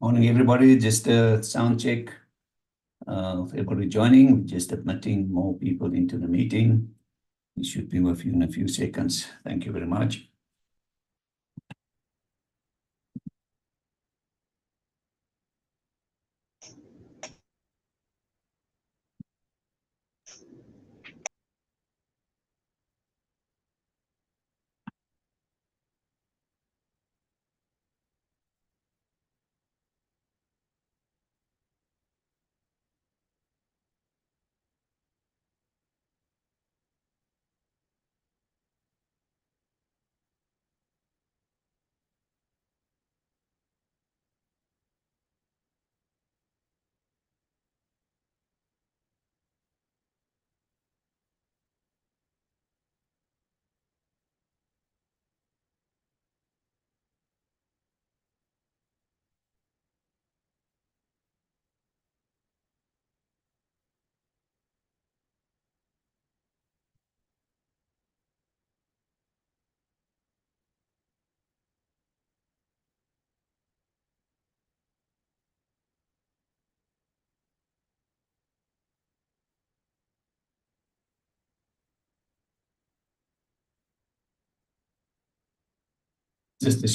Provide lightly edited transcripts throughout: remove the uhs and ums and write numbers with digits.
Morning, everybody. Just a sound check of everybody joining. We're just admitting more people into the meeting. We should be with you in a few seconds. Thank you very much. Just a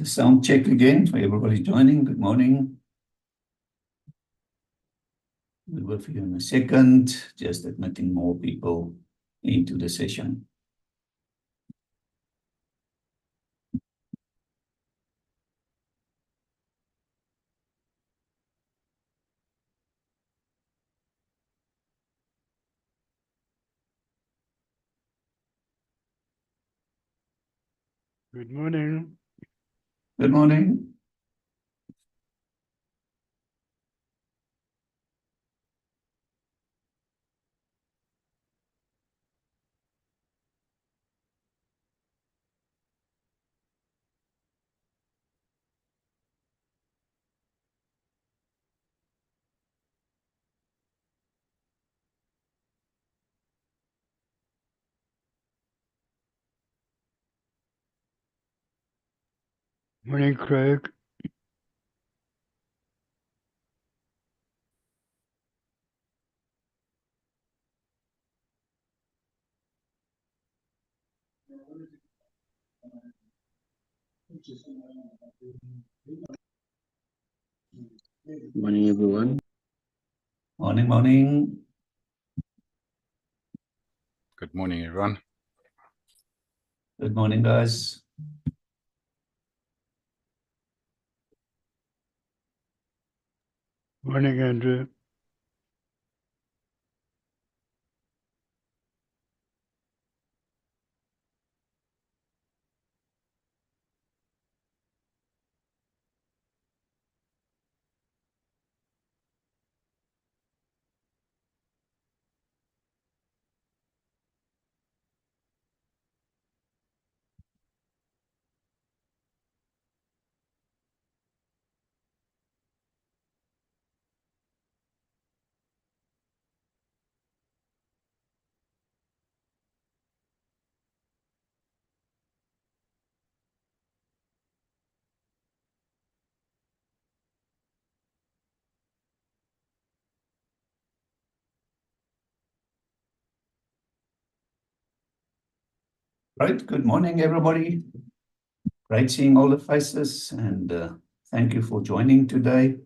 sound check again for everybody joining. Good morning. We'll be with you in a second. Just admitting more people into the session. Good morning. Good morning. Morning, Craig. Morning, everyone. Morning. Good morning, everyone. Good morning, guys. Morning, Andrew. Right. Good morning, everybody. Great seeing all the faces, and thank you for joining today.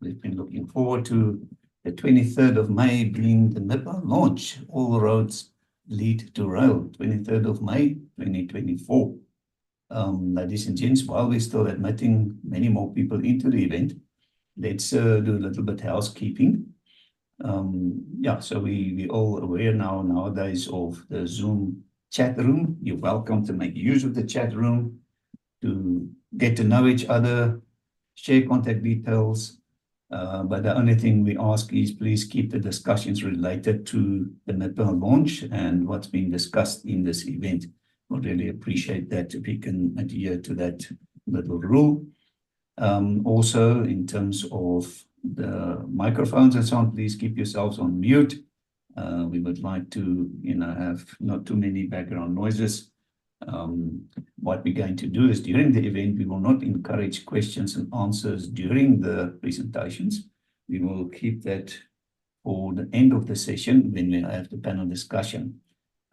We've been looking forward to the 23rd of May being the MPPA launch. All roads lead to rail, 23rd of May, 2024. Ladies and gents, while we're still admitting many more people into the event, let's do a little bit housekeeping. So we're all aware nowadays of the Zoom chat room. You're welcome to make use of the chat room to get to know each other, share contact details. But the only thing we ask is please keep the discussions related to the MPPA launch and what's being discussed in this event. We'd really appreciate that if you can adhere to that little rule. Also, in terms of the microphones and so on, please keep yourselves on mute. We would like to, have not too many background noises. What we're going to do is during the event, we will not encourage questions and answers during the presentations. We will keep that for the end of the session when we have the panel discussion.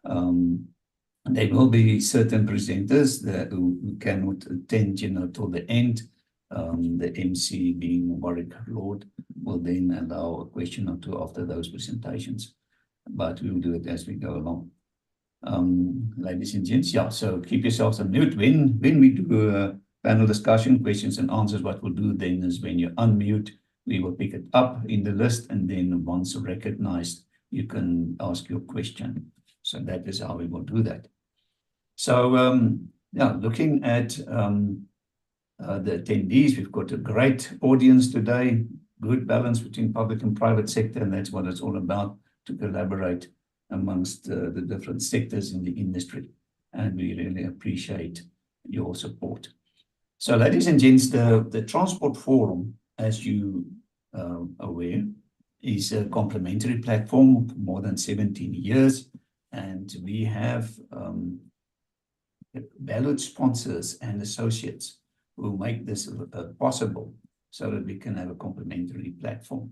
There will be certain presenters who cannot attend, till the end. The MC, being Warwick Lord, will then allow a question or two after those presentations, but we will do it as we go along. Ladies and gents, yeah, so keep yourselves on mute. When we do a panel discussion, questions and answers, what we'll do then is when you unmute, we will pick it up in the list, and then once recognized, you can ask your question. So that is how we will do that. So, yeah, looking at the attendees, we've got a great audience today, good balance between public and private sector, and that's what it's all about, to collaborate amongst the different sectors in the industry. And we really appreciate your support. So, ladies and gents, the Transport Forum, as you are aware, is a complementary platform for more than 17 years. And we have valued sponsors and associates who make this possible so that we can have a complementary platform.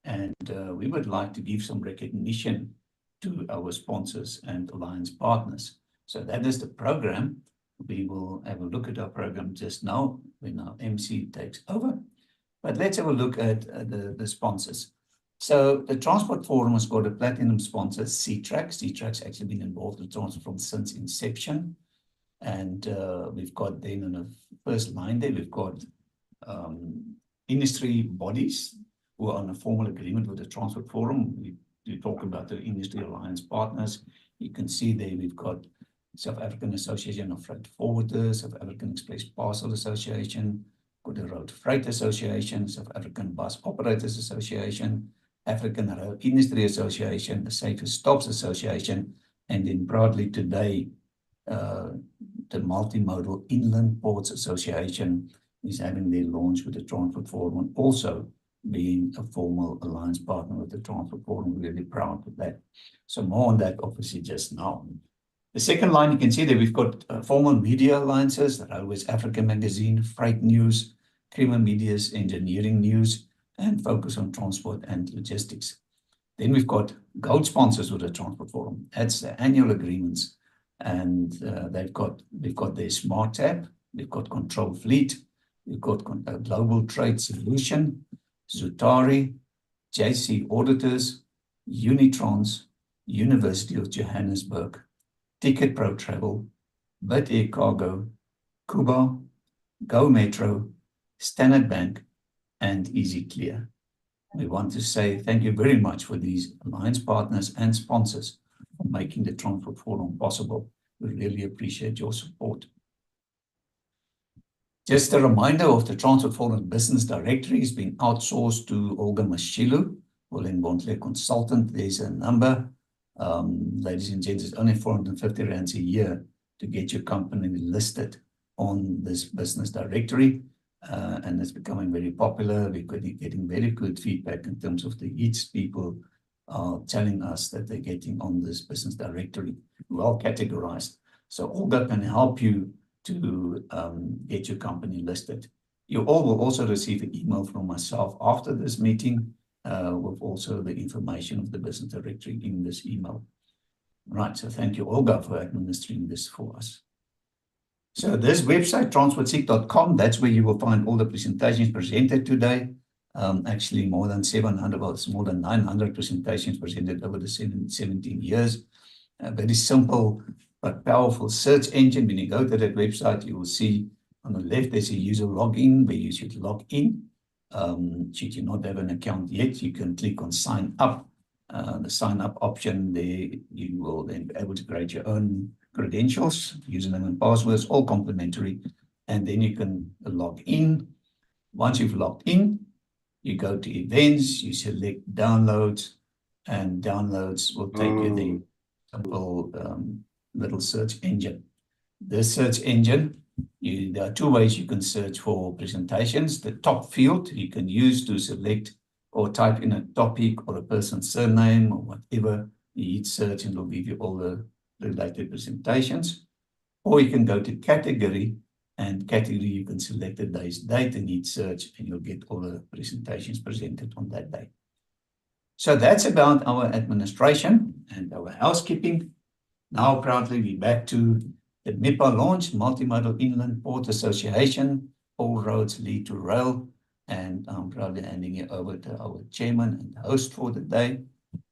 And we would like to give some recognition to our sponsors and alliance partners. So that is the program. We will have a look at our program just now when our MC takes over. But let's have a look at the sponsors. So the Transport Forum has got a platinum sponsor, C-Track. C-Track's actually been involved with Transport Forum since inception. And we've got then on the first line there, we've got industry bodies who are on a formal agreement with the Transport Forum. We talk about the industry alliance partners. You can see there we've got South African Association of Freight Forwarders, South African Express Parcel Association, got the Road Freight Association, South African Bus Operators Association, African Rail Industry Association, the Safest Stops Association, and then proudly today, the Multimodal Inland Ports Association is having their launch with the Transport Forum, and also being a formal alliance partner with the Transport Forum. We're really proud of that. So more on that, obviously, just now. The second line, you can see that we've got formal media alliances, Railways Africa Magazine, Freight News, Creamer Media's Engineering News, and focus on transport and logistics. Then we've got gold sponsors with the Transport Forum. That's the annual agreements. And we've got their Smart Tab, we've got Control Fleet, we've got Global Trade Solution, Zutari, JC Auditors, Unitrons, University of Johannesburg, Ticket Pro Travel, Bid Air Cargo, Kuba, Go Metro, Standard Bank, and Easy Clear. We want to say thank you very much for these alliance partners and sponsors for making the Transport Forum possible. We really appreciate your support. Just a reminder of the Transport Forum Business Directory has been outsourced to Olga Mashilu, Willem Consultant. There's a number. Ladies and gents, it's only 450 rands a year to get your company listed on this business directory. And it's becoming very popular. We're getting very good feedback in terms of the hits people are telling us that they're getting on this business directory, well categorized. So Olga can help you to get your company listed. You all will also receive an email from myself after this meeting with also the information of the business directory in this email. Right, so thank you, Olga, for administering this for us. So this website, transportseek.com, that's where you will find all the presentations presented today. Actually, more than 700, well, it's more than 900 presentations presented over the 17 years. Very simple but powerful search engine. When you go to that website, you will see on the left, there's a user login where you should log in. Should you not have an account yet, you can click on sign up. The sign up option there, you will then be able to create your own credentials, username and passwords, all complimentary. And then you can log in. Once you've logged in, you go to events, you select downloads, and downloads will take you the simple little search engine. This search engine, there are two ways you can search for presentations. The top field you can use to select or type in a topic or a person's surname or whatever. You hit search and it'll give you all the related presentations. or you can go to category, and category you can select the day's date and hit search, and you'll get all the presentations presented on that day. So that's about our administration and our housekeeping. Now proudly we're back to the MPPA launch, Multimodal Inland Port Association, all roads lead to rail, and I'm proudly handing it over to our chairman and host for the day,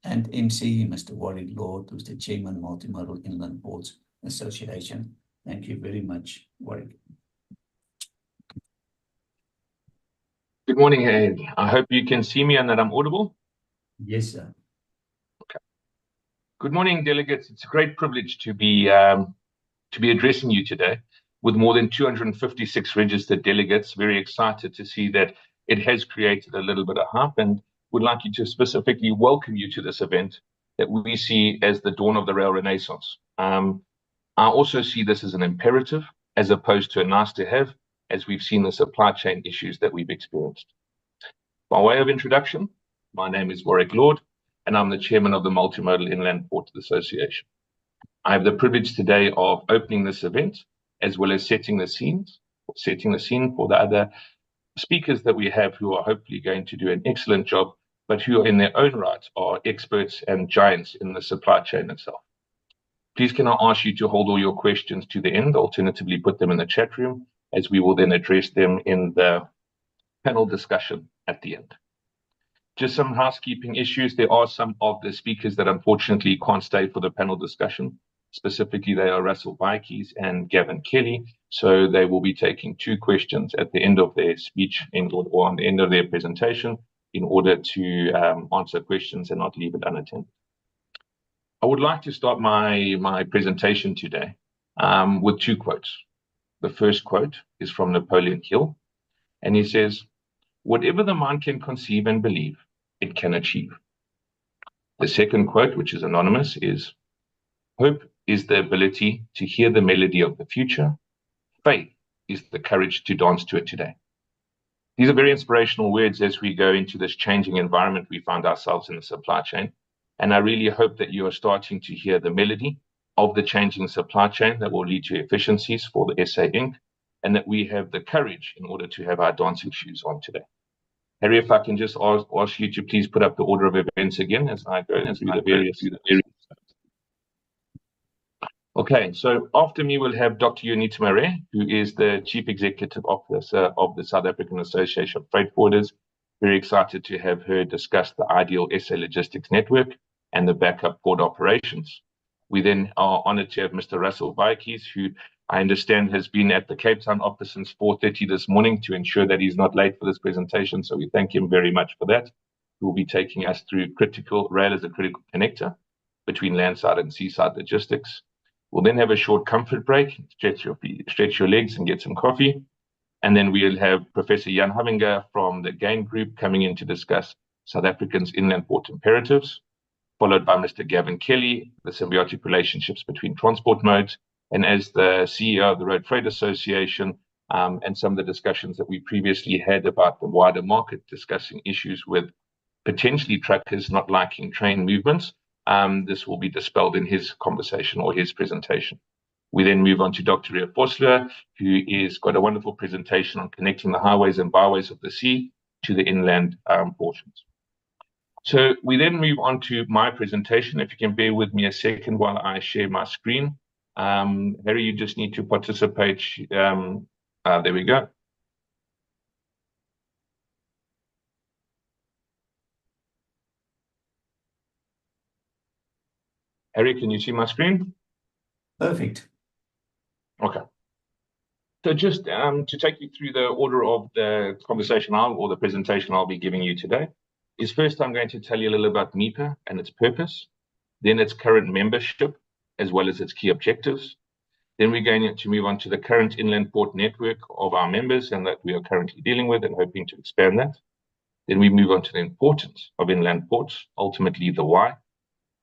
and MC, Mr. Warwick Lord, who's the chairman, Multimodal Inland Ports Association. Thank you very much, Warwick. Good morning, Andy. I hope you can see me and that I'm audible. Yes, sir. Okay. Good morning, delegates. It's a great privilege to be addressing you today with more than 256 registered delegates. Very excited to see that it has created a little bit of hype, and would like you to specifically welcome you to this event that we see as the dawn of the rail renaissance. I also see this as an imperative as opposed to a nice to have, as we've seen the supply chain issues that we've experienced. By way of introduction, my name is Warwick Lord, and I'm the chairman of the Multimodal Inland Port Association. I have the privilege today of opening this event, as well as setting the scene for the other speakers that we have, who are hopefully going to do an excellent job, but who in their own right are experts and giants in the supply chain itself. Please can I ask you to hold all your questions to the end, alternatively put them in the chat room, as we will then address them in the panel discussion at the end. Just some housekeeping issues. There are some of the speakers that unfortunately can't stay for the panel discussion. Specifically, they are Russell Bykes and Gavin Kelly. So they will be taking 2 questions at the end of their speech or on the end of their presentation in order to answer questions and not leave it unattended. I would like to start my presentation today with 2 quotes. The first quote is from Napoleon Hill, and he says, "Whatever the mind can conceive and believe, it can achieve." The second quote, which is anonymous, is, "Hope is the ability to hear the melody of the future. Faith is the courage to dance to it today." These are very inspirational words as we go into this changing environment we find ourselves in the supply chain. And I really hope that you are starting to hear the melody of the changing supply chain that will lead to efficiencies for the SA Inc., and that we have the courage in order to have our dancing shoes on today. Harry, if I can just ask you to please put up the order of events again as I go through the various. Okay, so after me we'll have Dr. Unita Mare, who is the Chief Executive Officer of the South African Association of Freight Forwarders. Very excited to have her discuss the ideal SA logistics network and the backup port operations. We then are honored to have Mr. Russell Bykes, who I understand has been at the Cape Town office since 4:30 this morning to ensure that he's not late for this presentation. So we thank him very much for that. He will be taking us through rail as a critical connector between landside and seaside logistics. We'll then have a short comfort break, stretch your legs and get some coffee. And then we'll have Professor Jan Havinger from the GAIN Group coming in to discuss South Africa's inland port imperatives, followed by Mr. Gavin Kelly, the symbiotic relationships between transport modes, and as the CEO of the Road Freight Association, and some of the discussions that we previously had about the wider market, discussing issues with potentially truckers not liking train movements. This will be dispelled in his conversation or his presentation. We then move on to Dr. Ria Vosloo, who is got a wonderful presentation on connecting the highways and byways of the sea to the inland portions. So we then move on to my presentation. If you can bear with me a second while I share my screen. Harry, you just need to participate. There we go. Harry, can you see my screen? Perfect. Okay. So just to take you through the order of the conversation or the presentation I'll be giving you today, is first I'm going to tell you a little about MPPA and its purpose, then its current membership, as well as its key objectives. Then we're going to move on to the current inland port network of our members and that we are currently dealing with and hoping to expand that. Then we move on to the importance of inland ports, ultimately the why,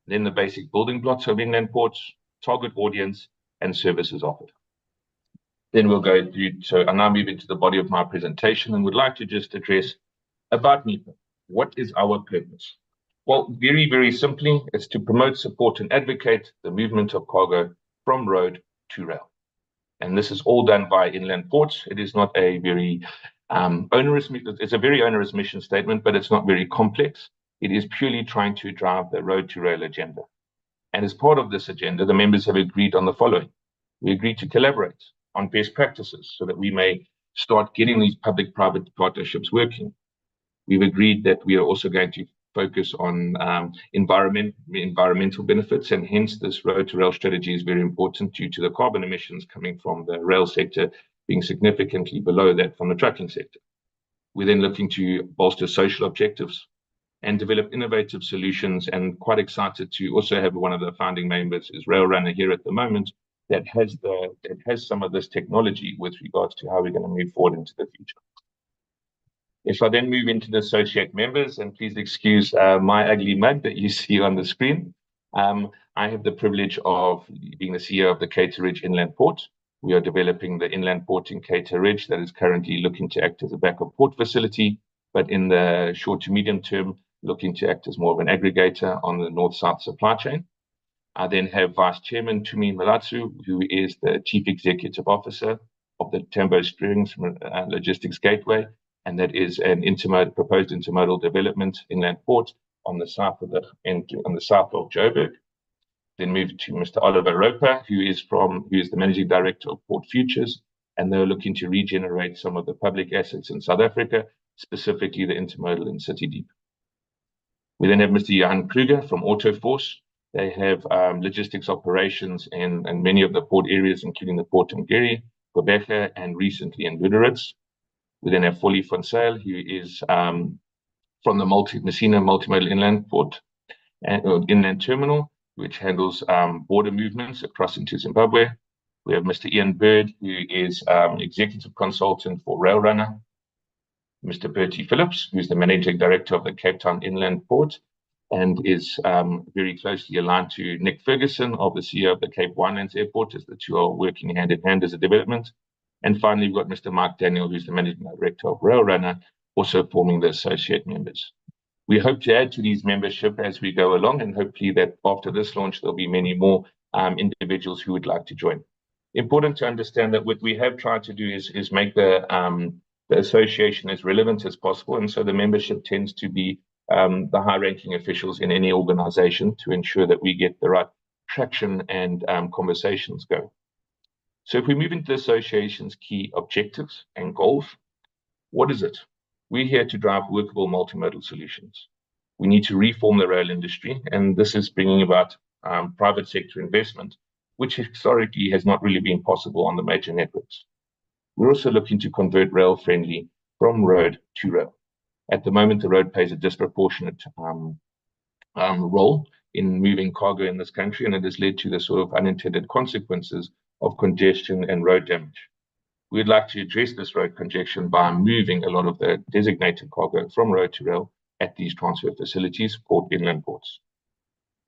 then the basic building blocks of inland ports, target audience, and services offered. Then we'll go through, so I now move into the body of my presentation and would like to just address about MPPA. What is our purpose? Well, very, very simply, it's to promote, support, and advocate the movement of cargo from road to rail. And this is all done by inland ports. It is not a very onerous, it's a very onerous mission statement, but it's not very complex. It is purely trying to drive the road to rail agenda. And as part of this agenda, the members have agreed on the following. We agreed to collaborate on best practices so that we may start getting these public-private partnerships working. We've agreed that we are also going to focus on environmental benefits, and hence this road to rail strategy is very important due to the carbon emissions coming from the rail sector being significantly below that from the trucking sector. We're then looking to bolster social objectives and develop innovative solutions, and quite excited to also have one of the founding members is Rail Runner here at the moment that has some of this technology with regards to how we're going to move forward into the future. If I then move into the associate members, and please excuse my ugly mug that you see on the screen. I have the privilege of being the CEO of the Cater Ridge Inland Port. We are developing the inland port in Cater Ridge that is currently looking to act as a backup port facility, but in the short to medium term, looking to act as more of an aggregator on the north-south supply chain. I then have Vice Chairman Tumi Malatsu, who is the Chief Executive Officer of the Tambo Springs Logistics Gateway, and that is an proposed intermodal development inland port on the south of Joburg. Then move to Mr. Oliver Roper, who is the Managing Director of Port Futures, and they're looking to regenerate some of the public assets in South Africa, specifically the intermodal in City Deep. We then have Mr. Johan Kruger from Autoforce. They have logistics operations in many of the port areas, including the port in Gary, Gqeberha, and recently in Luderitz. We then have Folly van Sail, who is from the Messina Multimodal Inland Port and Inland Terminal, which handles border movements across into Zimbabwe. We have Mr. Ian Bird, who is executive consultant for Rail Runner. Mr. Bertie Phillips, who's the Managing Director of the Cape Town Inland Port, and is very closely aligned to Nick Ferguson, of the CEO of the Cape Winelands Airport, as the two are working hand in hand as a development. And finally, we've got Mr. Mark Daniel, who's the Managing Director of Rail Runner, also forming the associate members. We hope to add to these membership as we go along, and hopefully that after this launch, there'll be many more individuals who would like to join. Important to understand that what we have tried to do is make the association as relevant as possible, and so the membership tends to be the high-ranking officials in any organization to ensure that we get the right traction and conversations going. So if we move into the association's key objectives and goals, what is it? We're here to drive workable multimodal solutions. We need to reform the rail industry, and this is bringing about private sector investment, which historically has not really been possible on the major networks. We're also looking to convert rail-friendly from road to rail. At the moment, the road plays a disproportionate role in moving cargo in this country, and it has led to the sort of unintended consequences of congestion and road damage. We'd like to address this road congestion by moving a lot of the designated cargo from road to rail at these transfer facilities called inland ports.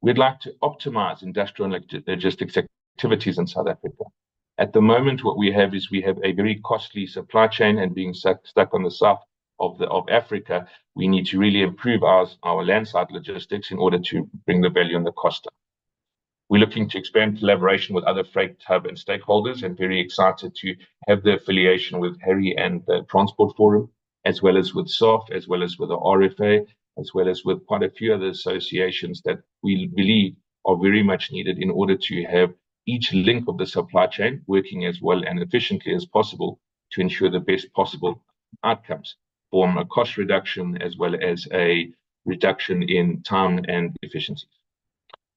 We'd like to optimize industrial and logistics activities in South Africa. At the moment, what we have is we have a very costly supply chain, and being stuck on the south of Africa, we need to really improve our landside logistics in order to bring the value and the cost down. We're looking to expand collaboration with other freight hub and stakeholders, and very excited to have the affiliation with Harry and the Transport Forum, as well as with SAF, as well as with the RFA, as well as with quite a few other associations that we believe are very much needed in order to have each link of the supply chain working as well and efficiently as possible to ensure the best possible outcomes from a cost reduction as well as a reduction in time and efficiencies.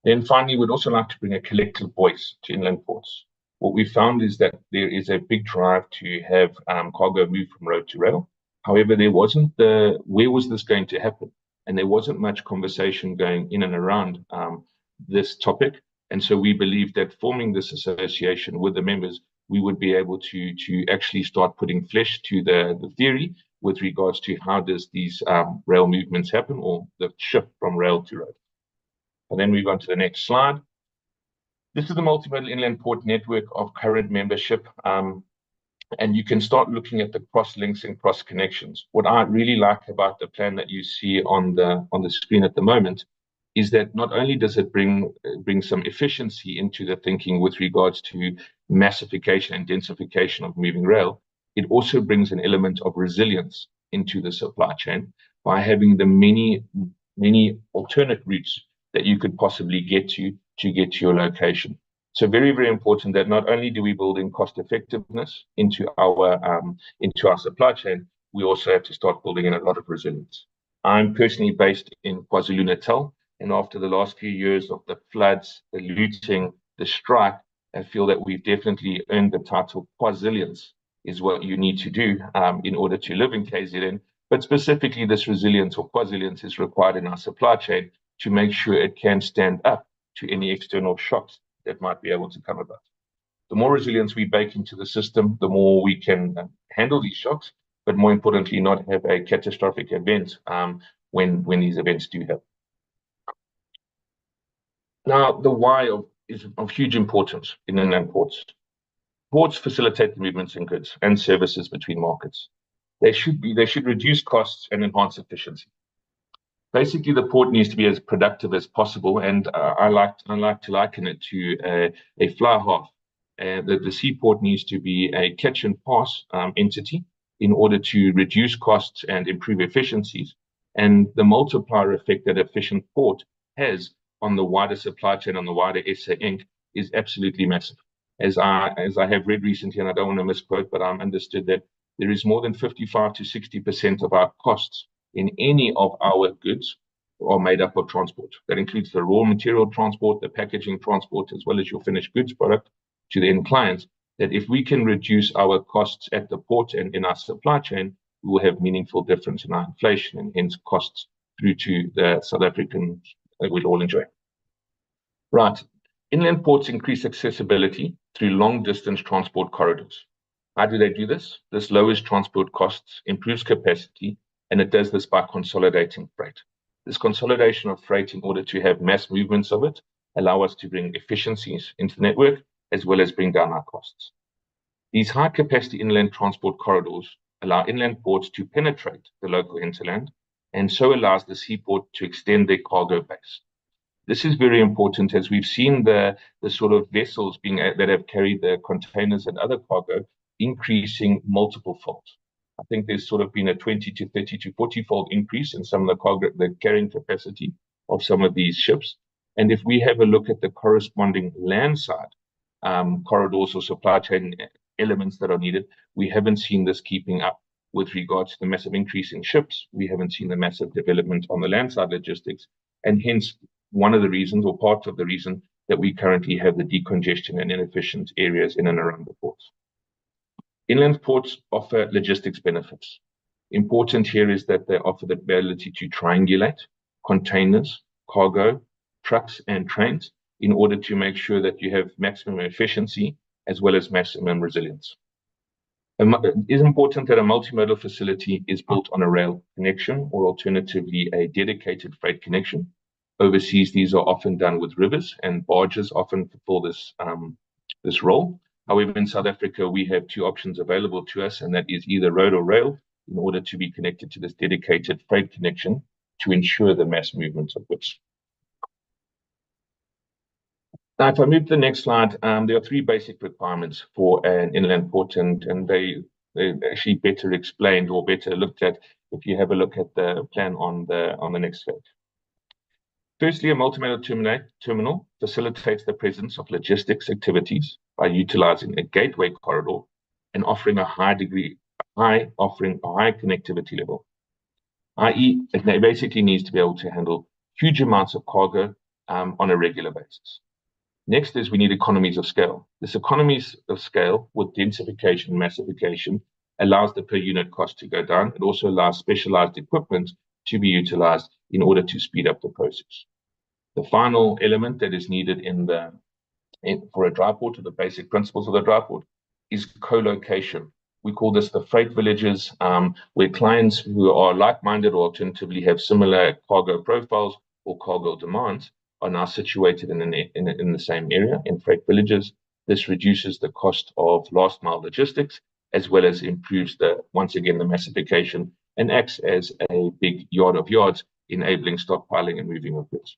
Then finally, we'd also like to bring a collective voice to inland ports. What we found is that there is a big drive to have cargo move from road to rail. However, there wasn't where was this going to happen? And there wasn't much conversation going in and around this topic. And so we believe that forming this association with the members, we would be able to actually start putting flesh to the theory with regards to how does these rail movements happen, or the shift from rail to road. And then move on to the next slide. This is the Multimodal Inland Port Network of current membership. And you can start looking at the cross-links and cross-connections. What I really like about the plan that you see on the screen at the moment is that not only does it bring some efficiency into the thinking with regards to massification and densification of moving rail, it also brings an element of resilience into the supply chain by having the many alternate routes that you could possibly get to get to your location. So very, very important that not only do we build in cost effectiveness into our supply chain, we also have to start building in a lot of resilience. I'm personally based in KwaZulu-Natal, and after the last few years of the floods, the looting, the strike, I feel that we've definitely earned the title Kwazilians is what you need to do in order to live in KZN. But specifically, this resilience or Kwazilians is required in our supply chain to make sure it can stand up to any external shocks that might be able to come about. The more resilience we bake into the system, the more we can handle these shocks, but more importantly, not have a catastrophic event when these events do happen. Now, the why is of huge importance in inland ports. Ports facilitate the movements in goods and services between markets. They should reduce costs and enhance efficiency. Basically, the port needs to be as productive as possible, and I like to liken it to a fly half. The seaport needs to be a catch and pass entity in order to reduce costs and improve efficiencies. And the multiplier effect that efficient port has on the wider supply chain, on the wider SA Inc., is absolutely massive. As I have read recently, and I don't want to misquote, but I'm understood that there is more than 55 to 60% of our costs in any of our goods are made up of transport. That includes the raw material transport, the packaging transport, as well as your finished goods product to the end clients. That if we can reduce our costs at the port and in our supply chain, we will have meaningful difference in our inflation and hence costs through to the South Africans that we'll all enjoy. Right. Inland ports increase accessibility through long-distance transport corridors. How do they do this? This lowers transport costs, improves capacity, and it does this by consolidating freight. This consolidation of freight in order to have mass movements of it allow us to bring efficiencies into the network as well as bring down our costs. These high-capacity inland transport corridors allow inland ports to penetrate the local hinterland and so allows the seaport to extend their cargo base. This is very important as we've seen the sort of vessels that have carried the containers and other cargo increasing multiple folds. I think there's sort of been a 20 to 30 to 40-fold increase in some of the carrying capacity of some of these ships. And if we have a look at the corresponding land side corridors or supply chain elements that are needed, we haven't seen this keeping up with regards to the massive increase in ships. We haven't seen the massive development on the land side logistics, and hence one of the reasons or part of the reason that we currently have the decongestion and inefficient areas in and around the ports. Inland ports offer logistics benefits. Important here is that they offer the ability to triangulate containers, cargo, trucks, and trains in order to make sure that you have maximum efficiency as well as maximum resilience. It is important that a multimodal facility is built on a rail connection or alternatively a dedicated freight connection. Overseas, these are often done with rivers, and barges often fulfill this role. However, in South Africa, we have two options available to us, and that is either road or rail in order to be connected to this dedicated freight connection to ensure the mass movement of goods. Now, if I move to the next slide, there are three basic requirements for an inland port, and they're actually better explained or better looked at if you have a look at the plan on the next slide. Firstly, a multimodal terminal facilitates the presence of logistics activities by utilizing a gateway corridor and offering a high connectivity level, i.e., it basically needs to be able to handle huge amounts of cargo on a regular basis. Next is we need economies of scale. This economies of scale with densification and massification allows the per unit cost to go down. It also allows specialized equipment to be utilized in order to speed up the process. The final element that is needed for a dry port, or the basic principles of the dry port, is co-location. We call this the freight villages, where clients who are like-minded or alternatively have similar cargo profiles or cargo demands are now situated in the same area in freight villages. This reduces the cost of last mile logistics as well as improves once again the massification and acts as a big yard of yards, enabling stockpiling and moving of goods.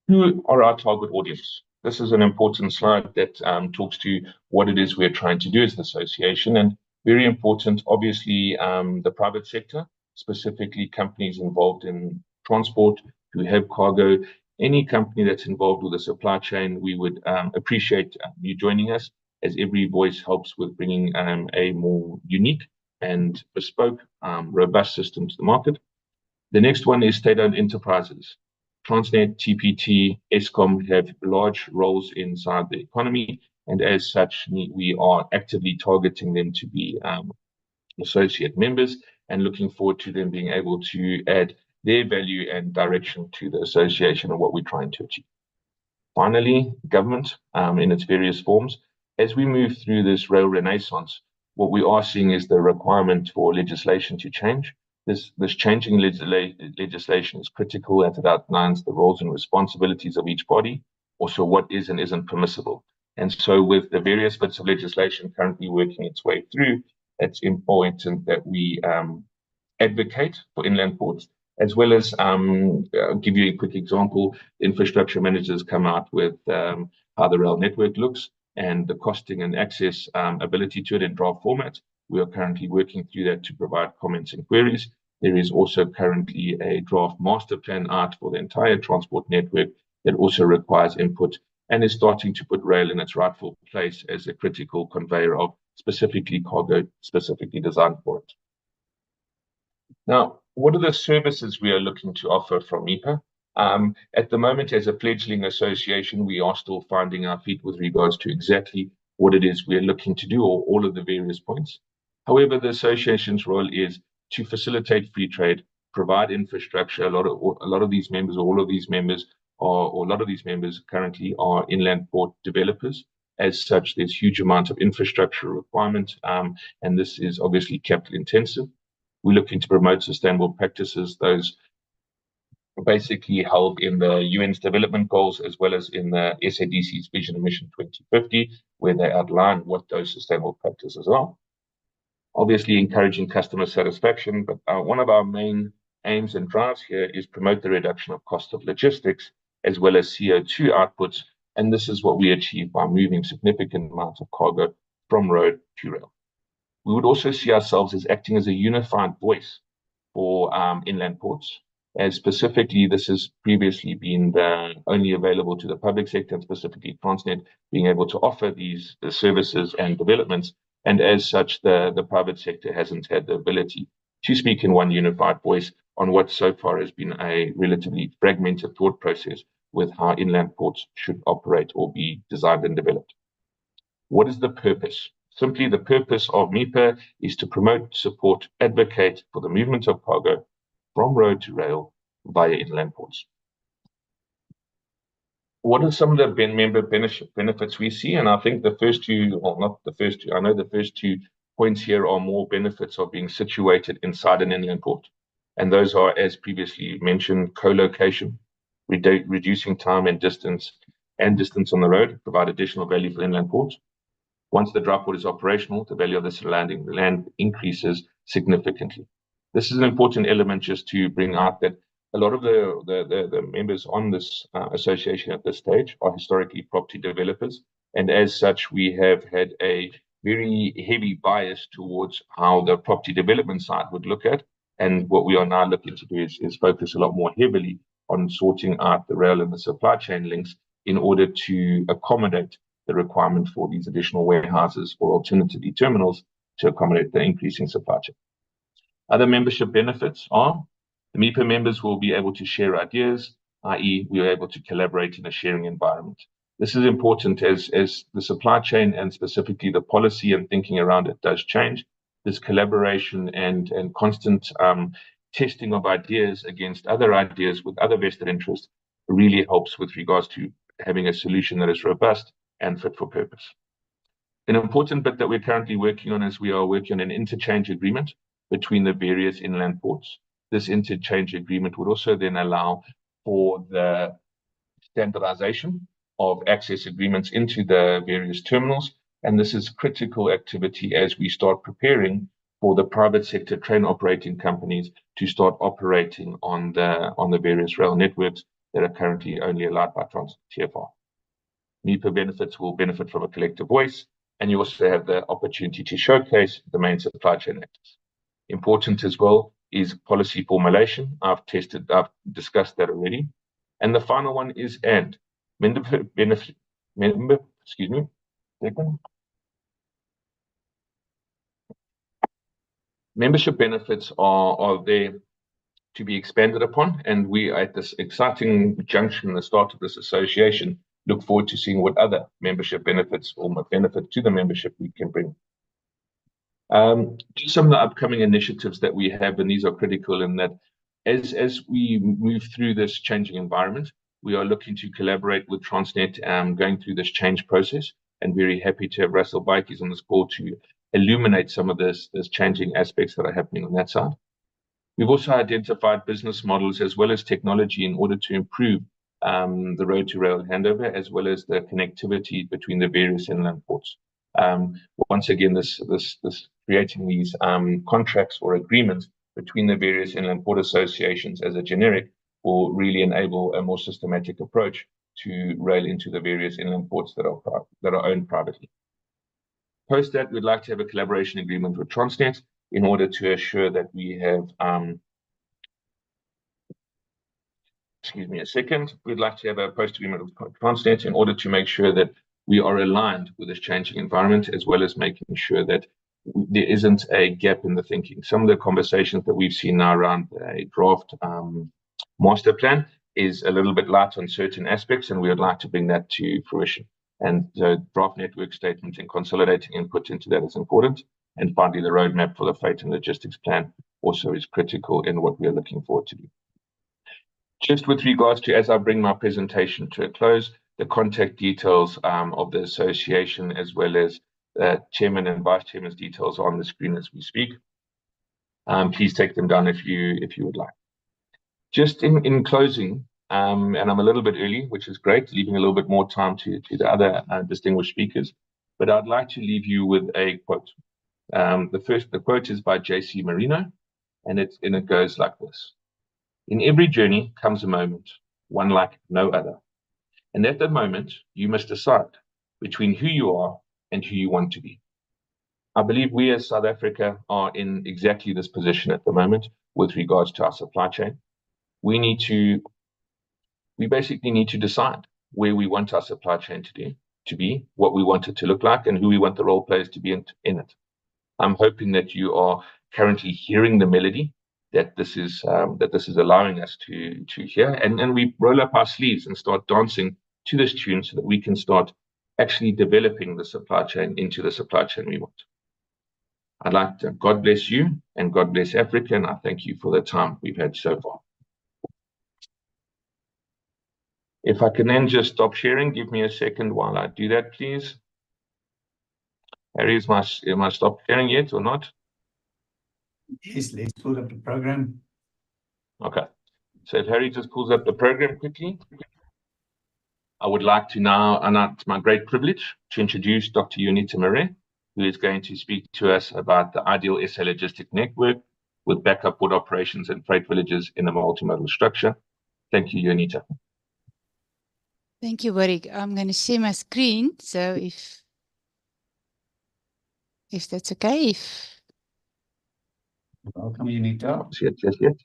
Who are our target audience? This is an important slide that talks to what it is we're trying to do as an association, and very important, obviously, the private sector, specifically companies involved in transport who have cargo. Any company that's involved with the supply chain, we would appreciate you joining us, as every voice helps with bringing a more unique and bespoke, robust system to the market. The next one is state-owned enterprises. Transnet, TPT, Eskom have large roles inside the economy, and as such, we are actively targeting them to be associate members and looking forward to them being able to add their value and direction to the association and what we're trying to achieve. Finally, government in its various forms. As we move through this rail renaissance, what we are seeing is the requirement for legislation to change. This changing legislation is critical as it outlines the roles and responsibilities of each body, also what is and isn't permissible. And so with the various bits of legislation currently working its way through, it's important that we advocate for inland ports, as well as give you a quick example. Infrastructure managers come out with how the rail network looks and the costing and access ability to it in draft format. We are currently working through that to provide comments and queries. There is also currently a draft master plan out for the entire transport network that also requires input and is starting to put rail in its rightful place as a critical conveyor of specifically cargo, specifically designed for it. Now, what are the services we are looking to offer from MPPA? At the moment, as a fledgling association, we are still finding our feet with regards to exactly what it is we're looking to do, or all of the various points. However, the association's role is to facilitate free trade, provide infrastructure. A lot of these members, or all of these members, or a lot of these members currently are inland port developers. As such, there's huge amount of infrastructure requirement, and this is obviously capital intensive. We're looking to promote sustainable practices, those basically held in the UN's development goals, as well as in the SADC's Vision Mission 2050, where they outline what those sustainable practices are. Obviously, encouraging customer satisfaction, but one of our main aims and drives here is promote the reduction of cost of logistics, as well as CO2 outputs, and this is what we achieve by moving significant amounts of cargo from road to rail. We would also see ourselves as acting as a unified voice for inland ports, as specifically this has previously been only available to the public sector, and specifically Transnet being able to offer these services and developments, and as such the private sector hasn't had the ability to speak in one unified voice on what so far has been a relatively fragmented thought process with how inland ports should operate or be designed and developed. What is the purpose? Simply, the purpose of MPPA is to promote, support, advocate for the movement of cargo from road to rail via inland ports. What are some of the member benefits we see? And I think the first two, well, not the first two, I know the first 2 points here are more benefits of being situated inside an inland port. And those are, as previously mentioned, co-location, reducing time and distance on the road, provide additional value for inland ports. Once the dry port is operational, the value of this land increases significantly. This is an important element just to bring out that a lot of the members on this association at this stage are historically property developers. And as such, we have had a very heavy bias towards how the property development side would look at. And what we are now looking to do is focus a lot more heavily on sorting out the rail and the supply chain links in order to accommodate the requirement for these additional warehouses or alternatively terminals to accommodate the increasing supply chain. Other membership benefits are the MPPA members will be able to share ideas, i.e. we are able to collaborate in a sharing environment. This is important as the supply chain and specifically the policy and thinking around it does change. This collaboration and constant testing of ideas against other ideas with other vested interests really helps with regards to having a solution that is robust and fit for purpose. An important bit that we're currently working on is we are working on an interchange agreement between the various inland ports. This interchange agreement would also then allow for the standardization of access agreements into the various terminals. And this is critical activity as we start preparing for the private sector train operating companies to start operating on the various rail networks that are currently only allowed by Transnet TFR. MPPA benefits will benefit from a collective voice, and you also have the opportunity to showcase the main supply chain actors. Important as well is policy formulation. I've discussed that already. And the final one is membership benefits are there to be expanded upon, and we are at this exciting junction, the start of this association, look forward to seeing what other membership benefits or benefit to the membership we can bring. Just some of the upcoming initiatives that we have, and these are critical in that as we move through this changing environment, we are looking to collaborate with Transnet going through this change process, and very happy to have Russell Bikes on this call to illuminate some of this changing aspects that are happening on that side. We've also identified business models as well as technology in order to improve the road to rail handover, as well as the connectivity between the various inland ports. Once again, this creating these contracts or agreements between the various inland port associations as a generic will really enable a more systematic approach to rail into the various inland ports that are owned privately. Post that, we'd like to have a collaboration agreement with Transnet in order to assure that we have, we'd like to have a post agreement with Transnet in order to make sure that we are aligned with this changing environment, as well as making sure that there isn't a gap in the thinking. Some of the conversations that we've seen now around a draft master plan is a little bit light on certain aspects, and we would like to bring that to fruition. And the draft network statement and consolidating input into that is important. And finally, the roadmap for the freight and logistics plan also is critical in what we are looking forward to do. Just with regards to, as I bring my presentation to a close, the contact details of the association, as well as chairman and vice chairman's details on the screen as we speak. Please take them down if you would like. Just in closing, and I'm a little bit early, which is great, leaving a little bit more time to the other distinguished speakers, but I'd like to leave you with a quote. The quote is by J.C. Marino, and it goes like this. In every journey comes a moment, one like no other. And at that moment, you must decide between who you are and who you want to be. I believe we as South Africa are in exactly this position at the moment with regards to our supply chain. We basically need to decide where we want our supply chain to be, what we want it to look like, and who we want the role players to be in it. I'm hoping that you are currently hearing the melody that this is allowing us to hear, and we roll up our sleeves and start dancing to this tune so that we can start actually developing the supply chain into the supply chain we want. I'd like to God bless you and God bless Africa, and I thank you for the time we've had so far. If I can then just stop sharing, give me a second while I do that, please. Harry, am I stopped sharing yet or not? Yes, let's pull up the program. Okay. So if Harry just pulls up the program quickly, I would like to now, and it's my great privilege, to introduce Dr. Unita Murray, who is going to speak to us about the ideal SA logistic network with backup port operations and freight villages in a multimodal structure. Thank you, Unita. Thank you, Warwick. I'm going to share my screen. So if that's okay, Welcome, Unita. Yes.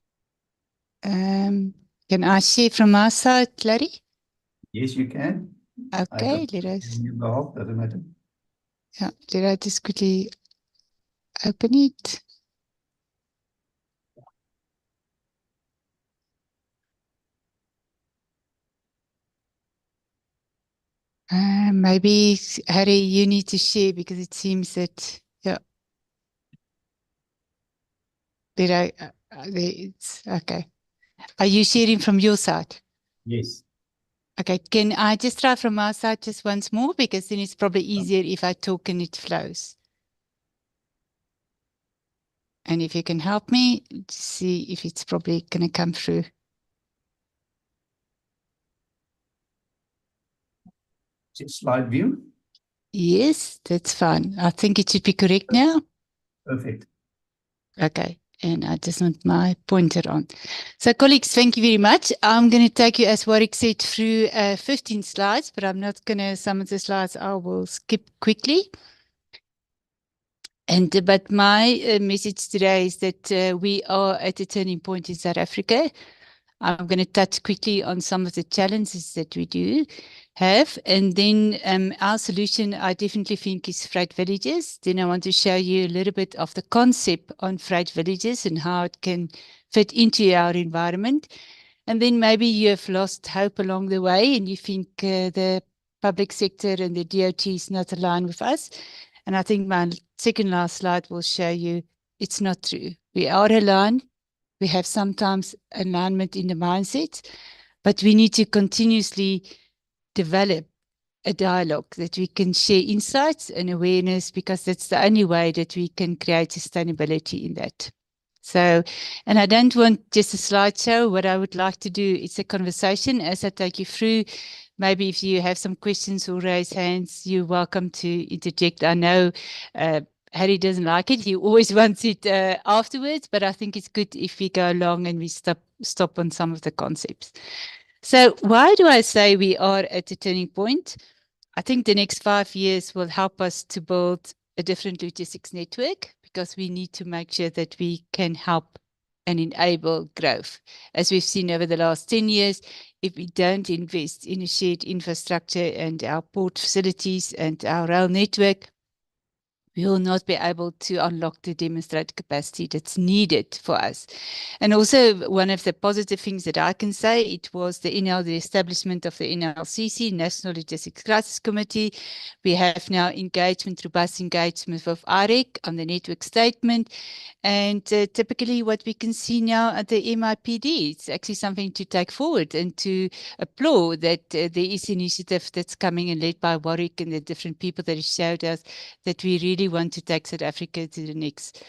Can I share from my side, Larry? Yes, you can. Okay, let us. On your behalf, doesn't matter. Yeah, let I just quickly open it. Maybe Harry, you need to share because it seems that there it's okay. Are you sharing from your side? Yes. Okay, can I just try from my side just once more, because then it's probably easier if I talk and it flows. And if you can help me to see if it's probably going to come through. Just slide view. Yes, that's fine. I think it should be correct now. Perfect. Okay. And I just want my pointer on. So colleagues, thank you very much. I'm going to take you, as Warwick said, through 15 slides, but I'm not going to, some of the slides I will skip quickly. But my message today is that we are at a turning point in South Africa. I'm going to touch quickly on some of the challenges that we do have. And then our solution, I definitely think, is freight villages. Then I want to show you a little bit of the concept on freight villages and how it can fit into our environment. And then maybe you have lost hope along the way and you think the public sector and the DOT is not aligned with us. And I think my second last slide will show you it's not true. We are aligned. We have sometimes alignment in the mindset, but we need to continuously develop a dialogue that we can share insights and awareness, because that's the only way that we can create sustainability in that. So, and I don't want just a slideshow. What I would like to do is a conversation as I take you through. Maybe if you have some questions or raise hands, you're welcome to interject. I know Harry doesn't like it. He always wants it afterwards, but I think it's good if we go along and we stop on some of the concepts. So why do I say we are at a turning point? I think the next 5 years will help us to build a different logistics network, because we need to make sure that we can help and enable growth. As we've seen over the last 10 years, if we don't invest in a shared infrastructure and our port facilities and our rail network, we will not be able to unlock the demonstrated capacity that's needed for us. And also, one of the positive things that I can say, it was the establishment of the NLCC, National Logistics Crisis Committee. We have now robust engagement with IREC on the network statement. And typically what we can see now at the MIPD, it's actually something to take forward and to applaud that there is initiative that's coming and led by Warwick and the different people that have showed us that we really want to take South Africa to the next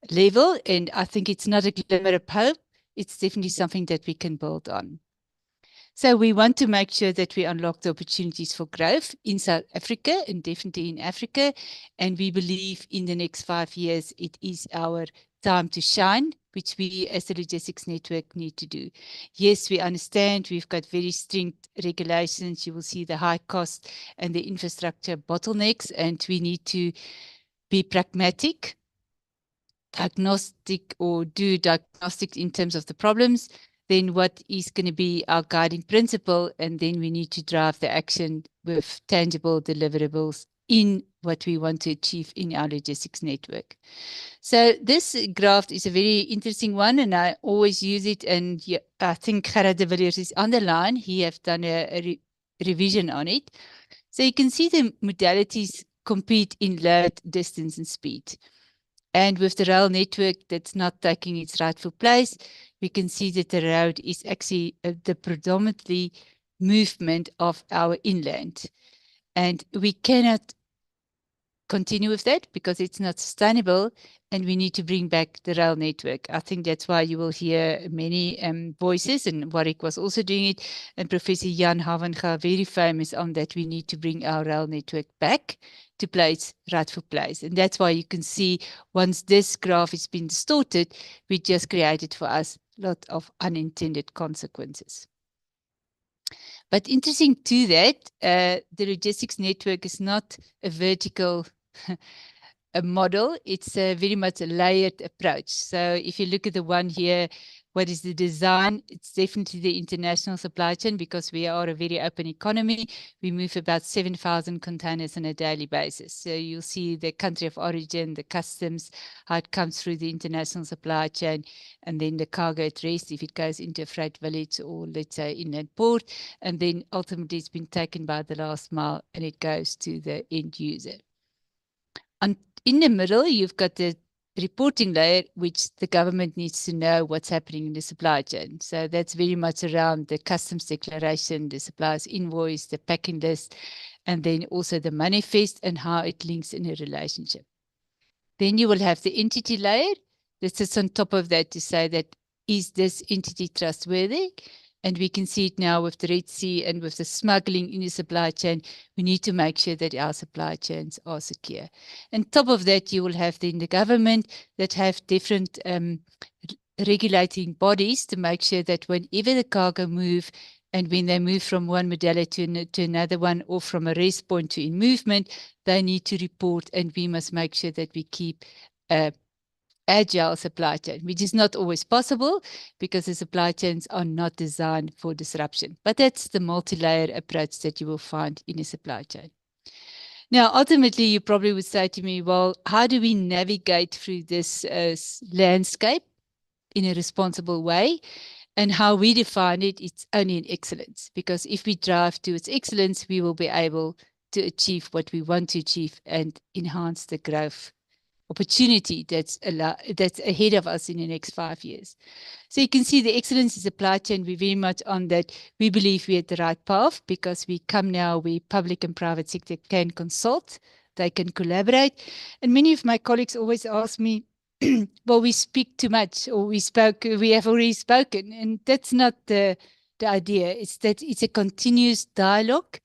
level. And I think it's not a glimmer of hope. It's definitely something that we can build on. So we want to make sure that we unlock the opportunities for growth in South Africa and definitely in Africa. And we believe in the next 5 years, it is our time to shine, which we as the logistics network need to do. Yes, we understand we've got very strict regulations. You will see the high cost and the infrastructure bottlenecks, and we need to be pragmatic, diagnostic, or do diagnostics in terms of the problems. Then what is going to be our guiding principle, and then we need to drive the action with tangible deliverables in what we want to achieve in our logistics network. So this graph is a very interesting one, and I always use it, and I think Gerard de Villiers is on the line. He has done a revision on it. So you can see the modalities compete in load, distance, and speed. And with the rail network that's not taking its rightful place, we can see that the road is actually the predominantly movement of our inland. And we cannot continue with that because it's not sustainable, and we need to bring back the rail network. I think that's why you will hear many voices, and Warwick was also doing it, and Professor Jan Havenga, very famous on that. We need to bring our rail network back to its rightful place. And that's why you can see once this graph has been distorted, we just created for us a lot of unintended consequences. But interesting to that, the logistics network is not a vertical a model. It's very much a layered approach. So if you look at the one here, what is the design? It's definitely the international supply chain, because we are a very open economy. We move about 7,000 containers on a daily basis. So you'll see the country of origin, the customs, how it comes through the international supply chain, and then the cargo at rest if it goes into a freight village or, let's say, inland port. And then ultimately it's been taken by the last mile and it goes to the end user. And in the middle, you've got the reporting layer, which the government needs to know what's happening in the supply chain. So that's very much around the customs declaration, the supplier's invoice, the packing list, and then also the manifest and how it links in a relationship. Then you will have the entity layer that sits on top of that to say that, is this entity trustworthy? And we can see it now with the Red Sea and with the smuggling in the supply chain. We need to make sure that our supply chains are secure. On top of that, you will have then the government that have different regulating bodies to make sure that whenever the cargo move and when they move from one modality to another one, or from a rest point to in movement, they need to report, and we must make sure that we keep agile supply chain, which is not always possible because the supply chains are not designed for disruption. But that's the multi-layer approach that you will find in a supply chain. Now, ultimately, you probably would say to me, well, how do we navigate through this landscape in a responsible way? And how we define it, it's only in excellence. Because if we drive towards excellence, we will be able to achieve what we want to achieve and enhance the growth opportunity that's ahead of us in the next 5 years. So you can see the excellence in supply chain. We're very much on that. We believe we're at the right path because we come now where public and private sector can consult, they can collaborate. And many of my colleagues always ask me, well, we speak too much, or we have already spoken. And that's not the idea. It's that it's a continuous dialogue,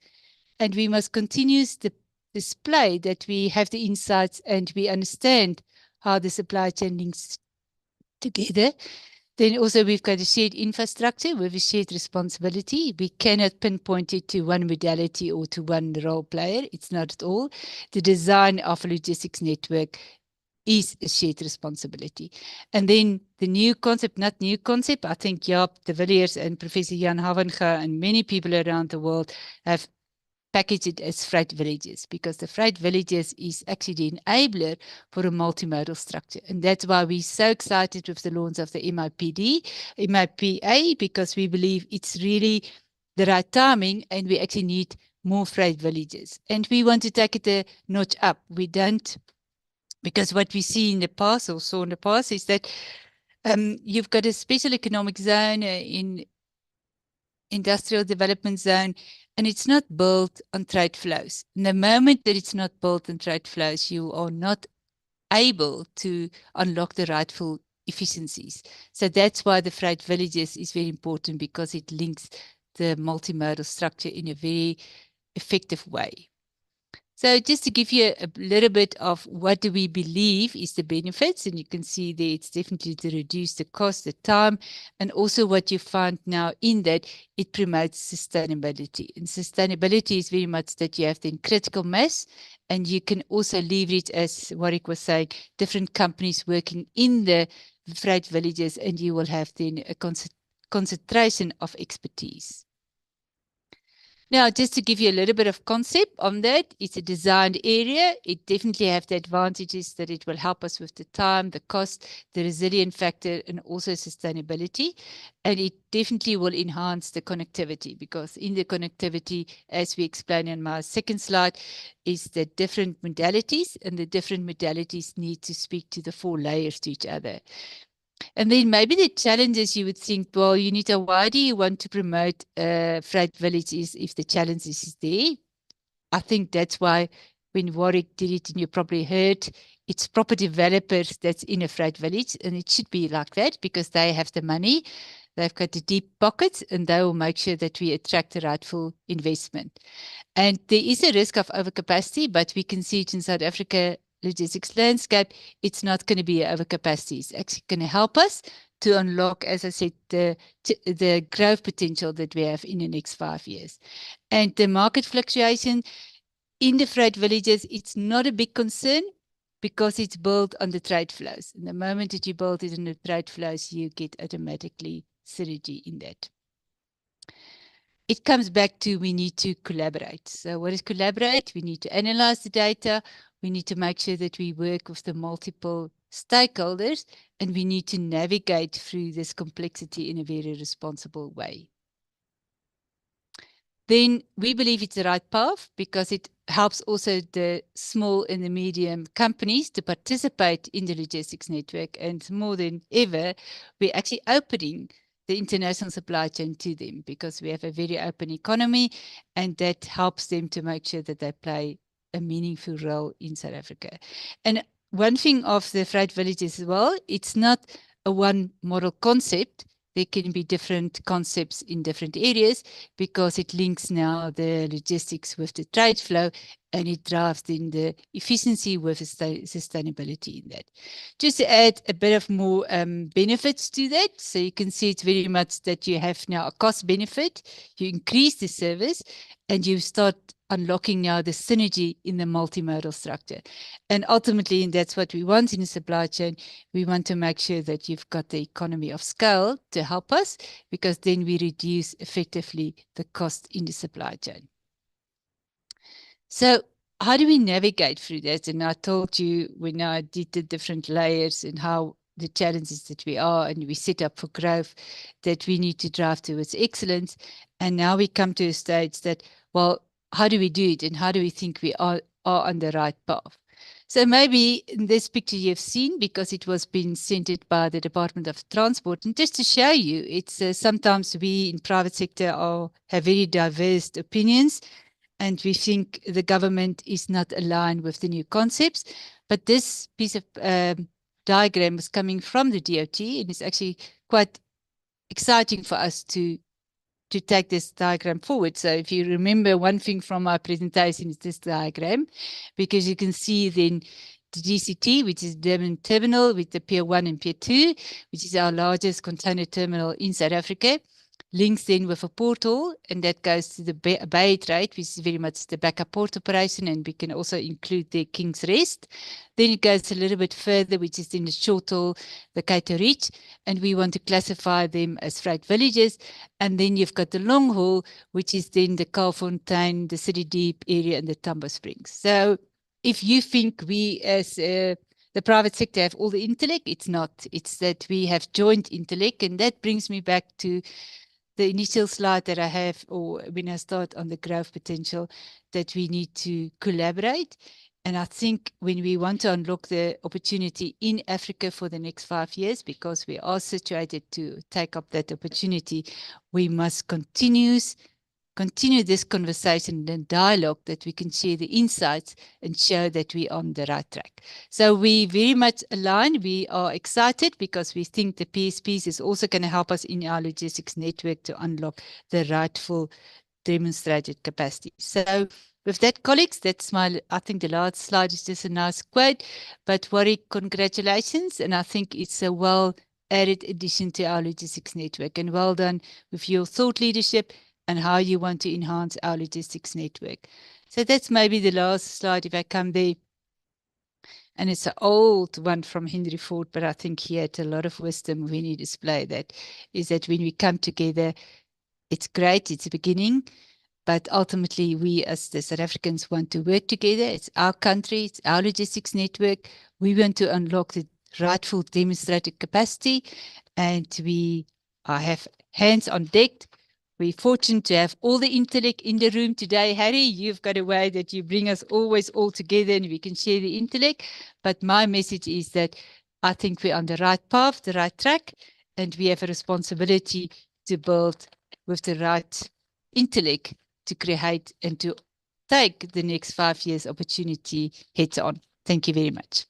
and we must continue the display that we have the insights and we understand how the supply chain links together. Then also we've got a shared infrastructure with a shared responsibility. We cannot pinpoint it to one modality or to one role player. It's not at all. The design of a logistics network is a shared responsibility. And then the new concept, not new concept, I think Jaap de Villiers and Professor Jan Havenga and many people around the world have package it as freight villages, because the freight villages is actually the enabler for a multimodal structure. And that's why we're so excited with the launch of the MPPA, because we believe it's really the right timing and we actually need more freight villages. And we want to take it a notch up. We don't, because what we see in the past, or saw in the past, is that you've got a special economic zone in industrial development zone, and it's not built on trade flows. And the moment that it's not built on trade flows, you are not able to unlock the rightful efficiencies. So that's why the freight villages is very important, because it links the multimodal structure in a very effective way. So just to give you a little bit of what do we believe is the benefits, and you can see there it's definitely to reduce the cost, the time, and also what you find now in that it promotes sustainability. And sustainability is very much that you have then critical mass, and you can also leverage, as Warwick was saying, different companies working in the freight villages, and you will have then a concentration of expertise. Now, just to give you a little bit of concept on that, it's a designed area. It definitely has the advantages that it will help us with the time, the cost, the resilient factor, and also sustainability. And it definitely will enhance the connectivity, because in the connectivity, as we explained in my second slide, is the different modalities, and the different modalities need to speak to the 4 layers to each other. And then maybe the challenges you would think, well, Unita, why do you want to promote freight villages if the challenge is there? I think that's why when Warwick did it, and you probably heard, it's proper developers that's in a freight village, and it should be like that because they have the money, they've got the deep pockets, and they will make sure that we attract the rightful investment. And there is a risk of overcapacity, but we can see it in South Africa logistics landscape. It's not going to be overcapacity. It's actually going to help us to unlock, as I said, the growth potential that we have in the next 5 years. And the market fluctuation in the freight villages, it's not a big concern because it's built on the trade flows. And the moment that you build it in the trade flows, you get automatically synergy in that. It comes back to we need to collaborate. So what is collaborate? We need to analyze the data. We need to make sure that we work with the multiple stakeholders, and we need to navigate through this complexity in a very responsible way. Then we believe it's the right path because it helps also the small and the medium companies to participate in the logistics network. And more than ever, we're actually opening the international supply chain to them because we have a very open economy, and that helps them to make sure that they play a meaningful role in South Africa. And one thing of the freight villages as well, it's not a one model concept. there can be different concepts in different areas because it links now the logistics with the trade flow, and it drives in the efficiency with the sustainability in that. Just to add a bit of more benefits to that, so you can see it's very much that you have now a cost benefit, you increase the service, and you start unlocking now the synergy in the multimodal structure. And ultimately, and that's what we want in the supply chain, we want to make sure that you've got the economy of scale to help us, because then we reduce effectively the cost in the supply chain. So how do we navigate through that? And I told you when I did the different layers and how the challenges that we are, and we set up for growth, that we need to drive towards excellence. And now we come to a stage that, well, how do we do it? And how do we think we are on the right path? So maybe in this picture you've seen, because it was being centered by the Department of Transport. And just to show you, it's sometimes we in private sector have very diverse opinions, and we think the government is not aligned with the new concepts. But this piece of diagram was coming from the DOT, and it's actually quite exciting for us to take this diagram forward. So if you remember one thing from my presentation is this diagram, because you can see then the DCT, which is Durban Terminal, with the Pier 1 and Pier 2, which is our largest container terminal in South Africa, links then with a portal, and that goes to the Bay Trade, which is very much the backup port operation, and we can also include the King's Rest. Then it goes a little bit further, which is in the short haul, the Cato Ridge, and we want to classify them as freight villages. And then you've got the long haul, which is then the Kaalfontein, the City Deep area, and the Tambo Springs. So if you think we as the private sector have all the intellect, it's not. It's that we have joint intellect, and that brings me back to the initial slide that I have, or when I start on the growth potential, that we need to collaborate. And I think when we want to unlock the opportunity in Africa for the next 5 years, because we are situated to take up that opportunity, we must continue this conversation and dialogue, that we can share the insights and show that we're on the right track. So we very much align. We are excited because we think the PSPs is also going to help us in our logistics network to unlock the rightful demonstrated capacity. So with that, colleagues, that's I think the last slide is just a nice quote, but Warwick, congratulations. And I think it's a well-added addition to our logistics network, and well done with your thought leadership and how you want to enhance our logistics network. So that's maybe the last slide, if I come there. And it's an old one from Henry Ford, but I think he had a lot of wisdom when he displayed that, is that when we come together, it's great, it's a beginning, but ultimately we as the South Africans want to work together. It's our country, it's our logistics network. We want to unlock the rightful demonstrated capacity, and we have hands on deck. We're fortunate to have all the intellect in the room today. Harry, you've got a way that you bring us always all together and we can share the intellect. But my message is that I think we're on the right path, the right track, and we have a responsibility to build with the right intellect to create and to take the next 5 years opportunity heads on. Thank you very much.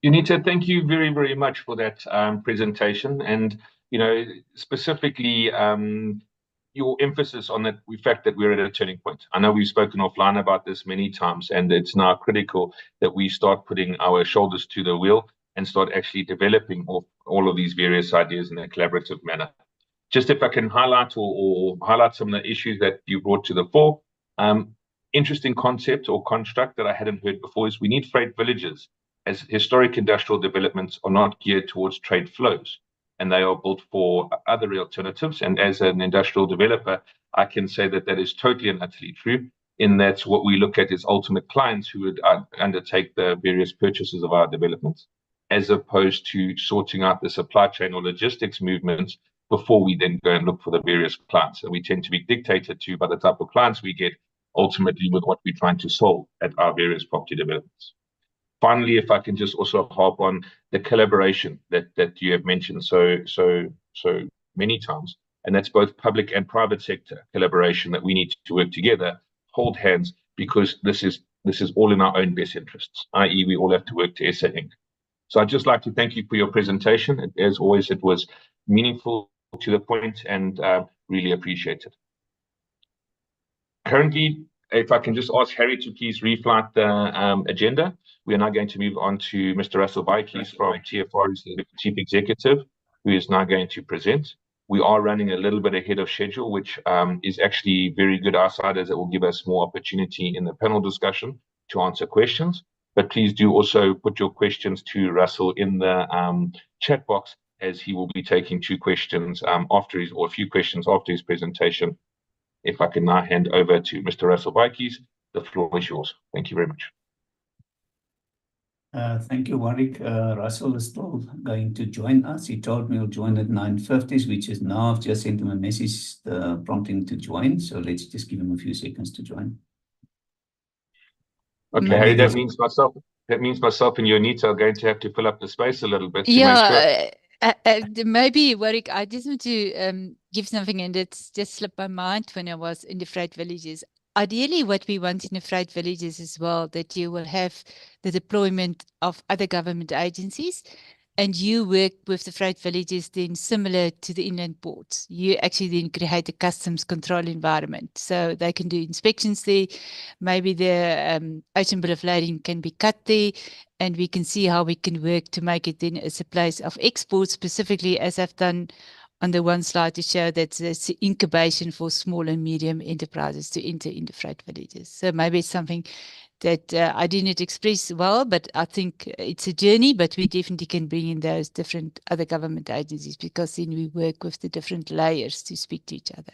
Unita, thank you very, very much for that presentation. And specifically your emphasis on the fact that we're at a turning point. I know we've spoken offline about this many times, and it's now critical that we start putting our shoulders to the wheel and start actually developing all of these various ideas in a collaborative manner. Just if I can highlight or highlight some of the issues that you brought to the fore. Interesting concept or construct that I hadn't heard before is we need freight villages, as historic industrial developments are not geared towards trade flows, and they are built for other alternatives. And as an industrial developer, I can say that that is totally and utterly true, in that what we look at is ultimate clients who would undertake the various purchases of our developments, as opposed to sorting out the supply chain or logistics movements before we then go and look for the various clients. And we tend to be dictated to by the type of clients we get, ultimately with what we're trying to solve at our various property developments. Finally, if I can just also harp on the collaboration that you have mentioned so many times, and that's both public and private sector collaboration, that we need to work together, hold hands, because this is all in our own best interests, i.e. we all have to work to SA Inc. So I'd just like to thank you for your presentation. As always, it was meaningful, to the point, and really appreciate it. Currently, if I can just ask Harry to please reflight the agenda. We are now going to move on to Mr. Russell Bykes from TFR, who's the Chief Executive, who is now going to present. We are running a little bit ahead of schedule, which is actually very good our side, as it will give us more opportunity in the panel discussion to answer questions. But please do also put your questions to Russell in the chat box, as he will be taking two questions after his, or a few questions after his presentation. If I can now hand over to Mr. Russell Bykes, the floor is yours. Thank you very much. Thank you, Warwick. Russell is still going to join us. He told me he'll join at 9:50, which is now. I've just sent him a message prompting to join. So let's just give him a few seconds to join. Okay, Harry, that means myself and Yonita are going to have to fill up the space a little bit to make sure. Maybe, Warwick, I just want to give something, and it's just slipped my mind when I was in the freight villages. Ideally, what we want in the freight villages as well, that you will have the deployment of other government agencies, and you work with the freight villages then similar to the inland ports. You actually then create a customs control environment, so they can do inspections there. Maybe the ocean bill of lading can be cut there, and we can see how we can work to make it then as a place of export, specifically as I've done on the one slide to show that there's incubation for small and medium enterprises to enter into freight villages. So maybe it's something that I didn't express well, but I think it's a journey, but we definitely can bring in those different other government agencies, because then we work with the different layers to speak to each other.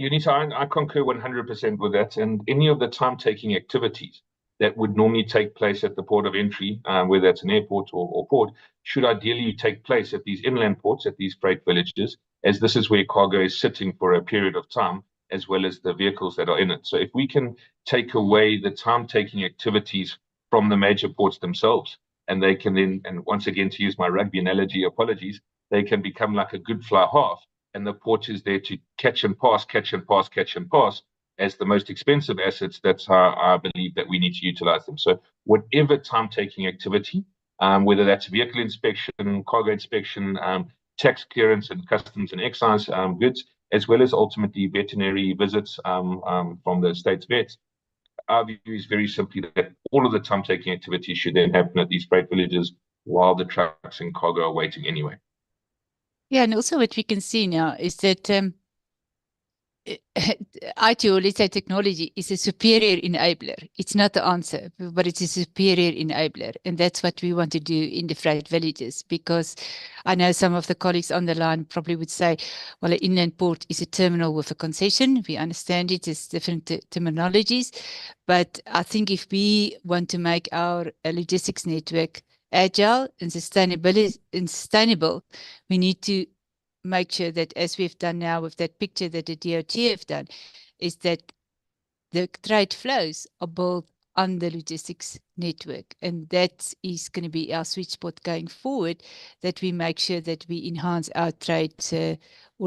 Yonita, I concur 100% with that. And any of the time-taking activities that would normally take place at the port of entry, whether it's an airport or port, should ideally take place at these inland ports, at these freight villages, as this is where cargo is sitting for a period of time, as well as the vehicles that are in it. So if we can take away the time-taking activities from the major ports themselves, and they can then, and once again, to use my rugby analogy, apologies, they can become like a good fly half, and the port is there to catch and pass, catch and pass, catch and pass, as the most expensive assets. That's how I believe that we need to utilize them. So whatever time-taking activity, whether that's vehicle inspection, cargo inspection, tax clearance and customs and excise goods, as well as ultimately veterinary visits from the state's vets, our view is very simply that all of the time-taking activities should then happen at these freight villages while the trucks and cargo are waiting anyway. Yeah, and also what we can see now is that IT, or let's say technology, is a superior enabler. It's not the answer, but it's a superior enabler. And that's what we want to do in the freight villages, because I know some of the colleagues on the line probably would say, well, an inland port is a terminal with a concession. We understand it is different terminologies. But I think if we want to make our logistics network agile and sustainable, we need to make sure that, as we've done now with that picture that the DOT have done, is that the trade flows are built on the logistics network. And that is going to be our sweet spot going forward, that we make sure that we enhance our trade, or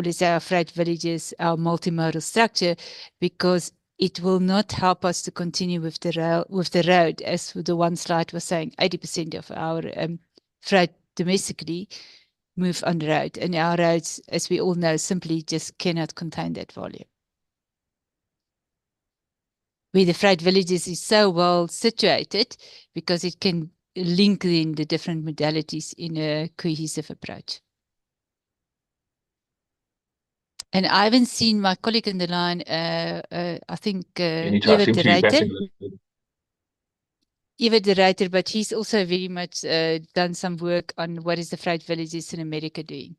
let's say our freight villages, our multimodal structure, because it will not help us to continue with the road, as the one slide was saying. 80% of our freight domestically move on the road, and our roads, as we all know, simply just cannot contain that volume. Where the freight villages is so well situated, because it can link in the different modalities in a cohesive approach. And I haven't seen my colleague in the line, I think Evert de Ruyter, but he's also very much done some work on what is the freight villages in America doing.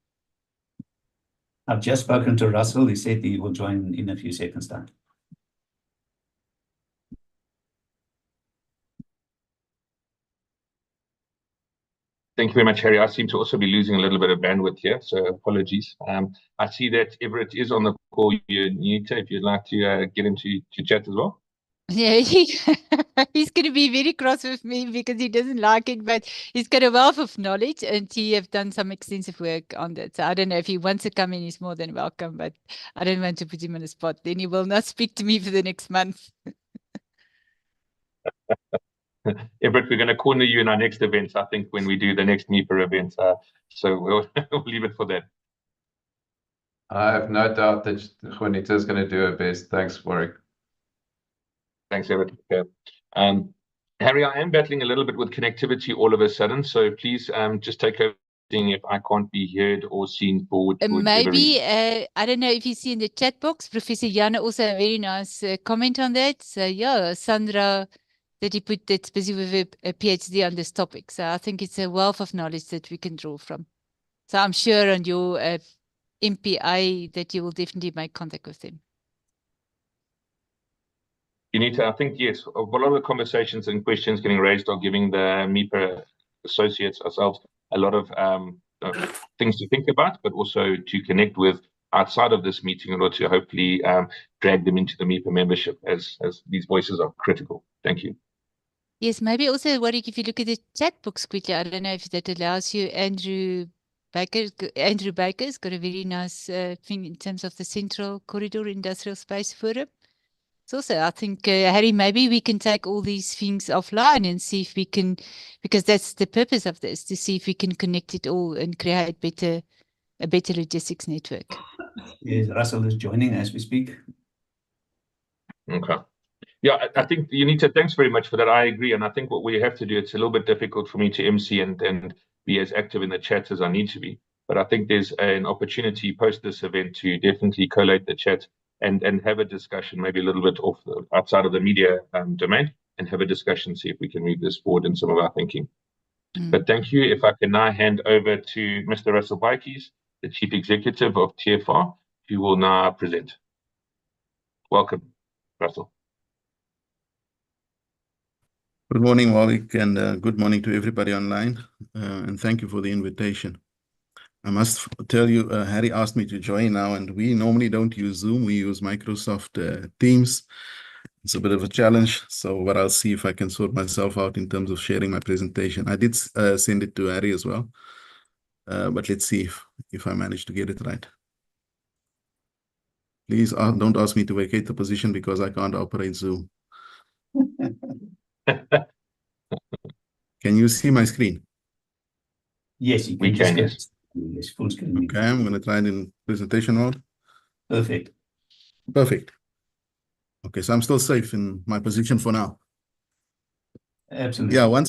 I've just spoken to Russell. He said he will join in a few seconds' time. Thank you very much, Harry. I seem to also be losing a little bit of bandwidth here, so apologies. I see that Everett is on the call. Yonita, if you'd like to get him to chat as well. Yeah, he's going to be very cross with me because he doesn't like it, but he's got a wealth of knowledge, and he have done some extensive work on that. So I don't know if he wants to come in, he's more than welcome, but I don't want to put him on the spot. Then he will not speak to me for the next month. Everett, we're going to corner you in our next events, I think, when we do the next MPPA event. So we'll leave it for that. I have no doubt that Juanita is going to do her best. Thanks, Warwick. Thanks, Everett. Okay. Harry, I am battling a little bit with connectivity all of a sudden, so please just take over if I can't be heard or seen for whichever Maybe, reason. I don't know if you see in the chat box, Professor Jana also a very nice comment on that. So yeah, Sandra, that he put that's busy with a PhD on this topic. So I think it's a wealth of knowledge that we can draw from. So I'm sure on your MPA that you will definitely make contact with them. Unita, I think, yes, a lot of the conversations and questions getting raised are giving the MPPA associates ourselves a lot of things to think about, but also to connect with outside of this meeting in order to hopefully drag them into the MPPA membership as these voices are critical. Thank you. Yes, maybe also, Warwick, if you look at the chat box quickly, I don't know if that allows you, Andrew Baker's got a very nice thing in terms of the Central Corridor Industrial Space Forum. So I think, Harry, maybe we can take all these things offline and see if we can, because that's the purpose of this, to see if we can connect it all and create a better logistics network. Yes, Russell is joining as we speak. Okay. Yeah, I think, Unita, thanks very much for that. I agree. And I think what we have to do, it's a little bit difficult for me to MC and be as active in the chat as I need to be. But I think there's an opportunity post this event to definitely collate the chat and have a discussion, maybe a little bit outside of the media domain, and have a discussion, see if we can move this forward in some of our thinking. But thank you. If I can now hand over to Mr. Russell Baikies, the Chief Executive of TFR, who will now present. Welcome, Russell. Good morning, Warwick, and good morning to everybody online. And thank you for the invitation. I must tell you, Harry asked me to join now, and we normally don't use Zoom. We use Microsoft Teams. It's a bit of a challenge, but I'll see if I can sort myself out in terms of sharing my presentation. I did send it to Harry as well, but let's see if I manage to get it right. Please don't ask me to vacate the position because I can't operate Zoom. Can you see my screen? Yes, you can. We can, yes. Yes, full screen. Okay, I'm going to try it in presentation mode. Perfect. Perfect. Okay, so I'm still safe in my position for now. Absolutely. Yeah,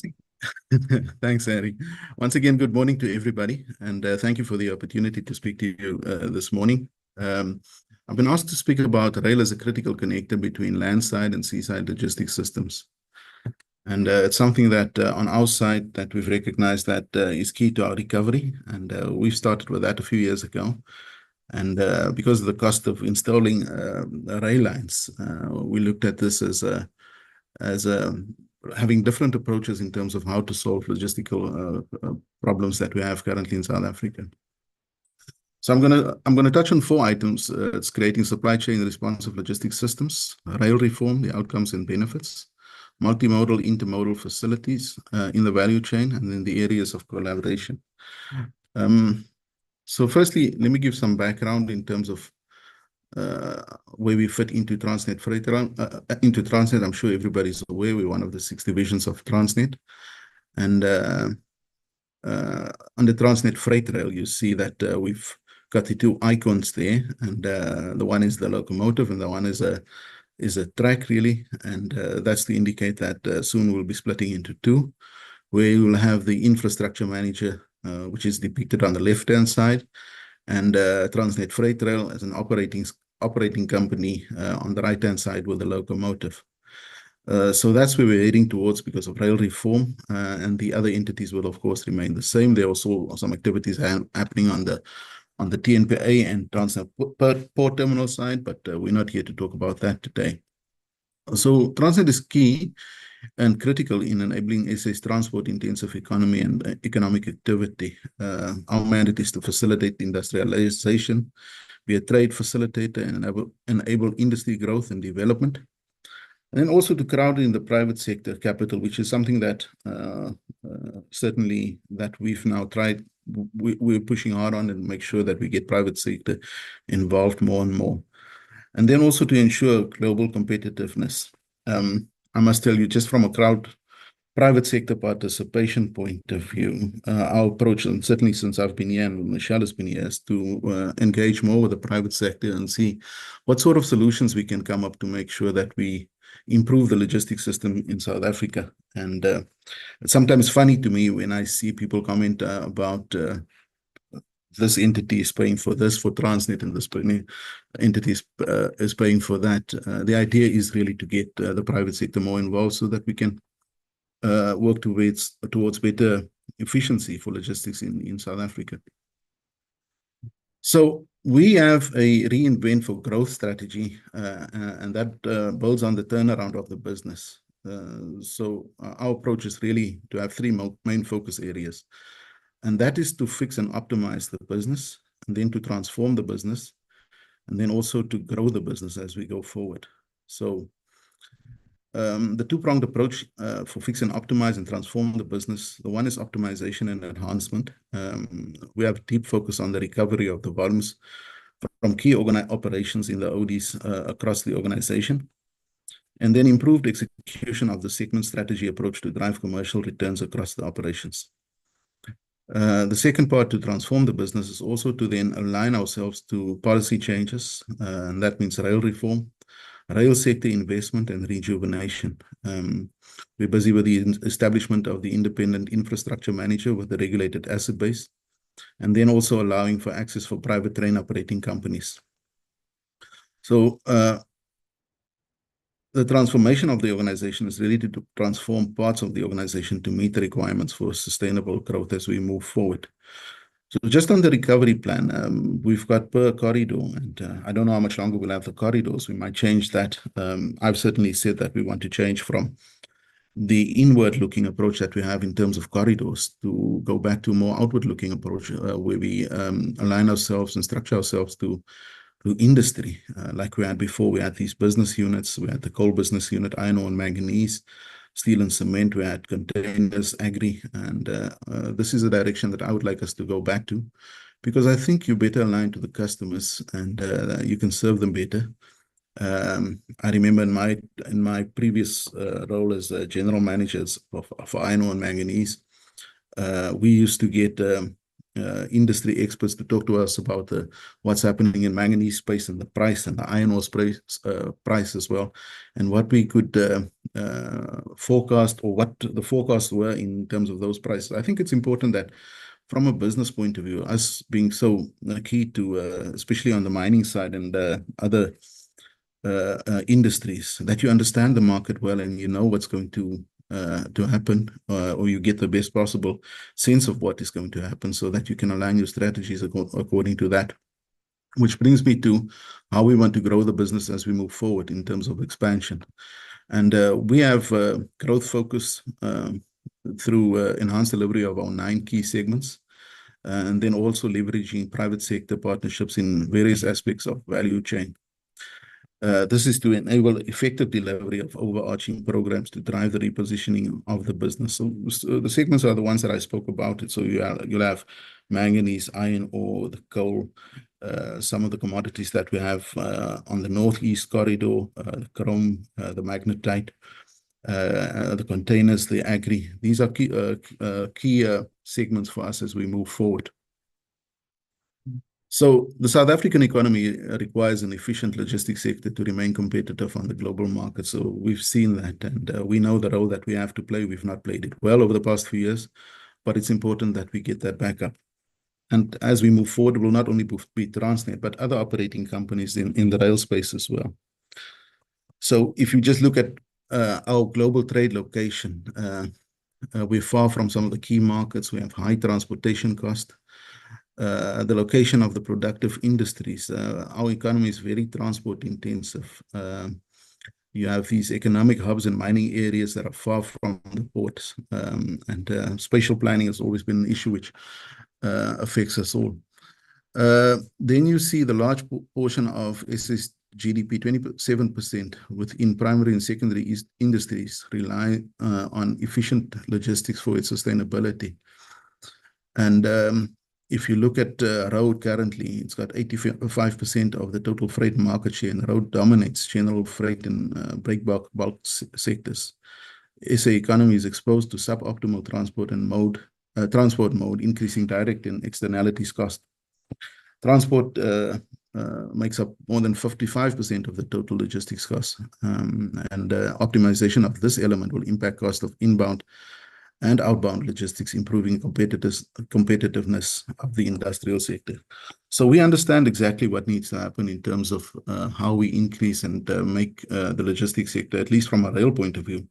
thanks, Harry. Once again, good morning to everybody, and thank you for the opportunity to speak to you this morning. I've been asked to speak about rail as a critical connector between landside and seaside logistics systems. And it's something that on our side that we've recognized that is key to our recovery. And we've started with that a few years ago. And because of the cost of installing rail lines, we looked at this as having different approaches in terms of how to solve logistical problems that we have currently in South Africa. So I'm gonna touch on 4 items. It's creating supply chain responsive logistics systems, rail reform, the outcomes and benefits, multimodal, intermodal facilities in the value chain, and then the areas of collaboration. So firstly, let me give some background in terms of where we fit into Transnet Freight. Into Transnet, I'm sure everybody's aware we're one of the 6 divisions of Transnet. And under Transnet Freight Rail, you see that we've got the 2 icons there, and the one is the locomotive, and the one is a track, really, and that's to indicate that soon we'll be splitting into 2, where you will have the infrastructure manager, which is depicted on the left-hand side, and Transnet Freight Rail as an operating company on the right-hand side with the locomotive. So that's where we're heading towards because of rail reform, and the other entities will, of course, remain the same. There are also some activities happening on the TNPA and Transnet Port Terminal side, but we're not here to talk about that today. So Transnet is key and critical in enabling SA's transport-intensive economy and economic activity. Our mandate is to facilitate industrialization, be a trade facilitator, and enable industry growth and development. And then also to crowd in the private sector capital, which is something that certainly that we've now tried. We're pushing hard on and make sure that we get private sector involved more and more. And then also to ensure global competitiveness. I must tell you, just from a crowd private sector participation point of view, our approach, and certainly since I've been here and Michelle has been here, is to engage more with the private sector and see what sort of solutions we can come up to make sure that we improve the logistics system in South Africa. And it's sometimes funny to me when I see people comment about this entity is paying for this for Transnet and this entity is paying for that. The idea is really to get the private sector more involved so that we can work towards better efficiency for logistics in South Africa. So we have a reinvent for growth strategy, and that builds on the turnaround of the business. So our approach is really to have three main focus areas, and that is to fix and optimize the business, and then to transform the business, and then also to grow the business as we go forward. So the two-pronged approach for fix and optimize and transform the business. The one is optimization and enhancement. We have a deep focus on the recovery of the volumes from key operations in the ODs across the organization, and then improved execution of the segment strategy approach to drive commercial returns across the operations. The second part, to transform the business, is also to then align ourselves to policy changes, and that means rail reform, rail sector investment, and rejuvenation. We're busy with the establishment of the independent infrastructure manager with the regulated asset base, and then also allowing for access for private train operating companies. So the transformation of the organization is really to transform parts of the organization to meet the requirements for sustainable growth as we move forward. So just on the recovery plan, we've got per corridor, and I don't know how much longer we'll have the corridors. We might change that. I've certainly said that we want to change from the inward-looking approach that we have in terms of corridors to go back to a more outward-looking approach, where we align ourselves and structure ourselves to industry. Like we had before, we had these business units. We had the coal business unit, iron ore and manganese, steel and cement, we had containers, agri, and this is a direction that I would like us to go back to, because I think you're better aligned to the customers and you can serve them better. I remember in my previous role as general managers for iron ore and manganese, we used to get industry experts to talk to us about what's happening in manganese space and the price, and the iron ore price as well, and what we could forecast, or what the forecasts were in terms of those prices. I think it's important that from a business point of view, us being so key to, especially on the mining side and other industries, that you understand the market well and you know what's going to happen, or you get the best possible sense of what is going to happen, so that you can align your strategies according to that. Which brings me to how we want to grow the business as we move forward in terms of expansion. And we have growth focus through enhanced delivery of our 9 key segments, and then also leveraging private sector partnerships in various aspects of value chain. This is to enable effective delivery of overarching programs to drive the repositioning of the business. So the segments are the ones that I spoke about. So you'll have manganese, iron ore, the coal, some of the commodities that we have on the northeast corridor, the chrome, the magnetite, the containers, the agri. These are key segments for us as we move forward. So the South African economy requires an efficient logistics sector to remain competitive on the global market. So we've seen that, and we know the role that we have to play. We've not played it well over the past few years, but it's important that we get that back up. And as we move forward, it will not only be Transnet, but other operating companies in the rail space as well. So if you just look at our global trade location, we're far from some of the key markets. We have high transportation cost. The location of the productive industries. Our economy is very transport intensive. You have these economic hubs and mining areas that are far from the ports, and spatial planning has always been an issue which affects us all. Then you see the large portion of SS GDP, 27% within primary and secondary industries rely on efficient logistics for its sustainability. And if you look at road currently, it's got 85% of the total freight market share, and road dominates general freight and break bulk sectors. SA economy is exposed to suboptimal transport mode, increasing direct and externalities cost. Transport makes up more than 55% of the total logistics costs, and optimization of this element will impact cost of inbound and outbound logistics, improving competitiveness of the industrial sector. So we understand exactly what needs to happen in terms of how we increase and make the logistics sector, at least from a rail point of view,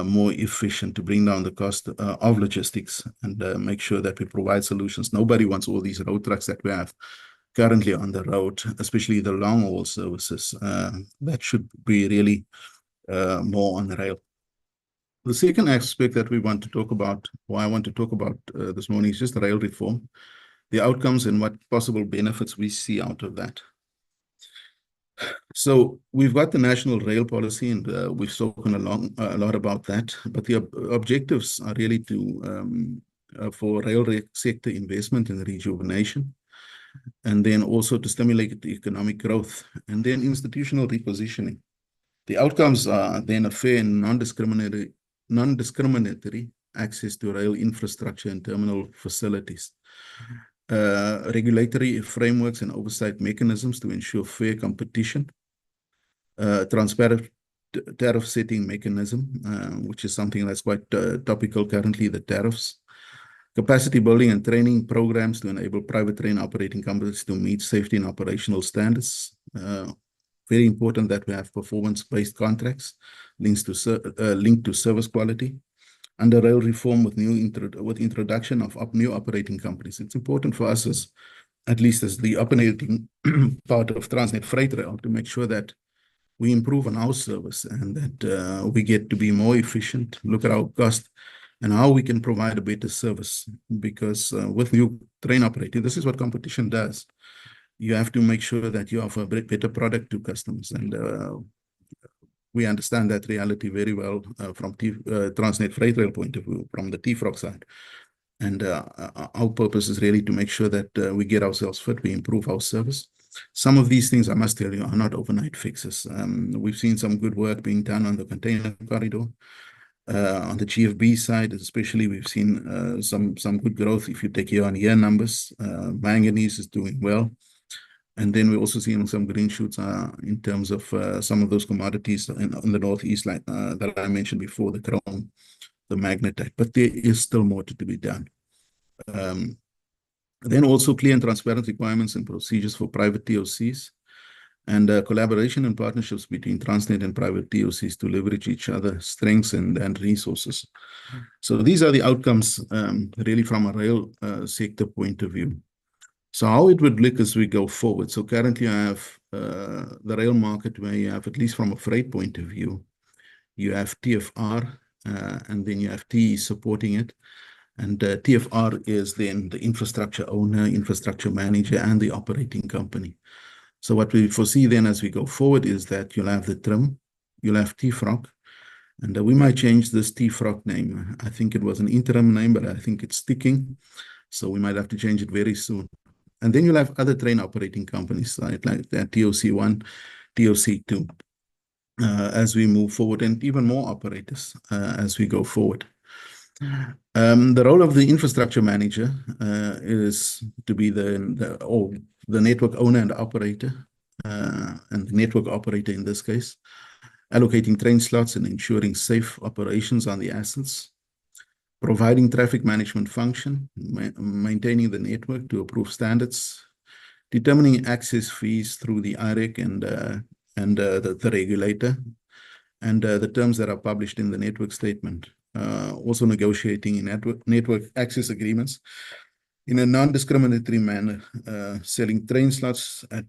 more efficient, to bring down the cost of logistics and make sure that we provide solutions. Nobody wants all these road trucks that we have currently on the road, especially the long haul services. That should be really more on the rail. The second aspect that we want to talk about, or I want to talk about this morning, is just the rail reform, the outcomes and what possible benefits we see out of that. So we've got the national rail policy, and we've spoken a lot about that. But the objectives are really to for rail sector investment and rejuvenation, and then also to stimulate the economic growth, and then institutional repositioning. The outcomes are then a fair and non-discriminatory access to rail infrastructure and terminal facilities, regulatory frameworks and oversight mechanisms to ensure fair competition, transparent tariff setting mechanism, which is something that's quite topical currently, the tariffs, capacity building and training programs to enable private train operating companies to meet safety and operational standards. Very important that we have performance-based contracts linked to service quality. Under rail reform with introduction of new operating companies, it's important for us, as at least as the operating part of Transnet Freight Rail, to make sure that we improve on our service and that we get to be more efficient, look at our cost and how we can provide a better service. Because with new train operating, this is what competition does. You have to make sure that you offer a better product to customers. And we understand that reality very well from Transnet Freight Rail point of view, from the TFROC side. And our purpose is really to make sure that we get ourselves fit, we improve our service. Some of these things, I must tell you, are not overnight fixes. We've seen some good work being done on the container corridor. On the GFB side, especially, we've seen some good growth. If you take year-on-year numbers, manganese is doing well. And then we're also seeing some green shoots in terms of some of those commodities in the Northeast, like that I mentioned before, the chrome, the magnetite. But there is still more to be done. Then also clear and transparent requirements and procedures for private TOCs, and collaboration and partnerships between Transnet and private TOCs to leverage each other's strengths and resources. So these are the outcomes really from a rail sector point of view. So how it would look as we go forward. So currently I have the rail market where you have, at least from a freight point of view, you have TFR and then you have TE supporting it. And TFR is then the infrastructure owner, infrastructure manager, and the operating company. So what we foresee then as we go forward is that you'll have the TRIM, you'll have TFROC, and we might change this TFROC name. I think it was an interim name, but I think it's sticking. So we might have to change it very soon. And then you'll have other train operating companies like that, TOC1, TOC2, as we move forward, and even more operators as we go forward. The role of the infrastructure manager is to be the network owner and operator, and the network operator in this case, allocating train slots and ensuring safe operations on the assets, providing traffic management function, maintaining the network to approve standards, determining access fees through the IREC and the regulator, and the terms that are published in the network statement. Also negotiating in network access agreements in a non-discriminatory manner, selling train slots at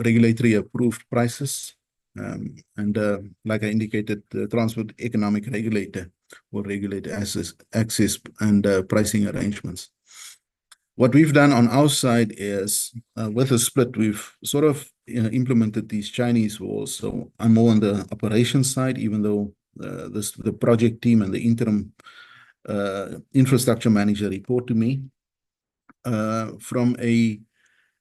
regulatory approved prices. And like I indicated, the Transport Economic Regulator will regulate access and pricing arrangements. What we've done on our side is, with a split, we've sort of implemented these Chinese walls. So I'm more on the operations side, even though the project team and the interim infrastructure manager report to me. From a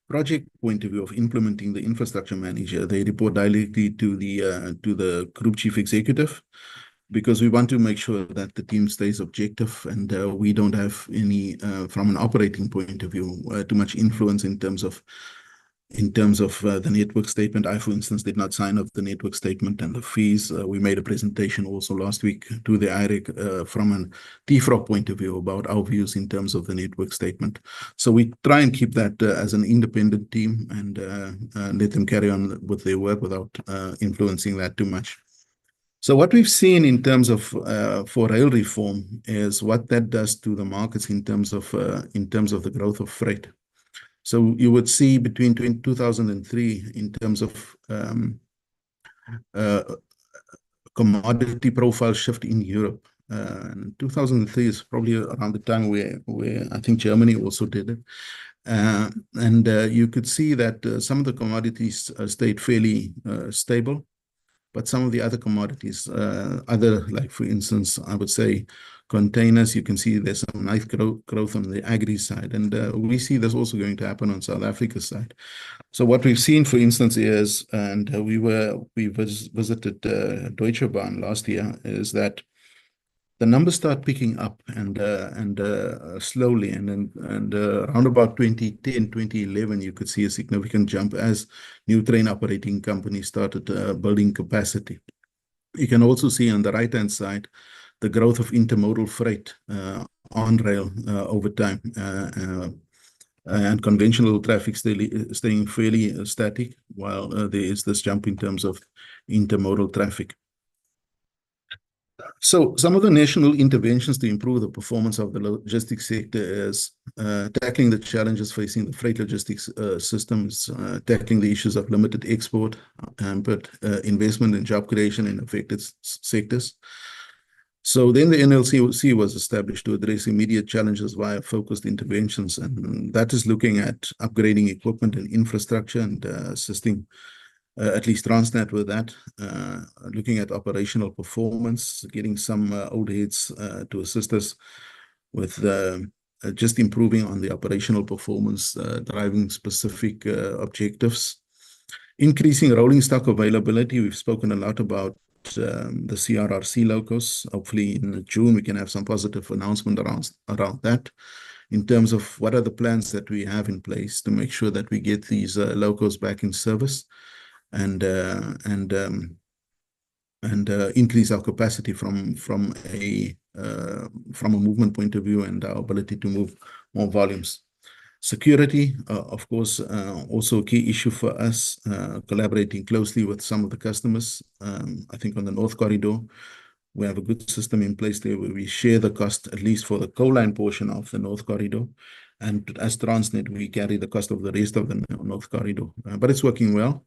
project point of view of implementing the infrastructure manager, they report directly to the group chief executive. because we want to make sure that the team stays objective and we don't have any, from an operating point of view, too much influence in terms of the network statement. I, for instance, did not sign off the network statement and the fees. We made a presentation also last week to the IREC from an TFROP point of view about our views in terms of the network statement. So we try and keep that as an independent team and let them carry on with their work without influencing that too much. So what we've seen in terms of for rail reform is what that does to the markets in terms of the growth of freight. So you would see between 2003 in terms of commodity profile shift in Europe. 2003 is probably around the time where I think Germany also did it. And you could see that some of the commodities stayed fairly stable, but some of the other commodities, like for instance, I would say containers, you can see there's some nice growth on the agri side. And we see this also going to happen on South Africa's side. So what we've seen, for instance, is, and we visited Deutsche Bahn last year, is that the numbers start picking up and slowly, and around about 2010, 2011, you could see a significant jump as new train operating companies started building capacity. You can also see on the right-hand side the growth of intermodal freight on rail over time, and conventional traffic staying fairly static, while there is this jump in terms of intermodal traffic. So some of the national interventions to improve the performance of the logistics sector is tackling the challenges facing the freight logistics systems, tackling the issues of limited export, but investment in job creation in affected sectors. So then the NLC was established to address immediate challenges via focused interventions, and that is looking at upgrading equipment and infrastructure and assisting at least Transnet with that, looking at operational performance, getting some old heads to assist us with just improving on the operational performance, driving specific objectives, increasing rolling stock availability. We've spoken a lot about the CRRC locos. Hopefully in June we can have some positive announcement around that, in terms of what are the plans that we have in place to make sure that we get these locos back in service and increase our capacity from a movement point of view and our ability to move more volumes. Security, of course, also a key issue for us, collaborating closely with some of the customers. I think on the North Corridor, we have a good system in place there where we share the cost, at least for the coal line portion of the North Corridor. And as Transnet, we carry the cost of the rest of the North Corridor. But it's working well.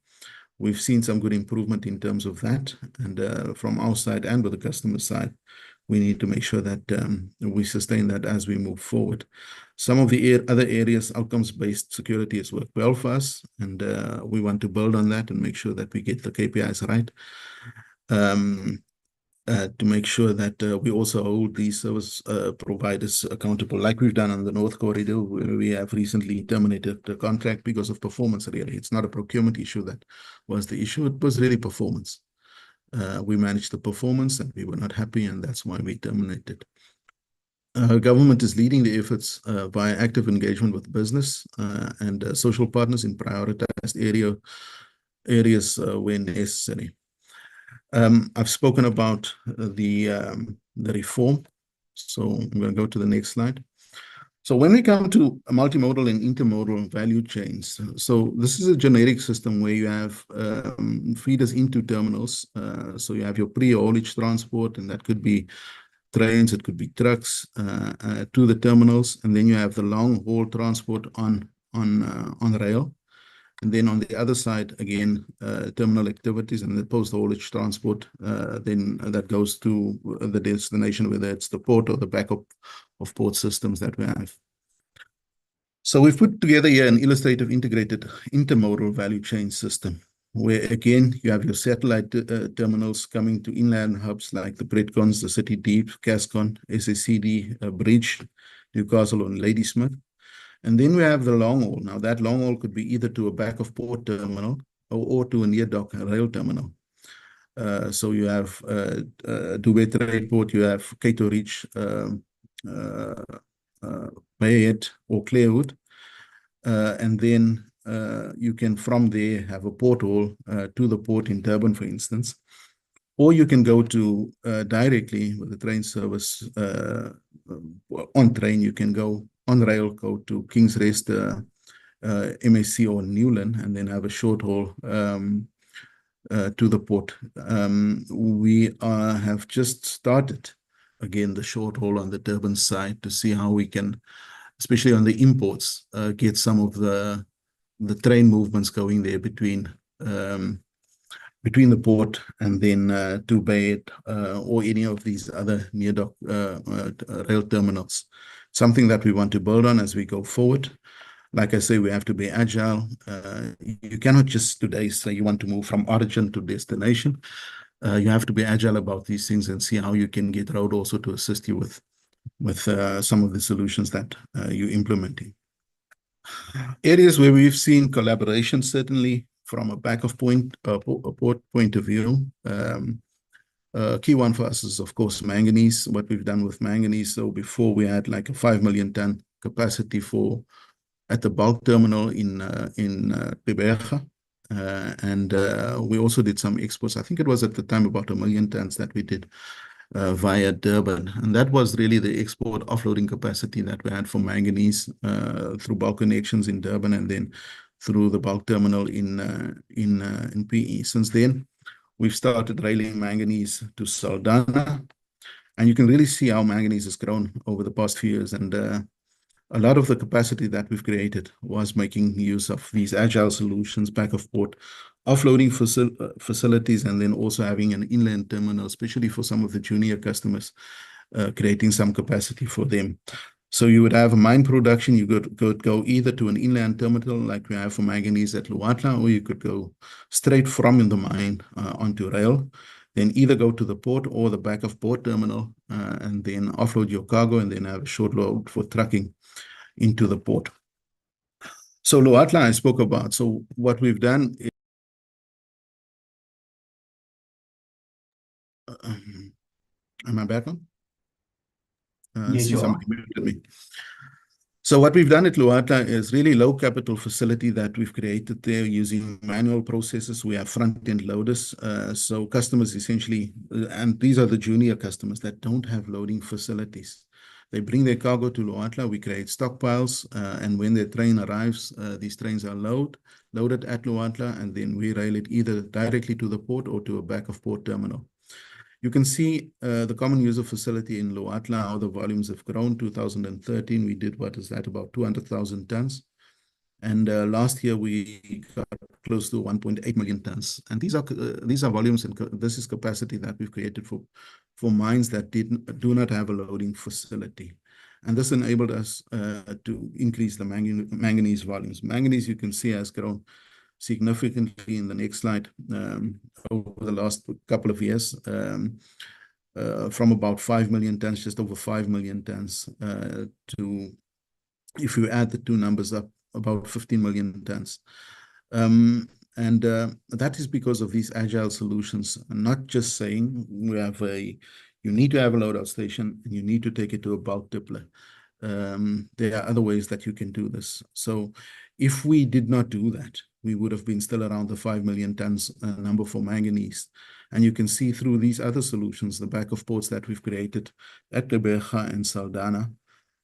We've seen some good improvement in terms of that. And from our side and with the customer side, we need to make sure that we sustain that as we move forward. Some of the other areas, outcomes-based security has worked well for us, and we want to build on that and make sure that we get the KPIs right. To make sure that we also hold these service providers accountable, like we've done on the North Corridor, where we have recently terminated the contract because of performance, really. It's not a procurement issue that was the issue, it was really performance. We managed the performance and we were not happy, and that's why we terminated. Government is leading the efforts via active engagement with business and social partners in prioritized areas where necessary. I've spoken about the reform, so I'm going to go to the next slide. So when we come to multimodal and intermodal value chains, so this is a generic system where you have feeders into terminals. So you have your pre-haulage transport, and that could be trains, it could be trucks to the terminals, and then you have the long-haul transport on rail. And then on the other side, again, terminal activities and the post-haulage transport, then that goes to the destination, whether it's the port or the backup of port systems that we have. So we've put together here an illustrative integrated intermodal value chain system, where again, you have your satellite terminals coming to inland hubs like the Bredcons, the City Deep, Cascon, SACD, Bridge, Newcastle and Ladysmith. And then we have the long haul. Now that long haul could be either to a back of port terminal or to a near dock rail terminal. So you have Dubai Trade Port, you have Cato Ridge, Bayhead or Clearwood. And then you can from there have a porthole to the port in Durban, for instance. Or you can go to directly with the train service on train. You can go on rail, go to King's Rest, MSC or Newland, and then have a short haul to the port. We have just started again the short haul on the Durban side to see how we can, especially on the imports, get some of the train movements going there between the port and then to Bayhead or any of these other near dock rail terminals. Something that we want to build on as we go forward. Like I say, we have to be agile. You cannot just today say you want to move from origin to destination. You have to be agile about these things and see how you can get road also to assist you with some of the solutions that you're implementing. Areas where we've seen collaboration, certainly from a port point of view. Key one for us is, of course, manganese, what we've done with manganese. So before we had like a 5 million ton capacity at the bulk terminal in Gqeberha. And we also did some exports. I think it was at the time about 1 million tons that we did via Durban. And that was really the export offloading capacity that we had for manganese through bulk connections in Durban and then through the bulk terminal in PE. Since then, we've started railing manganese to Saldanha. And you can really see how manganese has grown over the past few years. And a lot of the capacity that we've created was making use of these agile solutions, back of port, offloading facilities, and then also having an inland terminal, especially for some of the junior customers, creating some capacity for them. So you would have a mine production, you could go either to an inland terminal like we have for manganese at Luatla, or you could go straight from the mine onto rail, then either go to the port or the back of port terminal and then offload your cargo and then have a short load for trucking into the port. So Luatla I spoke about. So what we've done is, am I back on? Yes, you are. Somebody muted me. So what we've done at Luatla is really low capital facility that we've created there using manual processes. We have front-end loaders. So customers essentially, and these are the junior customers that don't have loading facilities. They bring their cargo to Luatla, we create stockpiles, and when their train arrives, these trains are loaded at Luatla, and then we rail it either directly to the port or to a back of port terminal. You can see the common user facility in Luatla, how the volumes have grown. 2013, we did, what is that, about 200,000 tons. And last year, we got close to 1.8 million tons. And these are volumes, and this is capacity that we've created for mines that do not have a loading facility. And this enabled us to increase the manganese volumes. Manganese, you can see, has grown significantly in the next slide over the last couple of years, from about 5 million tons, just over 5 million tons, to, if you add the two numbers up, about 15 million tons. And that is because of these agile solutions, not just saying you need to have a loadout station and you need to take it to a bulk tippler. There are other ways that you can do this. So if we did not do that, we would have been still around the 5 million tons number for manganese. And you can see through these other solutions, the back of ports that we've created at Gqeberha and Saldanha,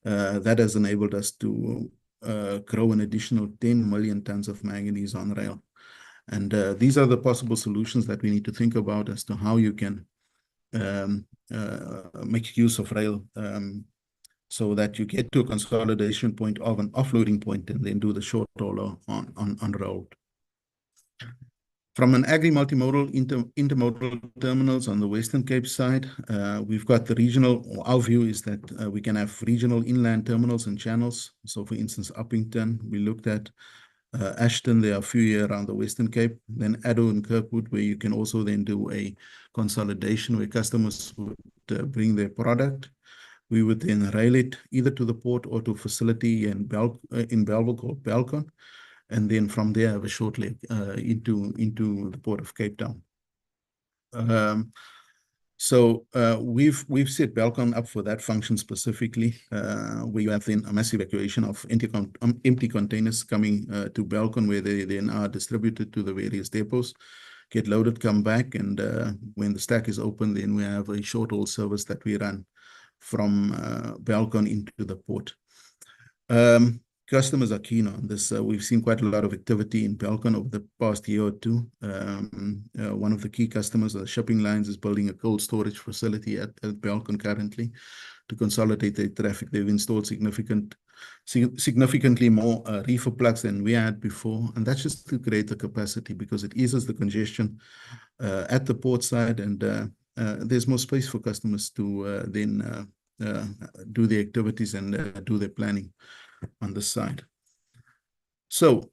that has enabled us to grow an additional 10 million tons of manganese on rail. And these are the possible solutions that we need to think about as to how you can make use of rail so that you get to a consolidation point of an offloading point and then do the short haul on road. From an agri-multimodal intermodal terminals on the Western Cape side, we've got the regional, our view is that we can have regional inland terminals and channels. So for instance, Uppington, we looked at Ashton, there are a few here around the Western Cape, then Addo and Kirkwood, where you can also then do a consolidation where customers would bring their product. We would then rail it either to the port or to a facility in Bellville called Belcon, and then from there have a short leg into the port of Cape Town. We've set Belcon up for that function specifically. We have then a mass evacuation of empty containers coming to Belcon, where they then are distributed to the various depots, get loaded, come back, and when the stack is open, then we have a short haul service that we run from Belcon into the port. Customers are keen on this. We've seen quite a lot of activity in Belcon over the past year or two. One of the key customers, the shipping lines, is building a cold storage facility at Belcon currently to consolidate their traffic. They've installed significantly more reefer plugs than we had before, and that's just to create the capacity because it eases the congestion at the port side, and there's more space for customers to then do the activities and do their planning on this side. So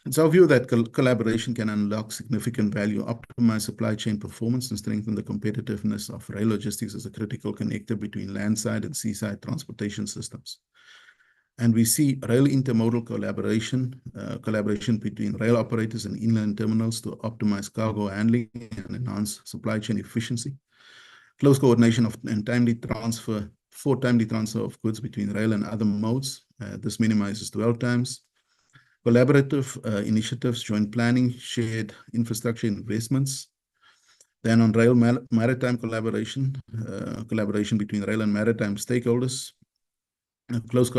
it's our view that collaboration can unlock significant value, optimize supply chain performance, and strengthen the competitiveness of rail logistics as a critical connector between landside and seaside transportation systems. And we see rail intermodal collaboration between rail operators and inland terminals to optimize cargo handling and enhance supply chain efficiency. Close coordination of and timely transfer of goods between rail and other modes. This minimizes dwell times. Collaborative initiatives, joint planning, shared infrastructure investments. Then on rail maritime collaboration between rail and maritime stakeholders. Close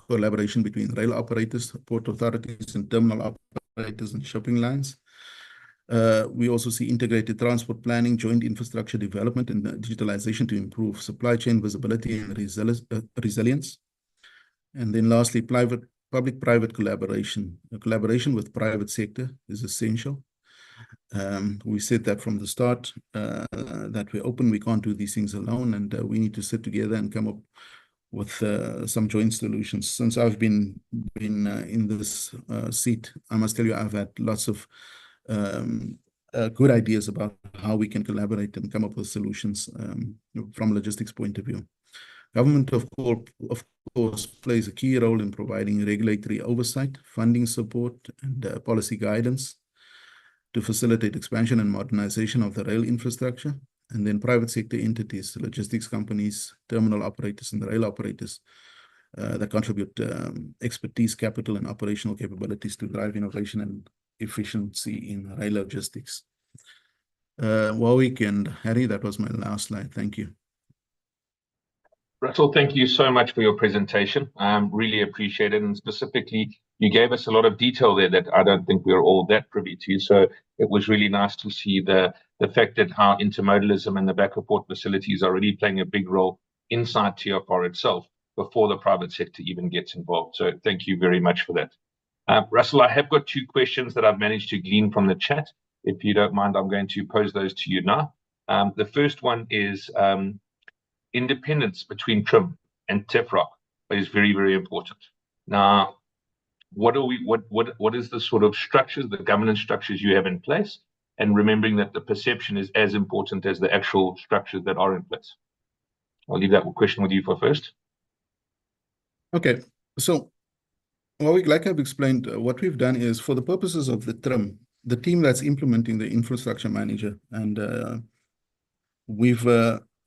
collaboration between rail operators, port authorities, and terminal operators and shipping lines. We also see integrated transport planning, joint infrastructure development, and digitalization to improve supply chain visibility and resilience. And then lastly, public-private collaboration. Collaboration with private sector is essential. We said that from the start, that we're open, we can't do these things alone, and we need to sit together and come up with some joint solutions. Since I've been in this seat, I must tell you, I've had lots of good ideas about how we can collaborate and come up with solutions from a logistics point of view. Government, of course, plays a key role in providing regulatory oversight, funding support, and policy guidance to facilitate expansion and modernization of the rail infrastructure. And then private sector entities, logistics companies, terminal operators, and rail operators that contribute expertise, capital, and operational capabilities to drive innovation and efficiency in rail logistics. Warwick and Harry, that was my last slide. Thank you. Russell, thank you so much for your presentation. Really appreciate it. And specifically, you gave us a lot of detail there that I don't think we're all that privy to. So it was really nice to see the fact that how intermodalism and the back of port facilities are really playing a big role inside TFR itself before the private sector even gets involved. So thank you very much for that. Russell, I have got 2 questions that I've managed to glean from the chat. If you don't mind, I'm going to pose those to you now. The first one is independence between TRIM and TEFROC is very, very important. Now, what is the sort of structures, the governance structures you have in place? And remembering that the perception is as important as the actual structures that are in place. I'll leave that question with you for first. Okay, so like I've explained, what we've done is for the purposes of the TRIM, the team that's implementing the infrastructure manager, and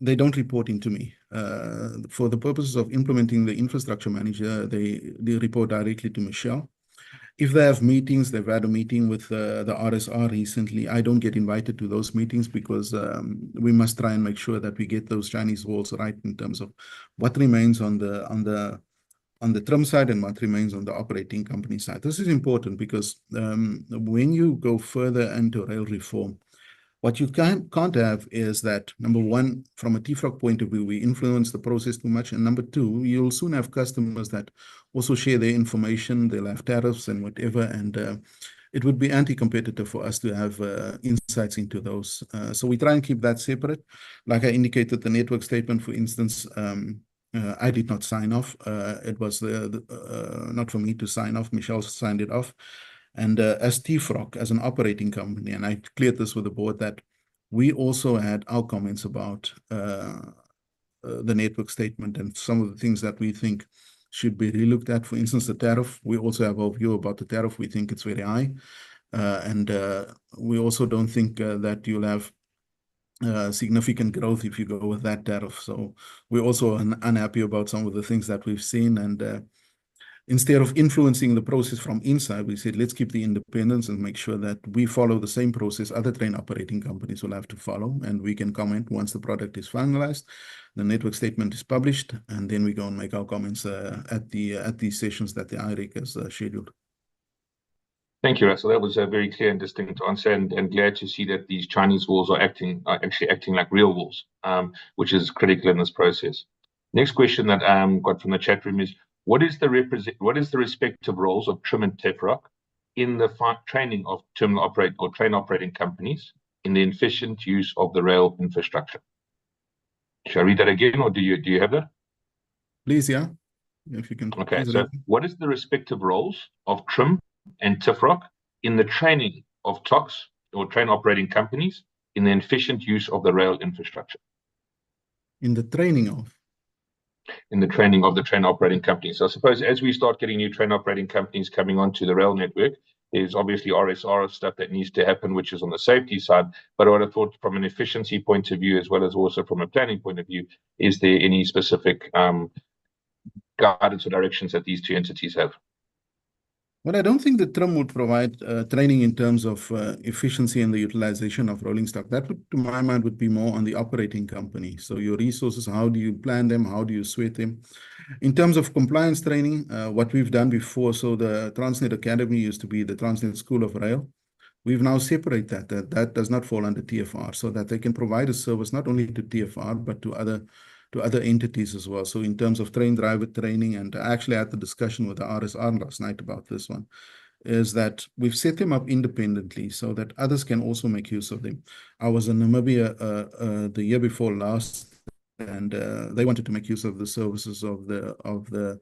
they don't report into me. For the purposes of implementing the infrastructure manager, they report directly to Michelle. If they have meetings, they've had a meeting with the RSR recently. I don't get invited to those meetings because we must try and make sure that we get those Chinese walls right in terms of what remains on the TRIM side and what remains on the operating company side. This is important because when you go further into rail reform, what you can't have is that, number one, from a TFROC point of view, we influence the process too much. And number two, you'll soon have customers that also share their information. They'll have tariffs and whatever. And it would be anti-competitive for us to have insights into those. So we try and keep that separate. Like I indicated, the network statement, for instance, I did not sign off. It was not for me to sign off. Michelle signed it off. And as TFROC, as an operating company, and I cleared this with the board, that we also had our comments about the network statement and some of the things that we think should be relooked at. For instance, the tariff, we also have our view about the tariff. We think it's very high. And we also don't think that you'll have significant growth if you go with that tariff. So we're also unhappy about some of the things that we've seen. And instead of influencing the process from inside, we said, let's keep the independence and make sure that we follow the same process other train operating companies will have to follow. And we can comment once the product is finalized, the network statement is published, and then we go and make our comments at these sessions that the IREC has scheduled. Thank you, Russell. That was a very clear and distinct answer, and glad to see that these Chinese walls are actually acting like real walls, which is critical in this process. Next question that got from the chat room is: what is the respective roles of TRIM and TEFROC in the training of terminal train operating companies in the efficient use of the rail infrastructure? Shall I read that again, or do you have that? Please, yeah, if you can. Okay, so what is the respective roles of TRIM and TEFROC in the training of TOCs or train operating companies in the efficient use of the rail infrastructure? In the training of? In the training of the train operating companies. So I suppose as we start getting new train operating companies coming onto the rail network, there's obviously RSR stuff that needs to happen, which is on the safety side. But what I thought from an efficiency point of view, as well as also from a planning point of view, is there any specific guidance or directions that these two entities have? Well, I don't think the TRIM would provide training in terms of efficiency and the utilization of rolling stock. That would, to my mind, would be more on the operating company. So your resources, how do you plan them? How do you sweat them? In terms of compliance training, what we've done before, so the Transnet Academy used to be the Transnet School of Rail. We've now separated that does not fall under TFR, so that they can provide a service not only to TFR, but to other entities as well. So in terms of train driver training, and I actually had the discussion with the RSR last night about this one, is that we've set them up independently so that others can also make use of them. I was in Namibia the year before last, and they wanted to make use of the services of the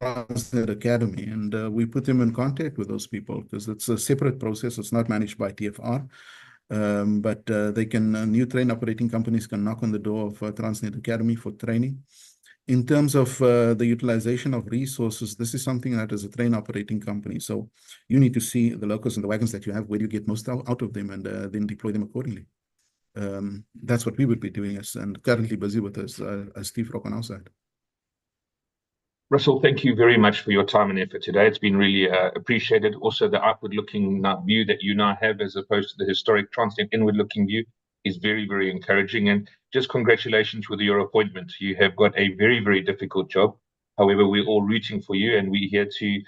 Transnet Academy, and we put them in contact with those people because it's a separate process. It's not managed by TFR. But they can, new train operating companies can knock on the door of Transnet Academy for training. In terms of the utilization of resources, this is something that is a train operating company. So you need to see the locals and the wagons that you have, where do you get most out of them, and then deploy them accordingly. That's what we would be doing and currently busy with as TFROC on our side. Russell, thank you very much for your time and effort today. It's been really appreciated. Also, the outward-looking view that you now have, as opposed to the historic Transnet inward-looking view, is very, very encouraging. And just congratulations with your appointment. You have got a very, very difficult job. However, we're all rooting for you, and we're here to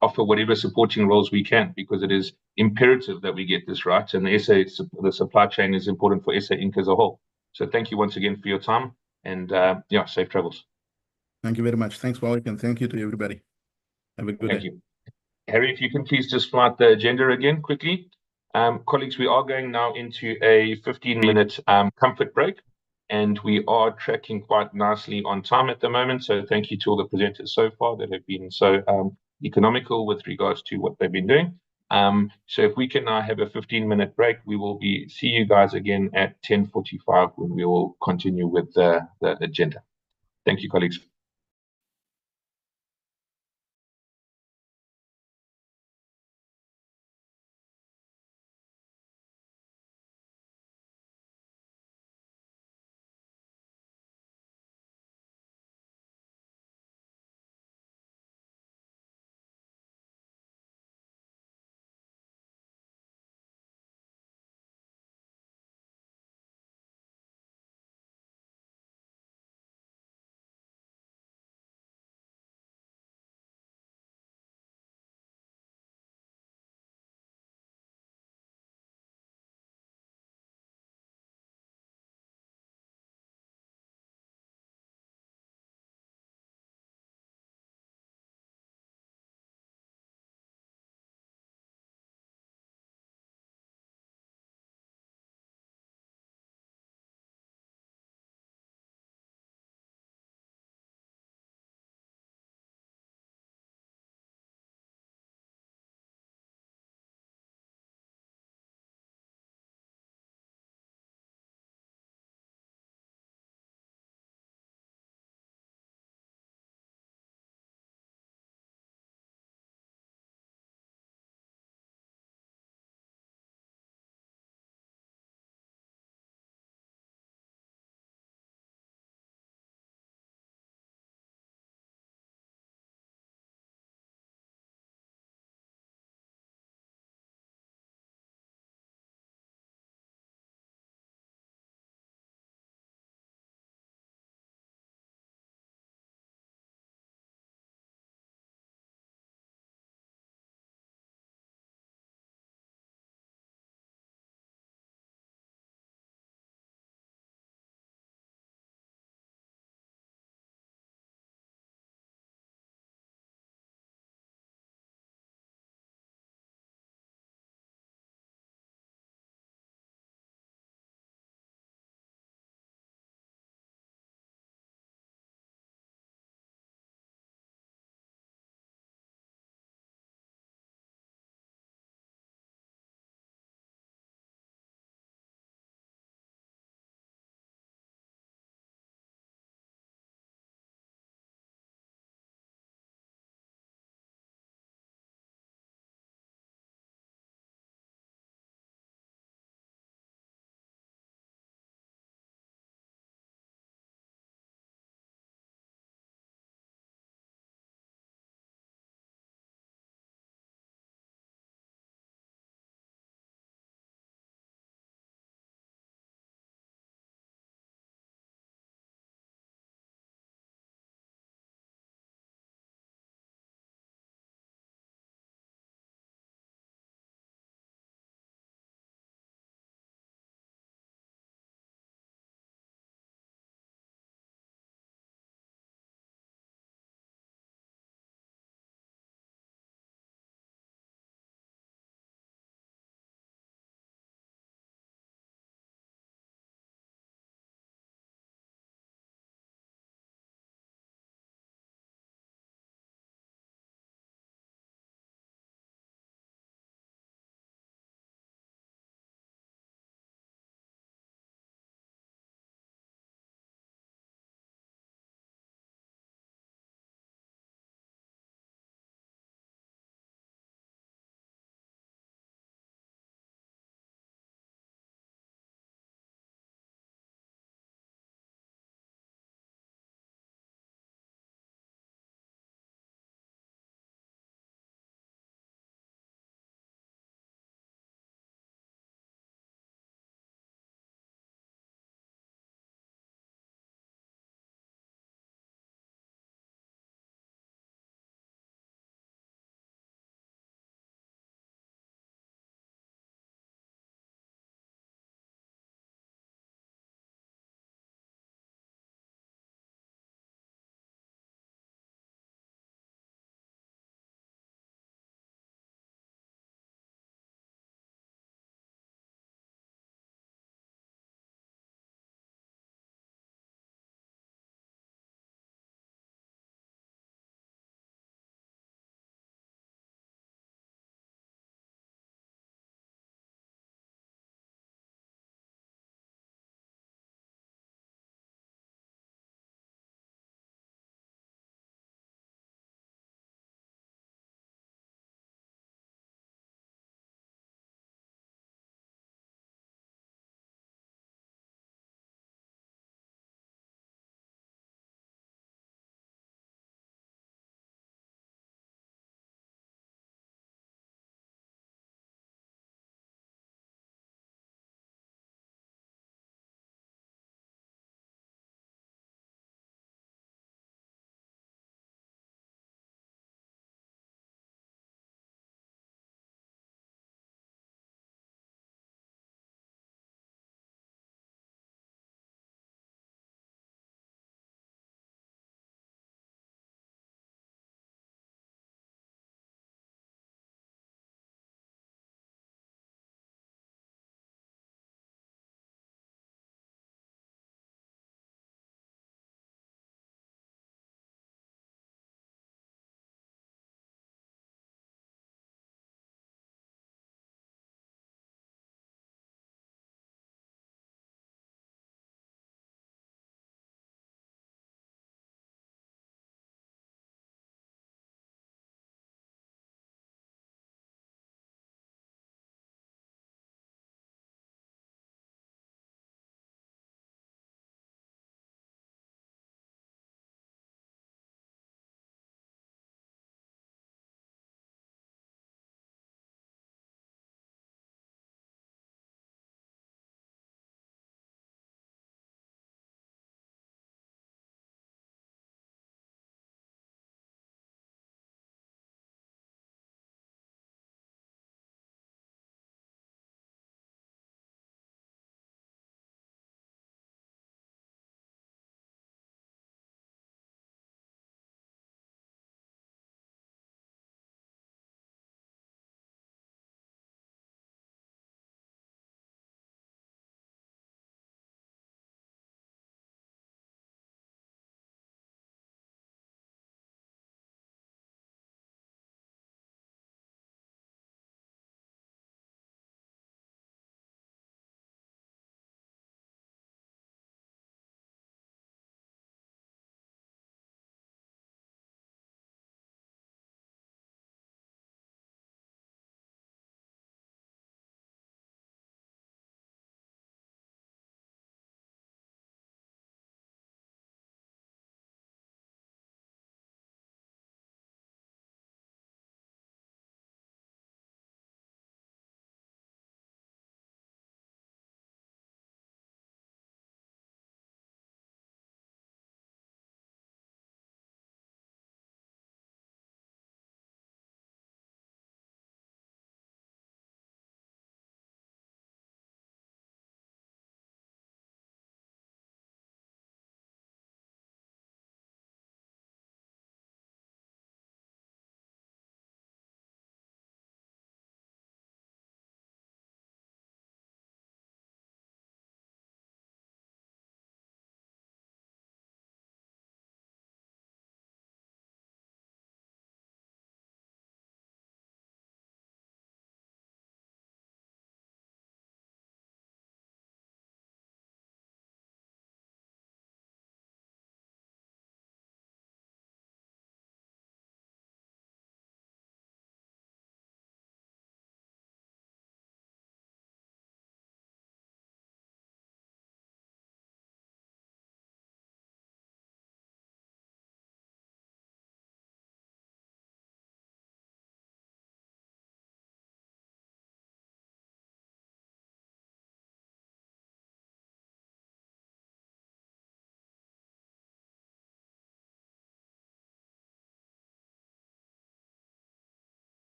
offer whatever supporting roles we can, because it is imperative that we get this right. And the supply chain is important for SA Inc. as a whole. So thank you once again for your time, and safe travels. Thank you very much. Thanks, Warwick, and thank you to everybody. Have a good day. Thank you. Harry, if you can please just flight the agenda again quickly. Colleagues, we are going now into a 15-minute comfort break, and we are tracking quite nicely on time at the moment. So thank you to all the presenters so far that have been so economical with regards to what they've been doing. So if we can now have a 15-minute break, we will see you guys again at 10:45 when we will continue with the agenda. Thank you, colleagues.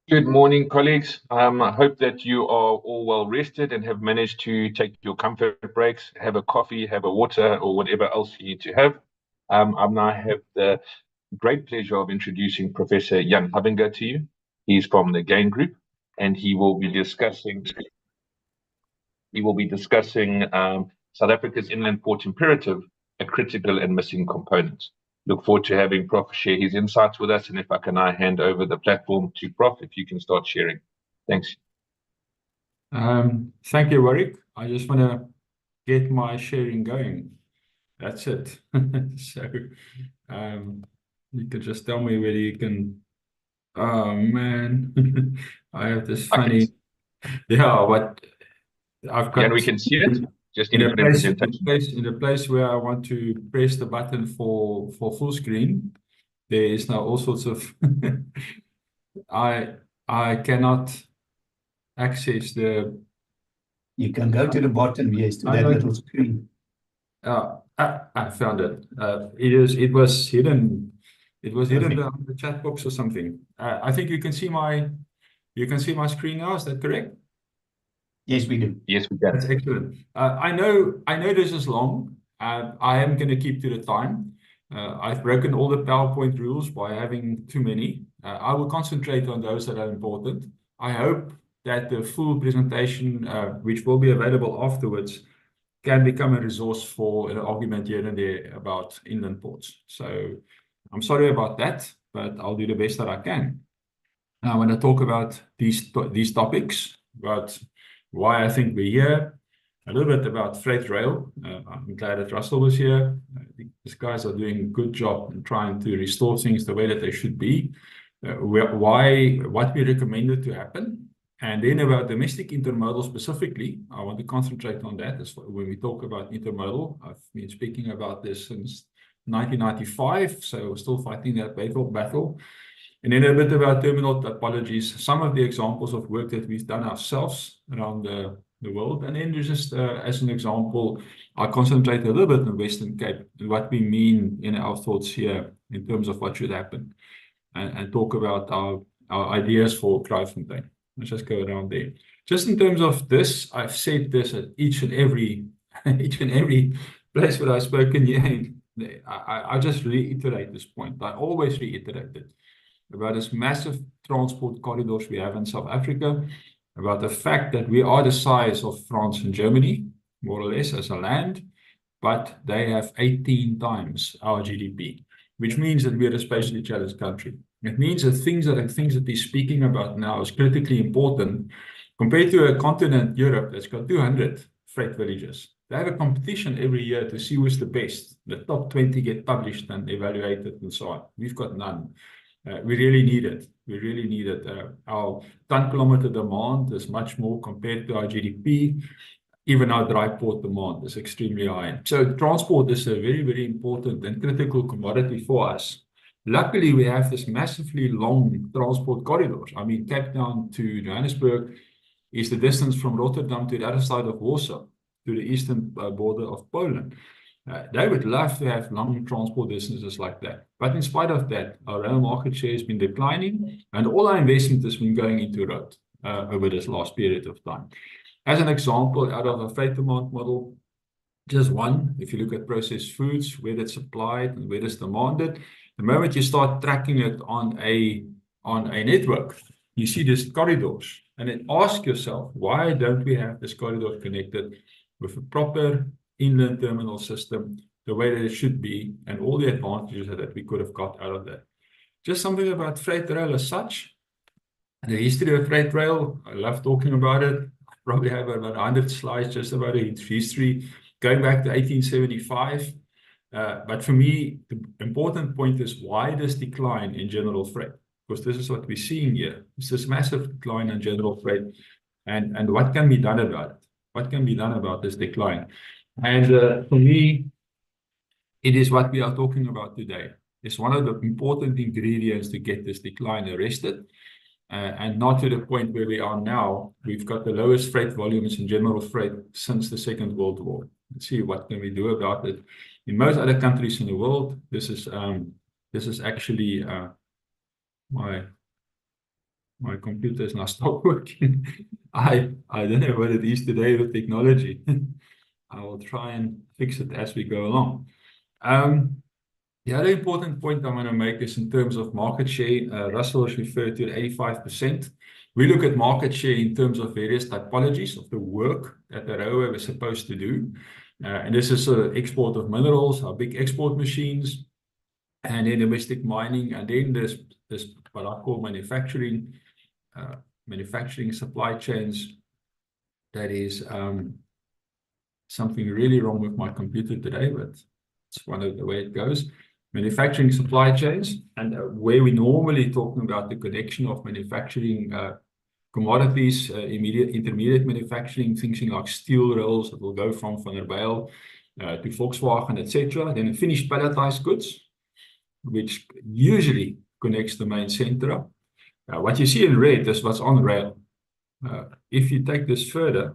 Good morning, colleagues. I hope that you are all well rested and have managed to take your comfort breaks, have a coffee, have a water, or whatever else you need to have. I now have the great pleasure of introducing Professor Jan Habinger to you. He's from the GAIN Group, and he will be discussing South Africa's Inland Port Imperative, a critical and missing component. Look forward to having Prof share his insights with us, and if I can now hand over the platform to Prof, if you can start sharing. Thanks. Thank you, Warwick. I just want to get my sharing going. That's it. So you can just tell me whether you can. Oh man, I have this funny. Yeah, but I've got. And we can see it. Just In need a an place, presentation. in a place where I want to press the button for full screen, there is now all sorts of. I cannot access the. You can go to the bottom, yes, to that little screen. I found it. It was hidden. It was hidden Perfect. behind the chat box or something. I think you can see my screen now. Is that correct? Yes, we do. Yes, we can. That's excellent. I know this is long. I am going to keep to the time. I've broken all the PowerPoint rules by having too many. I will concentrate on those that are important. I hope that the full presentation, which will be available afterwards, can become a resource for an argument here and there about inland ports. So I'm sorry about that, but I'll do the best that I can. Now, when I talk about these topics, about why I think we're here, a little bit about freight rail. I'm glad that Russell was here. I think these guys are doing a good job in trying to restore things the way that they should be. What we recommended to happen. And then about domestic intermodal specifically, I want to concentrate on that. When we talk about intermodal, I've been speaking about this since 1995, so we're still fighting that battle. And then a bit about terminal topologies, some of the examples of work that we've done ourselves around the world. And then just as an example, I concentrate a little bit on Western Cape and what we mean in our thoughts here in terms of what should happen, and talk about our ideas for Kraaifontein. Let's just go around there. Just in terms of this, I've said this at each and every place where I've spoken here. I just reiterate this point. I always reiterate it about this massive transport corridors we have in South Africa, about the fact that we are the size of France and Germany, more or less, as a land, but they have 18 times our GDP, which means that we're a spatially challenged country. It means that things that he's speaking about now is critically important compared to a continent, Europe, that's got 200 freight villages. They have a competition every year to see who's the best. The top 20 get published and evaluated and so on. We've got none. We really need it. We really need it. Our ton-kilometer demand is much more compared to our GDP. Even our dry port demand is extremely high. So transport is a very, very important and critical commodity for us. Luckily, we have this massively long transport corridors. I mean, Cape Town to Johannesburg is the distance from Rotterdam to the other side of Warsaw, to the eastern border of Poland. They would love to have long transport distances like that. But in spite of that, our rail market share has been declining, and all our investment has been going into road over this last period of time. As an example, out of a freight demand model, just one, if you look at processed foods, where it's supplied and where it's demanded, the moment you start tracking it on a network, you see these corridors, and then ask yourself, why don't we have this corridor connected with a proper inland terminal system, the way that it should be, and all the advantages that we could have got out of that. Just something about freight rail as such. The history of freight rail, I love talking about it. I probably have about 100 slides just about its history, going back to 1875. But for me, the important point is why this decline in general freight? Because this is what we're seeing here. It's this massive decline in general freight. And what can be done about it? What can be done about this decline? And for me, it is what we are talking about today. It's one of the important ingredients to get this decline arrested, and not to the point where we are now. We've got the lowest freight volumes in general freight since the Second World War. Let's see what can we do about it. In most other countries in the world, this is actually my My computer is now stopped working. I don't know what it is today with technology. I will try and fix it as we go along. The other important point I'm going to make is in terms of market share. Russell has referred to 85%. We look at market share in terms of various typologies of the work that the railway was supposed to do. And this is export of minerals, our big export machines, and then domestic mining, and then there's what I call manufacturing supply chains. That is something really wrong with my computer today, but it's one of the way it goes. Manufacturing supply chains, and where we normally talking about the connection of manufacturing commodities, intermediate manufacturing, things like steel rails that will go from Van der Bijl to Volkswagen, etc. Then finished palletized goods, which usually connects the main center. What you see in red is what's on rail. If you take this further,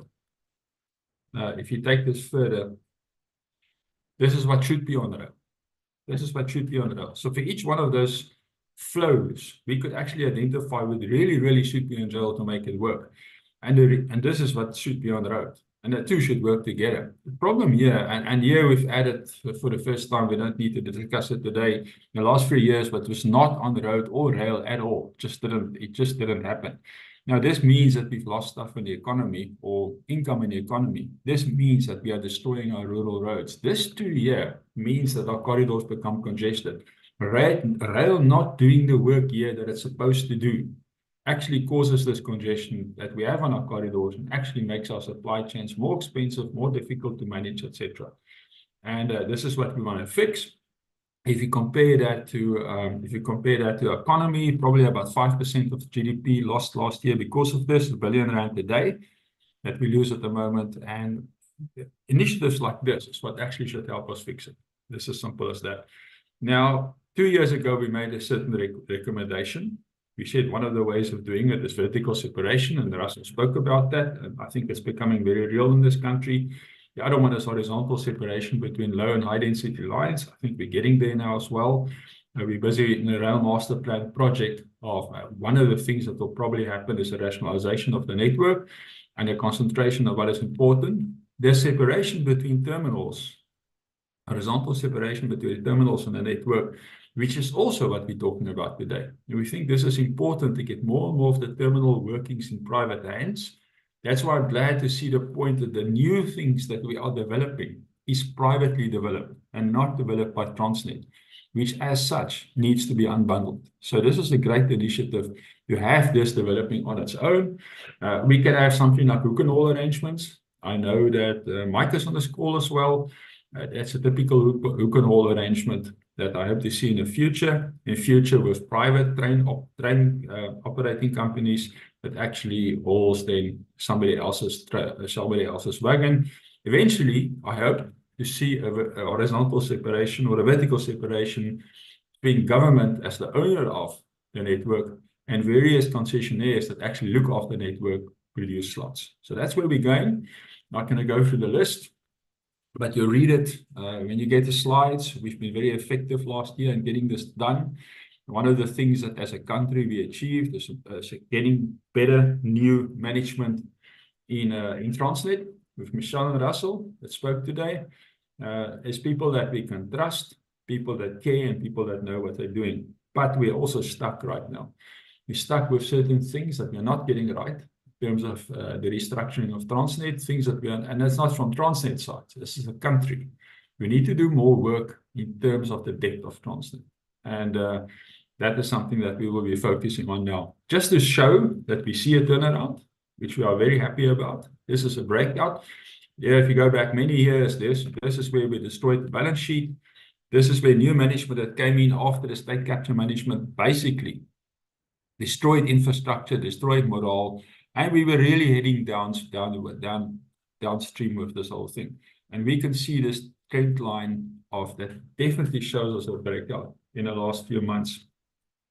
this is what should be on the rail. This is what should be on the rail. So for each one of those flows, we could actually identify what really should be on rail to make it work. And this is what should be on the road. And the two should work together. The problem here, and here we've added for the first time, we don't need to discuss it today, in the last 3 years, but was not on the road or rail at all. It just didn't happen. Now, this means that we've lost stuff in the economy or income in the economy. This means that we are destroying our rural roads. This too here means that our corridors become congested. Rail not doing the work here that it's supposed to do actually causes this congestion that we have on our corridors and actually makes our supply chains more expensive, more difficult to manage, etc. And this is what we want to fix. If you compare that to economy, probably about 5% of GDP lost last year because of this, R1 billion a day that we lose at the moment. And initiatives like this is what actually should help us fix it. This is simple as that. Now, 2 years ago, we made a certain recommendation. We said one of the ways of doing it is vertical separation, and Russell spoke about that. And I think it's becoming very real in this country. The other one is horizontal separation between low and high density lines. I think we're getting there now as well. We're busy in a rail master plan project of one of the things that will probably happen is a rationalization of the network and a concentration of what is important. There's separation between terminals, horizontal separation between terminals and the network, which is also what we're talking about today. And we think this is important to get more and more of the terminal workings in private hands. That's why I'm glad to see the point that the new things that we are developing is privately developed and not developed by Transnet, which as such needs to be unbundled. So this is a great initiative to have this developing on its own. We can have something like hook and haul arrangements. I know that Mike is on this call as well. That's a typical hook and haul arrangement that I hope to see in the future. In future with private train operating companies that actually hauls then somebody else's wagon. Eventually, I hope to see a horizontal separation or a vertical separation between government as the owner of the network and various concessionaires that actually look after the network, produce slots. So that's where we're going. Not going to go through the list, but you read it when you get the slides. We've been very effective last year in getting this done. One of the things that as a country we achieved is getting better new management in Transnet with Michelle and Russell that spoke today. Is people that we can trust, people that care, and people that know what they're doing. But we're also stuck right now. We're stuck with certain things that we're not getting right in terms of the restructuring of Transnet, things that we are, and that's not from Transnet side. This is a country. We need to do more work in terms of the depth of Transnet. And that is something that we will be focusing on now. Just to show that we see a turnaround, which we are very happy about. This is a breakout. Yeah, if you go back many years, this is where we destroyed the balance sheet. This is where new management that came in after the state capture management basically destroyed infrastructure, destroyed morale, and we were really heading downstream with this whole thing. And we can see this trend line of that definitely shows us a breakout in the last few months,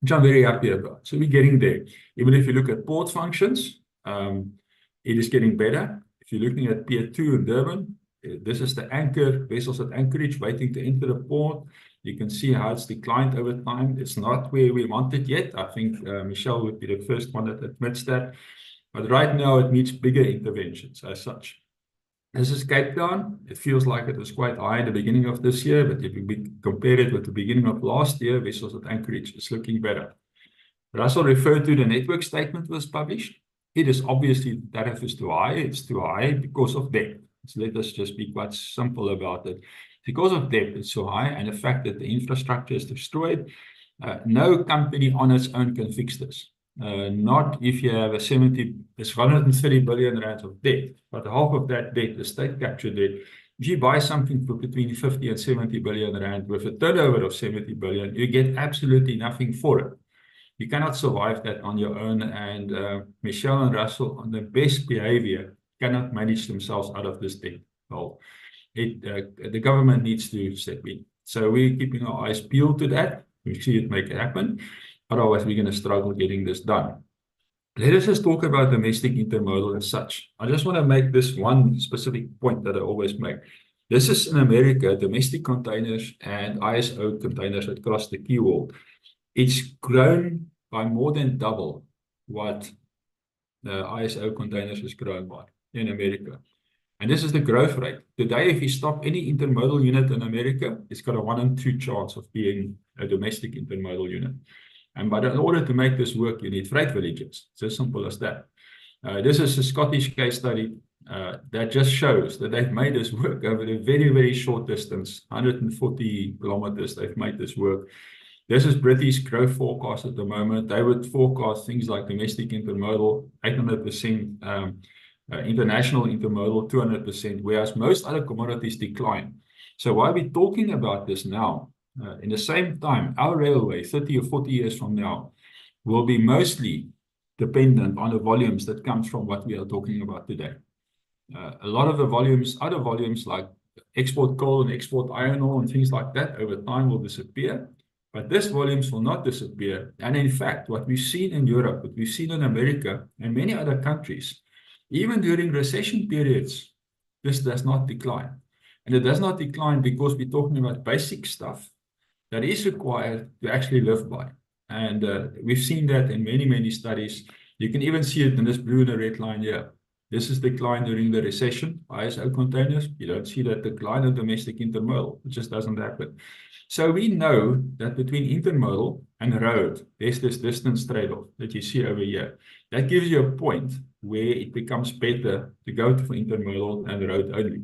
which I'm very happy about. So we're getting there. Even if you look at port functions, it is getting better. If you're looking at Pier 2 in Durban, this is the anchor vessels at Anchorage waiting to enter the port. You can see how it's declined over time. It's not where we want it yet. I think Michelle would be the first one that admits that. But right now, it needs bigger interventions as such. This is Cape Town. It feels like it was quite high in the beginning of this year, but if we compare it with the beginning of last year, vessels at anchorage is looking better. Russell referred to the network statement was published. It is obviously the tariff is too high. It's too high because of debt. So let us just be quite simple about it. Because of debt, it's so high, and the fact that the infrastructure is destroyed, no company on its own can fix this. Not if you have it's 130 billion rand of debt, but half of that debt is state captured debt. If you buy something for between 50 and 70 billion rand with a turnover of 70 billion, you get absolutely nothing for it. You cannot survive that on your own, and Michelle and Russell, on the best behavior, cannot manage themselves out of this debt. Well, the government needs to step in. So we're keeping our eyes peeled to that. We see it make it happen. Otherwise, we're going to struggle getting this done. Let us just talk about domestic intermodal as such. I just want to make this one specific point that I always make. This is in America, domestic containers and ISO containers across the key world. It's grown by more than double what the ISO containers is grown by in America. And this is the growth rate. Today, if you stop any intermodal unit in America, it's got a 1 in 2 chance of being a domestic intermodal unit. But in order to make this work, you need freight villages. It's as simple as that. This is a Scottish case study that just shows that they've made this work over a very, very short distance, 140 kilometers, they've made this work. This is British growth forecast at the moment. They would forecast things like domestic intermodal, 800%, international intermodal, 200%, whereas most other commodities decline. So why are we talking about this now? In the same time, our railway, 30 or 40 years from now, will be mostly dependent on the volumes that comes from what we are talking about today. A lot of the volumes, other volumes like export coal and export iron ore and things like that, over time will disappear. But these volumes will not disappear. And in fact, what we've seen in Europe, what we've seen in America and many other countries, even during recession periods, this does not decline. And it does not decline because we're talking about basic stuff that is required to actually live by. And we've seen that in many, many studies. You can even see it in this blue and the red line here. This is decline during the recession, ISO containers. You don't see that decline in domestic intermodal. It just doesn't happen. So we know that between intermodal and road, there's this distance trade-off that you see over here. That gives you a point where it becomes better to go for intermodal and road only.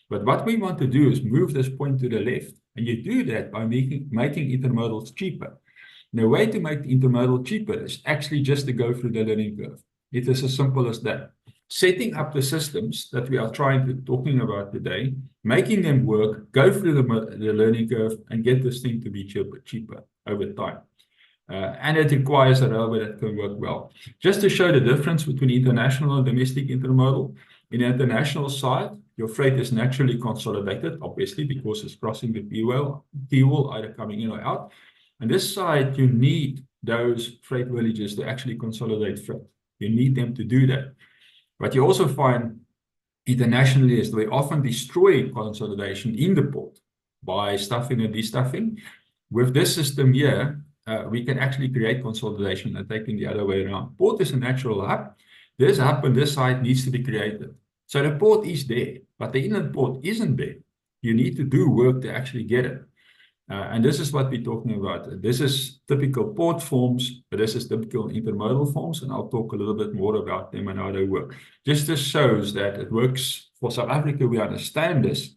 But what we want to do is move this point to the left. And you do that by making intermodals cheaper. The way to make the intermodal cheaper is actually just to go through the learning curve. It is as simple as that. Setting up the systems that we are talking about today, making them work, go through the learning curve, and get this thing to be cheaper over time. And it requires a railway that can work well. Just to show the difference between international and domestic intermodal, in the international side, your freight is naturally consolidated, obviously, because it's crossing the P-wall, either coming in or out. On this side, you need those freight villages to actually consolidate freight. You need them to do that. But you also find internationally is they often destroy consolidation in the port by stuffing and destuffing. With this system here, we can actually create consolidation and taking the other way around. Port is a natural hub. This hub on this side needs to be created. So the port is there, but the inland port isn't there. You need to do work to actually get it. And this is what we're talking about. This is typical port forms, but this is typical intermodal forms, and I'll talk a little bit more about them and how they work. Just this shows that it works for South Africa. We understand this.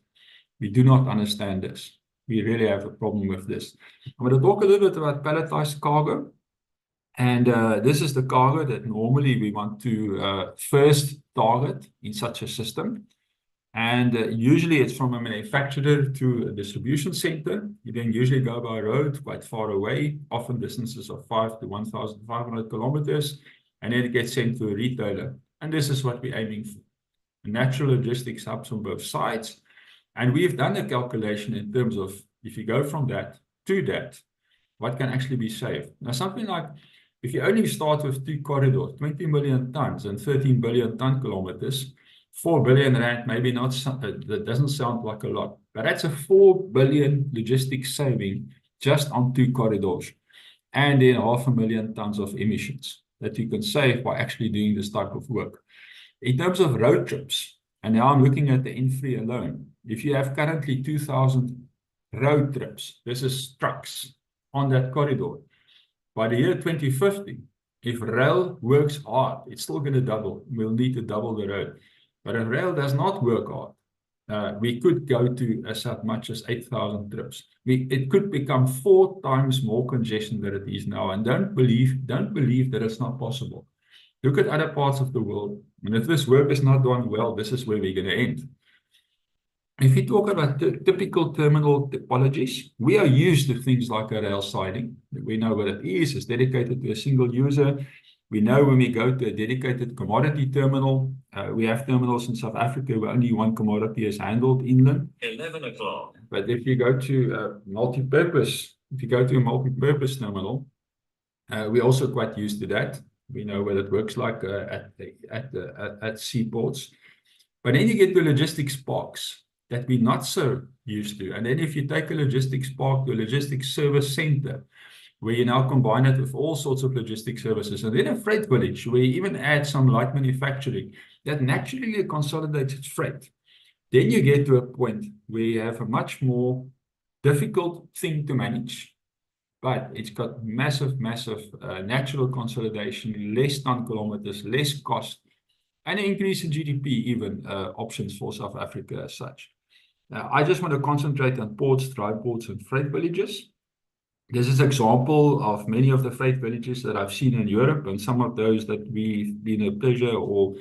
We do not understand this. We really have a problem with this. I'm going to talk a little bit about palletized cargo. And this is the cargo that normally we want to first target in such a system. And usually it's from a manufacturer to a distribution center. You then usually go by road quite far away, often distances of 5 to 1,500 kilometers, and then it gets sent to a retailer. And this is what we're aiming for. Natural logistics hubs on both sides. And we've done a calculation in terms of if you go from that to that, what can actually be saved. Now, something like if you only start with 2 corridors, 20 million tons and 13 billion ton kilometers, 4 billion rand, maybe not, that doesn't sound like a lot, but that's a 4 billion logistics saving just on 2 corridors. And then 500,000 tons of emissions that you can save by actually doing this type of work. In terms of road trips, and now I'm looking at the N3 alone, if you have currently 2,000 road trips, this is trucks on that corridor. By the year 2050, if rail works hard, it's still going to double. We'll need to double the road. But if rail does not work hard, we could go to as much as 8,000 trips. It could become 4 times more congestion than it is now. And don't believe that it's not possible. Look at other parts of the world. And if this work is not done well, this is where we're going to end. If you talk about typical terminal topologies, we are used to things like a rail siding. We know what it is. It's dedicated to a single user. We know when we go to a dedicated commodity terminal, we have terminals in South Africa where only one commodity is handled inland. 11 o'clock. But if you go to a multi-purpose terminal, we're also quite used to that. We know what it works like at seaports. But then you get to logistics parks that we're not so used to. And then if you take a logistics park to a logistics service center, where you now combine it with all sorts of logistics services, and then a freight village, where you even add some light manufacturing, that naturally consolidates its freight. Then you get to a point where you have a much more difficult thing to manage, but it's got massive natural consolidation, less ton kilometers, less cost, and an increase in GDP, even options for South Africa as such. I just want to concentrate on ports, dry ports, and freight villages. This is an example of many of the freight villages that I've seen in Europe, and some of those that we've been a pleasure or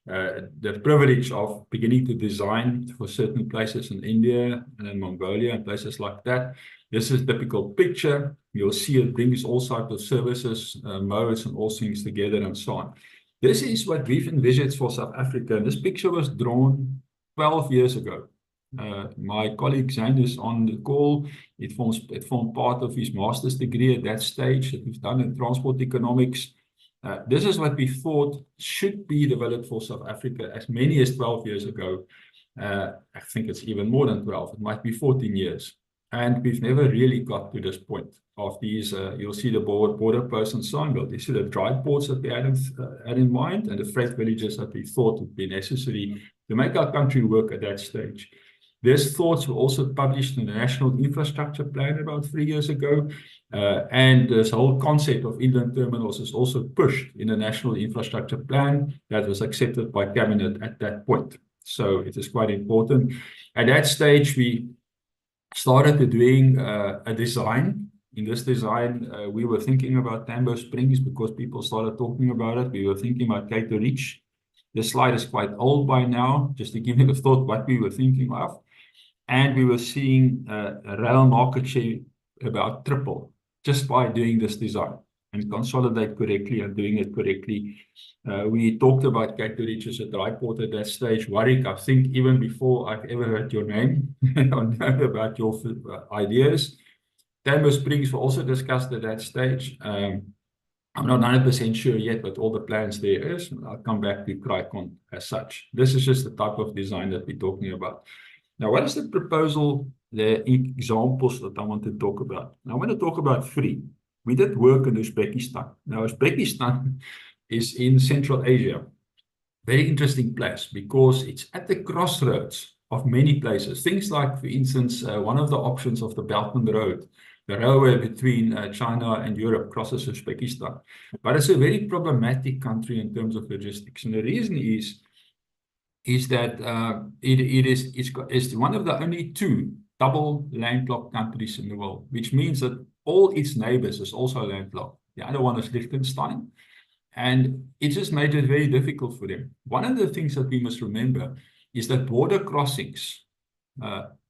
the privilege of beginning to design for certain places in India and in Mongolia and places like that. This is a typical picture. You'll see it brings all sorts of services, modes, and all things together and so on. This is what we've envisaged for South Africa. And this picture was drawn 12 years ago. My colleague Zain is on the call. It formed part of his master's degree at that stage that we've done in transport economics. This is what we thought should be developed for South Africa as many as 12 years ago. I think it's even more than 12. It might be 14 years. And we've never really got to this point of these. You'll see the border posts and so on. But you see the dry ports that we had in mind, and the freight villages that we thought would be necessary to make our country work at that stage. These thoughts were also published in the National Infrastructure Plan about 3 years ago. And this whole concept of inland terminals is also pushed in the National Infrastructure Plan that was accepted by Cabinet at that point. So it is quite important. At that stage, we started doing a design. In this design, we were thinking about Tambo Springs because people started talking about it. We were thinking about Cape to Reach. This slide is quite old by now, just to give you a thought what we were thinking of. And we were seeing a rail market share about triple just by doing this design and consolidate correctly and doing it correctly. We talked about Cape to Reach as a dry port at that stage. Warwick, I think even before I've ever heard your name, I know about your ideas. Tambo Springs were also discussed at that stage. I'm not 100% sure yet, but all the plans there is. I'll come back to Krikon as such. This is just the type of design that we're talking about. Now, what is the proposal, the examples that I want to talk about? Now, I want to talk about 3. We did work in Uzbekistan. Now, Uzbekistan is in Central Asia. Very interesting place because it's at the crossroads of many places. Things like, for instance, one of the options of the Belt and Road, the railway between China and Europe crosses Uzbekistan. But it's a very problematic country in terms of logistics. And the reason is that it's one of the only 2 double landlocked countries in the world, which means that all its neighbors is also landlocked. The other one is Liechtenstein. And it just made it very difficult for them. One of the things that we must remember is that border crossings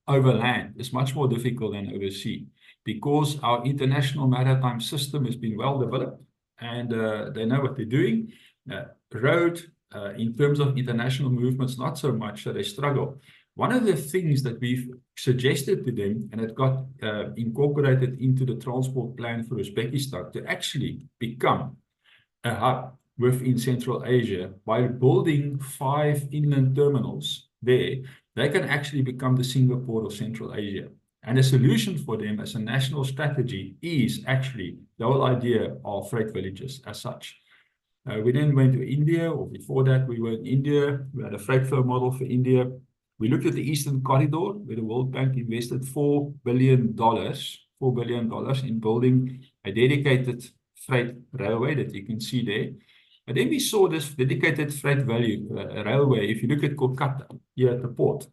over land is much more difficult than over sea because our international maritime system has been well developed and they know what they're doing. Road, in terms of international movements, not so much, so they struggle. One of the things that we've suggested to them, and it got incorporated into the transport plan for Uzbekistan, to actually become a hub within Central Asia, by building 5 inland terminals there, they can actually become the Singapore of Central Asia. And a solution for them as a national strategy is actually the whole idea of freight villages as such. We then went to India, or before that, we were in India. We had a freight flow model for India. We looked at the Eastern Corridor, where the World Bank invested $4 billion in building a dedicated freight railway that you can see there. And then we saw this dedicated freight railway, if you look at Kolkata, here at the port,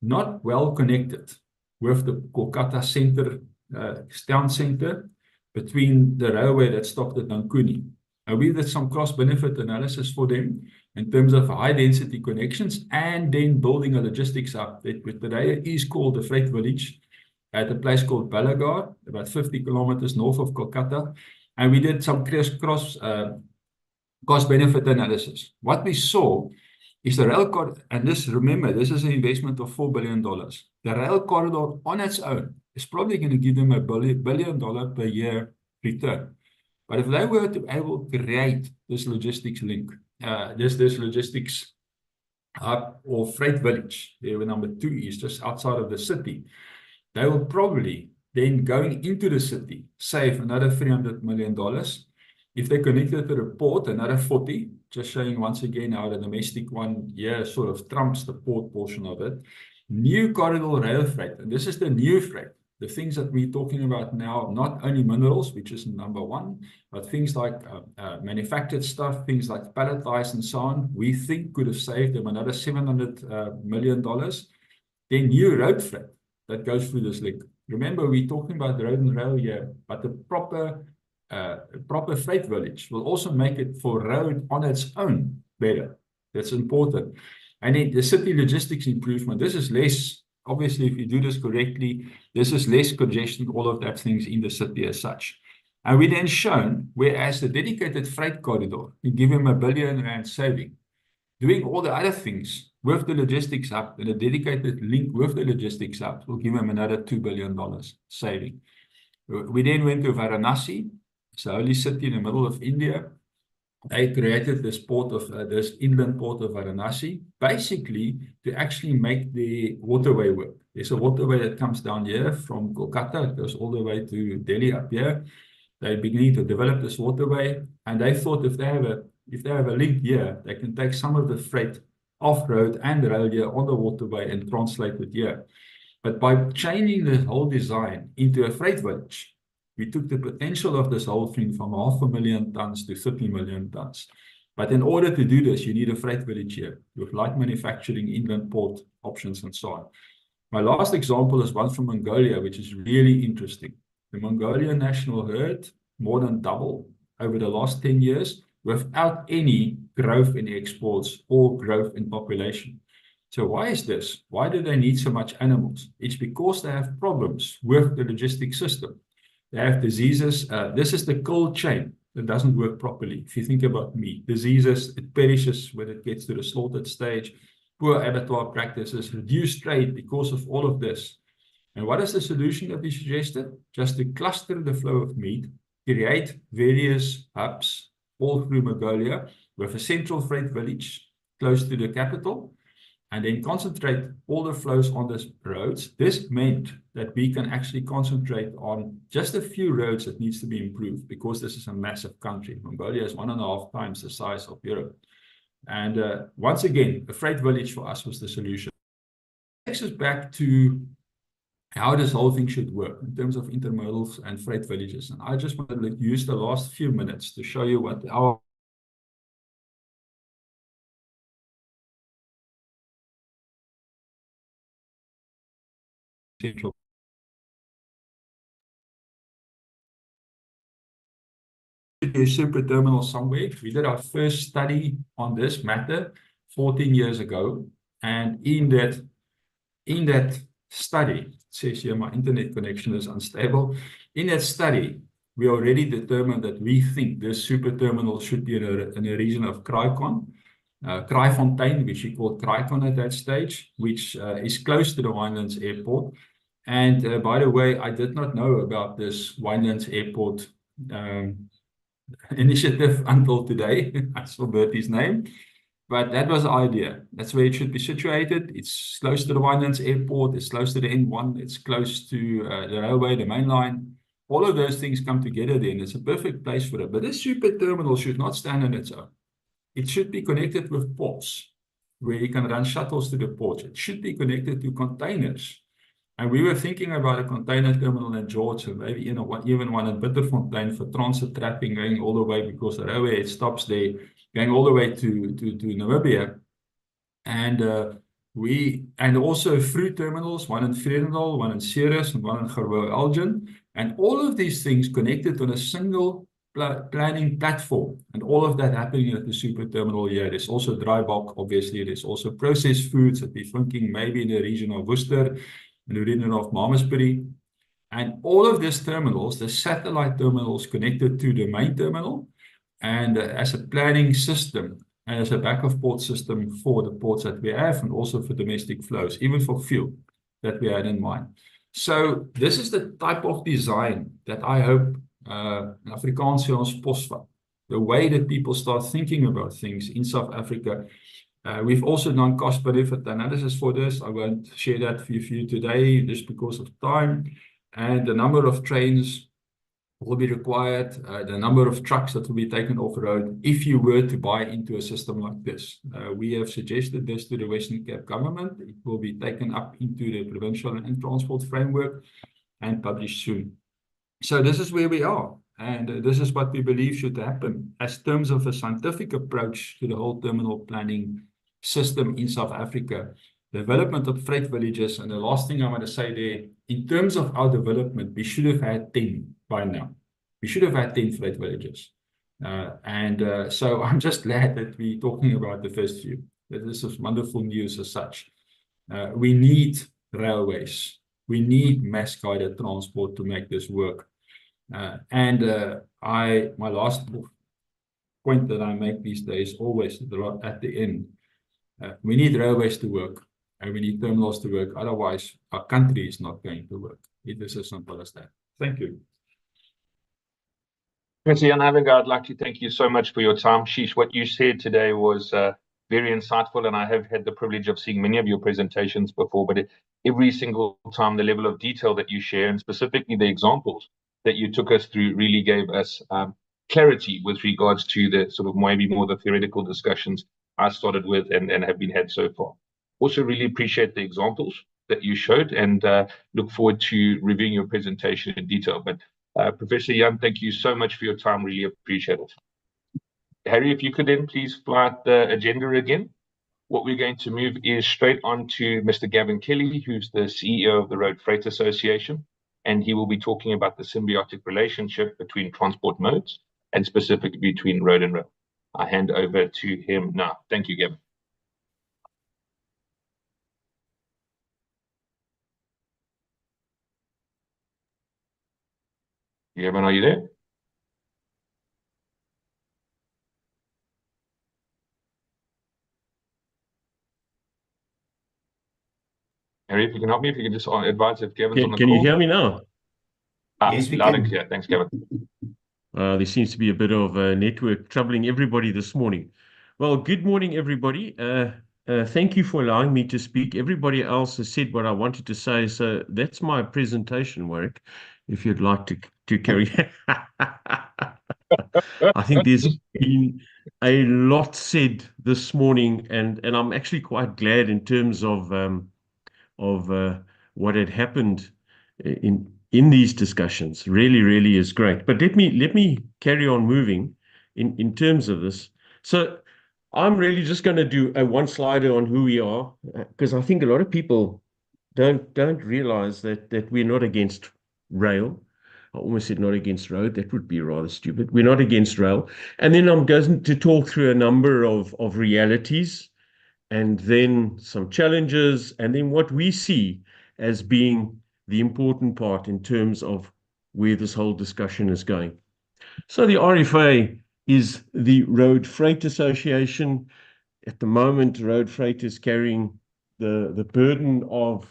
not well connected with the Kolkata center, town center, between the railway that stopped at Dankuni. And we did some cost-benefit analysis for them in terms of high-density connections and then building a logistics hub that today is called the Freight Village at a place called Balaghar, about 50 kilometers north of Kolkata. And we did some cost-benefit analysis. What we saw is the rail corridor, and remember, this is an investment of $4 billion. The rail corridor on its own is probably going to give them $1 billion per year return. But if they were to be able to create this logistics link, this logistics hub or freight village, there where number 2 is just outside of the city, they will probably then going into the city save another $300 million. If they connected to the port, another 40, just showing once again how the domestic one here sort of trumps the port portion of it. New corridor rail freight, and this is the new freight. The things that we're talking about now, not only minerals, which is number 1, but things like manufactured stuff, things like palletized and so on, we think could have saved them another $700 million. Then new road freight that goes through this link. Remember, we're talking about road and rail here, but the proper freight village will also make it for road on its own better. That's important. And then the city logistics improvement, this is less. Obviously, if you do this correctly, this is less congestion, all of that things in the city as such. And we then shown, whereas the dedicated freight corridor, you give him R1 billion saving, doing all the other things with the logistics hub and a dedicated link with the logistics hub will give him another $2 billion saving. We then went to Varanasi, it's the holy city in the middle of India. They created this inland port of Varanasi, basically to actually make the waterway work. There's a waterway that comes down here from Kolkata, it goes all the way to Delhi up here. They're beginning to develop this waterway, and they thought if they have a link here, they can take some of the freight off-road and rail here on the waterway and translate it here. But by changing the whole design into a freight village, we took the potential of this whole thing from 500,000 tons to 30 million tons. But in order to do this, you need a freight village here with light manufacturing, inland port options, and so on. My last example is one from Mongolia, which is really interesting. The Mongolian national herd more than doubled over the last 10 years without any growth in exports or growth in population. So why is this? Why do they need so much animals? It's because they have problems with the logistics system. They have diseases. This is the cold chain that doesn't work properly. If you think about meat, diseases, it perishes when it gets to the slaughtered stage. Poor abattoir practices, reduced trade because of all of this. And what is the solution that we suggested? Just to cluster the flow of meat, create various hubs all through Mongolia with a central freight village close to the capital, and then concentrate all the flows on these roads. This meant that we can actually concentrate on just a few roads that needs to be improved because this is a massive country. Mongolia is 1.5 times the size of Europe. And once again, a freight village for us was the solution. It takes us back to how this whole thing should work in terms of intermodals and freight villages. And I just want to use the last few minutes to show you what our central a super terminal somewhere. We did our first study on this matter 14 years ago, and in that study, it says here my internet connection is unstable. In that study, we already determined that we think this super terminal should be in a region of Kraaifontein, which we called Kraaikon at that stage, which is close to the Winelands Airport. And by the way, I did not know about this Winelands Airport initiative until today. I forgot his name. But that was the idea. That's where it should be situated. It's close to the Winelands Airport. It's close to the N1. It's close to the railway, the main line. All of those things come together then. It's a perfect place for it. But this super terminal should not stand on its own. It should be connected with ports, where you can run shuttles to the ports. It should be connected to containers. And we were thinking about a container terminal in Georgia, maybe even one in Bitterfontein for transit traffic going all the way, because the railway it stops there, going all the way to Namibia. And also fruit terminals, one in Vredendal, one in Ceres, and one in Gerbo-Elgin. And all of these things connected on a single planning platform. And all of that happening at the super terminal here. There's also dry bulk, obviously. There's also processed foods that we're thinking maybe in the region of Worcester, in the region of Malmesbury. And all of these terminals, the satellite terminals connected to the main terminal, and as a planning system, and as a backup port system for the ports that we have, and also for domestic flows, even for fuel that we had in mind. So this is the type of design that I hope Afrikaans sê ons posvat, the way that people start thinking about things in South Africa. We've also done cost-benefit analysis for this. I won't share that for you today just because of time. And the number of trains will be required, the number of trucks that will be taken off the road if you were to buy into a system like this. We have suggested this to the Western Cape government. It will be taken up into the provincial and transport framework and published soon. So this is where we are. And this is what we believe should happen as terms of a scientific approach to the whole terminal planning system in South Africa. Development of freight villages. And the last thing I want to say there, in terms of our development, we should have had 10 by now. We should have had 10 freight villages. So I'm just glad that we're talking about the first few. This is wonderful news as such. We need railways. We need mass-guided transport to make this work. My last point that I make these days, always at the end, we need railways to work, and we need terminals to work. Otherwise, our country is not going to work. It is as simple as that. Thank you. Professor Jan Havinger, I'd like to thank you so much for your time. Sheesh, what you said today was very insightful, and I have had the privilege of seeing many of your presentations before, but every single time the level of detail that you share, and specifically the examples that you took us through, really gave us clarity with regards to the sort of maybe more the theoretical discussions I started with and have been had so far. Also really appreciate the examples that you showed, and look forward to reviewing your presentation in detail. But Professor Jan, thank you so much for your time. Really appreciate it. Harry, if you could then please fly out the agenda again. What we're going to move is straight on to Mr. Gavin Kelly, who's the CEO of the Road Freight Association, and he will be talking about the symbiotic relationship between transport modes and specifically between road and rail. I hand over to him now. Thank you, Gavin. Gavin, are you there? Harry, if you can help me, if you can just advise if Gavin's on the call. Can you hear me now? Yes, loud and clear. Thanks, Gavin. There seems to be a bit of network troubling everybody this morning. Well, good morning, everybody. Thank you for allowing me to speak. Everybody else has said what I wanted to say, so that's my presentation, Warwick, if you'd like to carry. I think there's been a lot said this morning, and I'm actually quite glad in terms of what had happened in these discussions. Really is great. But let me carry on moving in terms of this. So I'm really just going to do a one slider on who we are, because I think a lot of people don't realize that we're not against rail. I almost said not against road. That would be rather stupid. We're not against rail. And then I'm going to talk through a number of realities, and then some challenges, and then what we see as being the important part in terms of where this whole discussion is going. So the RFA is the Road Freight Association. At the moment, road freight is carrying the burden of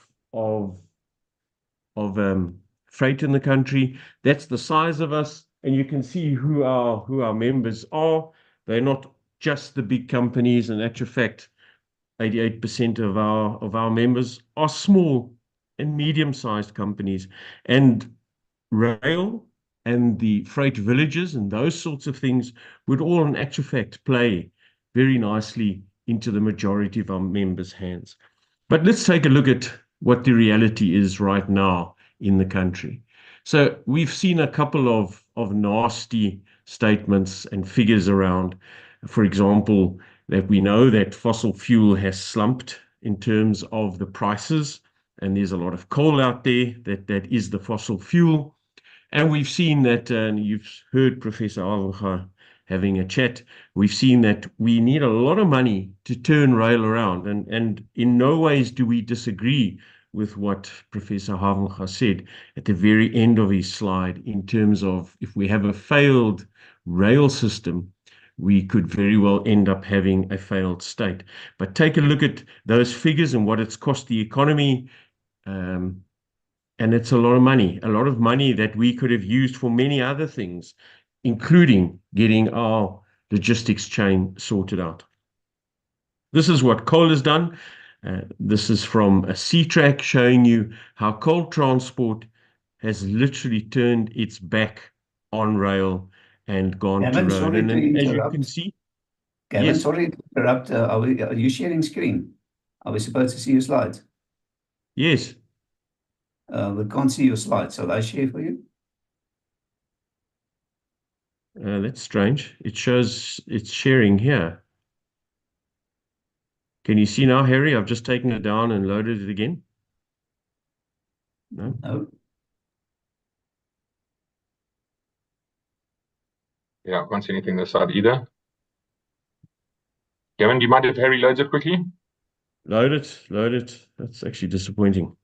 freight in the country. That's the size of us. and you can see who our members are. They're not just the big companies. In actual fact, 88% of our members are small and medium-sized companies, and rail and the freight villages and those sorts of things would all in actual fact play very nicely into the majority of our members' hands. But let's take a look at what the reality is right now in the country. So we've seen a couple of nasty statements and figures around, for example, that we know that fossil fuel has slumped in terms of the prices, and there's a lot of coal out there that is the fossil fuel. And we've seen that, and you've heard Professor Havenga having a chat, we've seen that we need a lot of money to turn rail around. And in no ways do we disagree with what Professor Havenga said at the very end of his slide in terms of if we have a failed rail system, we could very well end up having a failed state. But take a look at those figures and what it's cost the economy. And it's a lot of money that we could have used for many other things, including getting our logistics chain sorted out. This is what coal has done. This is from a C-track showing you how coal transport has literally turned its back on rail and gone Gavin, to road. sorry And to then, as you interrupt. can see, Gavin, yes, sorry to interrupt. Are you sharing screen? Are we supposed to see your slides? yes, We can't see your slides. Shall I share for you? that's strange. It shows it's sharing here. Can you see now, Harry? I've just taken it down and loaded it again. No? No. Yeah, I can't see anything this side either. Gavin, do you mind if Harry loads it quickly? Load it. That's actually disappointing.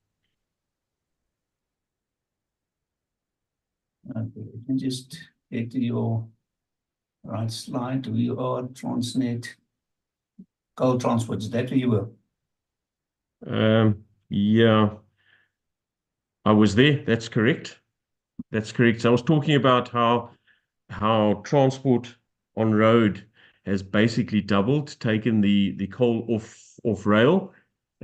Okay, you can just get to your right slide. We are Transnet coal transport. Is that where you were? Yeah, I was there. That's correct. So I was talking about how transport on road has basically doubled, taken the coal off rail,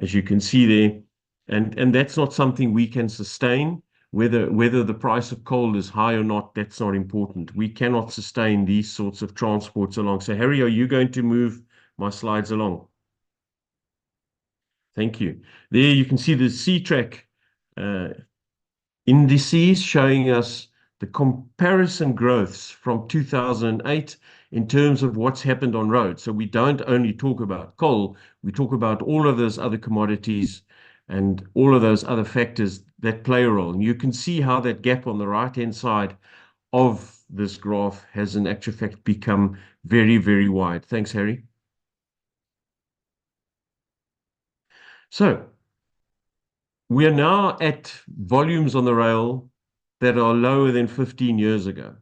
as you can see there, and that's not something we can sustain. Whether the price of coal is high or not, that's not important. We cannot sustain these sorts of transports along. So, Harry, are you going to move my slides along? Thank you. There you can see the C-track indices showing us the comparison growths from 2008 in terms of what's happened on road. So we don't only talk about coal, we talk about all of those other commodities and all of those other factors that play a role. And you can see how that gap on the right-hand side of this graph has in actual fact become very, very wide. Thanks, Harry. So we are now at volumes on the rail that are lower than 15 years ago.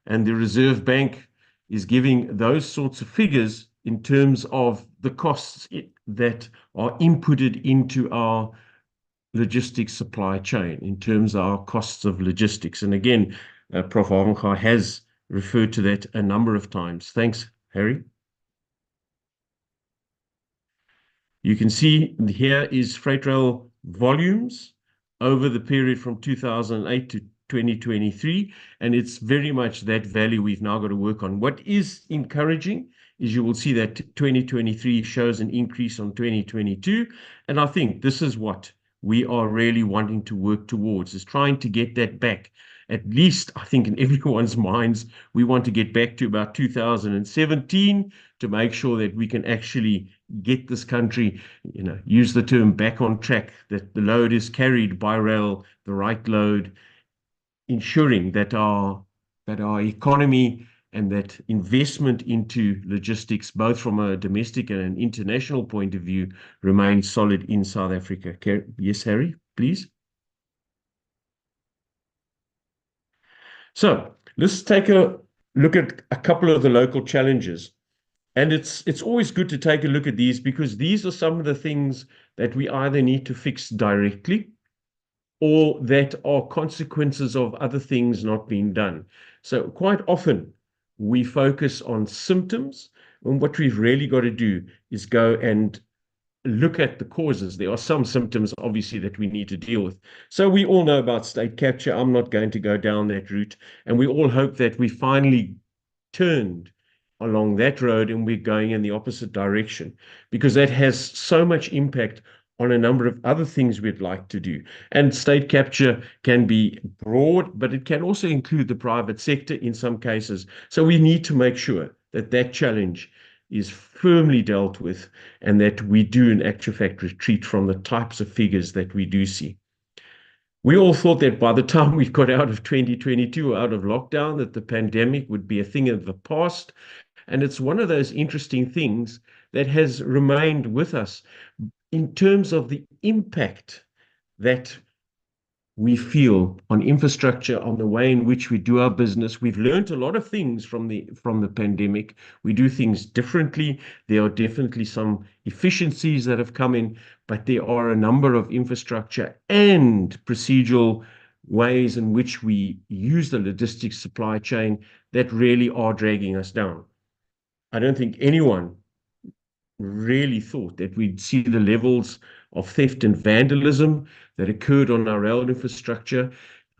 And the Reserve Bank is giving those sorts of figures in terms of the costs that are inputted into our logistics supply chain, in terms of our costs of logistics. And again, Prof. Havenga has referred to that a number of times. Thanks, Harry. You can see here is freight rail volumes over the period from 2008 to 2023, and it's very much that value we've now got to work on. What is encouraging is you will see that 2023 shows an increase on 2022, and I think this is what we are really wanting to work towards, is trying to get that back. At least, I think in everyone's minds, we want to get back to about 2017 to make sure that we can actually get this country, use the term back on track, that the load is carried by rail, the right load, ensuring that our economy and that investment into logistics, both from a domestic and an international point of view, remains solid in South Africa. Yes, Harry, please. So let's take a look at a couple of the local challenges. And it's always good to take a look at these, because these are some of the things that we either need to fix directly or that are consequences of other things not being done. So quite often we focus on symptoms, and what we've really got to do is go and look at the causes. There are some symptoms, obviously, that we need to deal with. So we all know about state capture. I'm not going to go down that route. And we all hope that we finally turned along that road and we're going in the opposite direction, because that has so much impact on a number of other things we'd like to do. And state capture can be broad, but it can also include the private sector in some cases. So we need to make sure that that challenge is firmly dealt with, and that we do in actual fact retreat from the types of figures that we do see. We all thought that by the time we got out of 2022, out of lockdown, that the pandemic would be a thing of the past. And it's one of those interesting things that has remained with us in terms of the impact that we feel on infrastructure, on the way in which we do our business. We've learned a lot of things from the pandemic. We do things differently. There are definitely some efficiencies that have come in, but there are a number of infrastructure and procedural ways in which we use the logistics supply chain that really are dragging us down. I don't think anyone really thought that we'd see the levels of theft and vandalism that occurred on our rail infrastructure.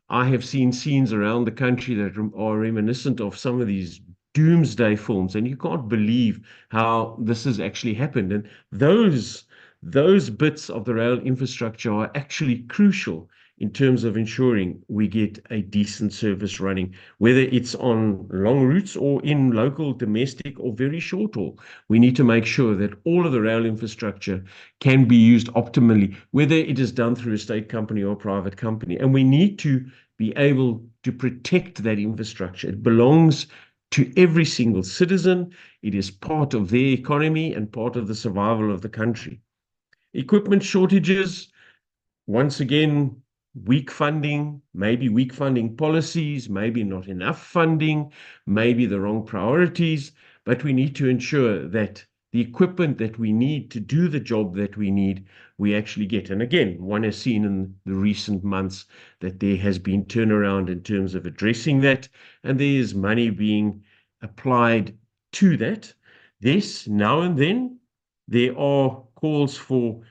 I have seen scenes around the country that are reminiscent of some of these doomsday films, and you can't believe how this has actually happened. And those bits of the rail infrastructure are actually crucial in terms of ensuring we get a decent service running, whether it's on long routes or in local, domestic, or very short haul. We need to make sure that all of the rail infrastructure can be used optimally, whether it is done through a state company or a private company. And we need to be able to protect that infrastructure. It belongs to every single citizen. It is part of their economy and part of the survival of the country. Equipment shortages, once again, weak funding, maybe weak funding policies, maybe not enough funding, maybe the wrong priorities, but we need to ensure that the equipment that we need to do the job that we need, we actually get. And again, one has seen in the recent months that there has been turnaround in terms of addressing that, and there is money being applied to that. Yes, now and then there are calls for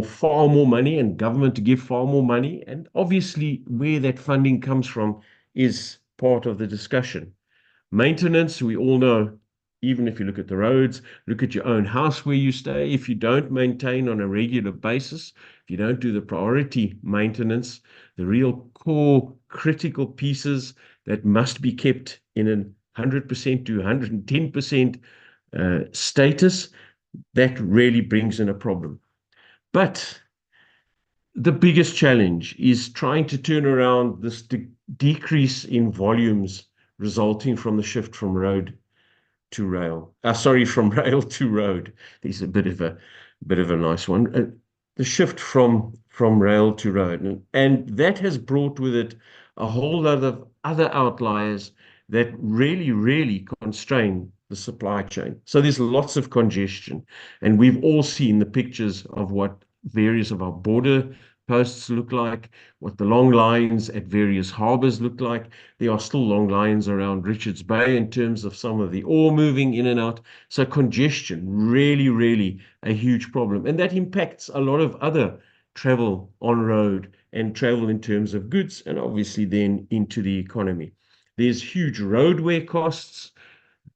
far more money and government to give far more money. And obviously, where that funding comes from is part of the discussion. Maintenance, we all know, even if you look at the roads, look at your own house where you stay, if you don't maintain on a regular basis, if you don't do the priority maintenance, the real core critical pieces that must be kept in a 100% to 110% status, that really brings in a problem. But the biggest challenge is trying to turn around this decrease in volumes resulting from the shift from road to rail. From rail to road. This is a bit of a nice one. The shift from rail to road, and that has brought with it a whole lot of other outliers that really constrain the supply chain. So there's lots of congestion, and we've all seen the pictures of what various of our border posts look like, what the long lines at various harbors look like. There are still long lines around Richards Bay in terms of some of the ore moving in and out. So congestion, really a huge problem. And that impacts a lot of other travel on road and travel in terms of goods, and obviously then into the economy. There's huge roadway costs,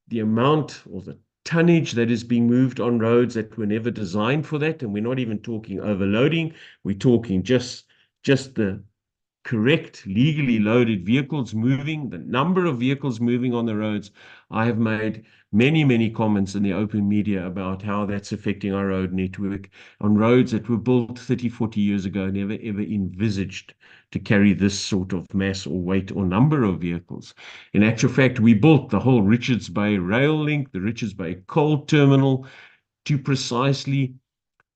the amount or the tonnage that is being moved on roads that were never designed for that. And we're not even talking overloading. We're talking just the correct, legally loaded vehicles moving, the number of vehicles moving on the roads. I have made many comments in the open media about how that's affecting our road network on roads that were built 30, 40 years ago, never ever envisaged to carry this sort of mass or weight or number of vehicles. In actual fact, we built the whole Richards Bay rail link, the Richards Bay coal terminal, to precisely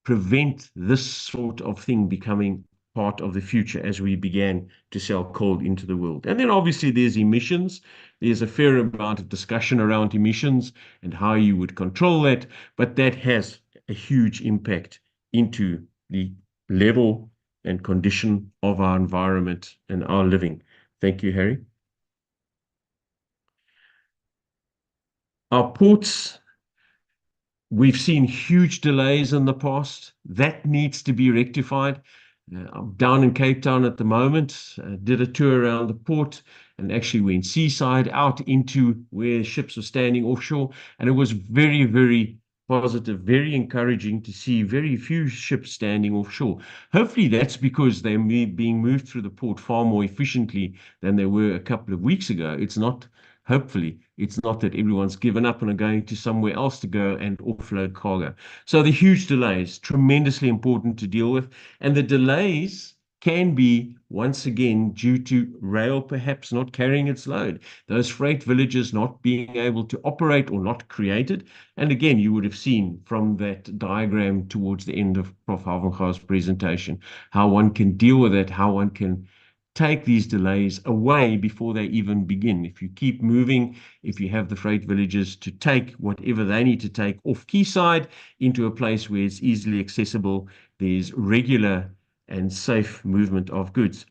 prevent this sort of thing becoming part of the future as we began to sell coal into the world. And then obviously there's emissions. There's a fair amount of discussion around emissions and how you would control that, but that has a huge impact into the level and condition of our environment and our living. Thank you, Harry. Our ports, we've seen huge delays in the past. That needs to be rectified. I'm down in Cape Town at the moment, did a tour around the port and actually went seaside out into where ships were standing offshore. And it was very, very positive, very encouraging to see very few ships standing offshore. Hopefully that's because they're being moved through the port far more efficiently than they were a couple of weeks ago. It's not, hopefully, it's not that everyone's given up and are going to somewhere else to go and offload cargo. So the huge delays, tremendously important to deal with. And the delays can be, once again, due to rail perhaps not carrying its load, those freight villages not being able to operate or not created. And again, you would have seen from that diagram towards the end of Prof. Havenga's presentation, how one can deal with it, how one can take these delays away before they even begin. If you keep moving, if you have the freight villages to take whatever they need to take off quayside into a place where it's easily accessible, there's regular and safe movement of goods.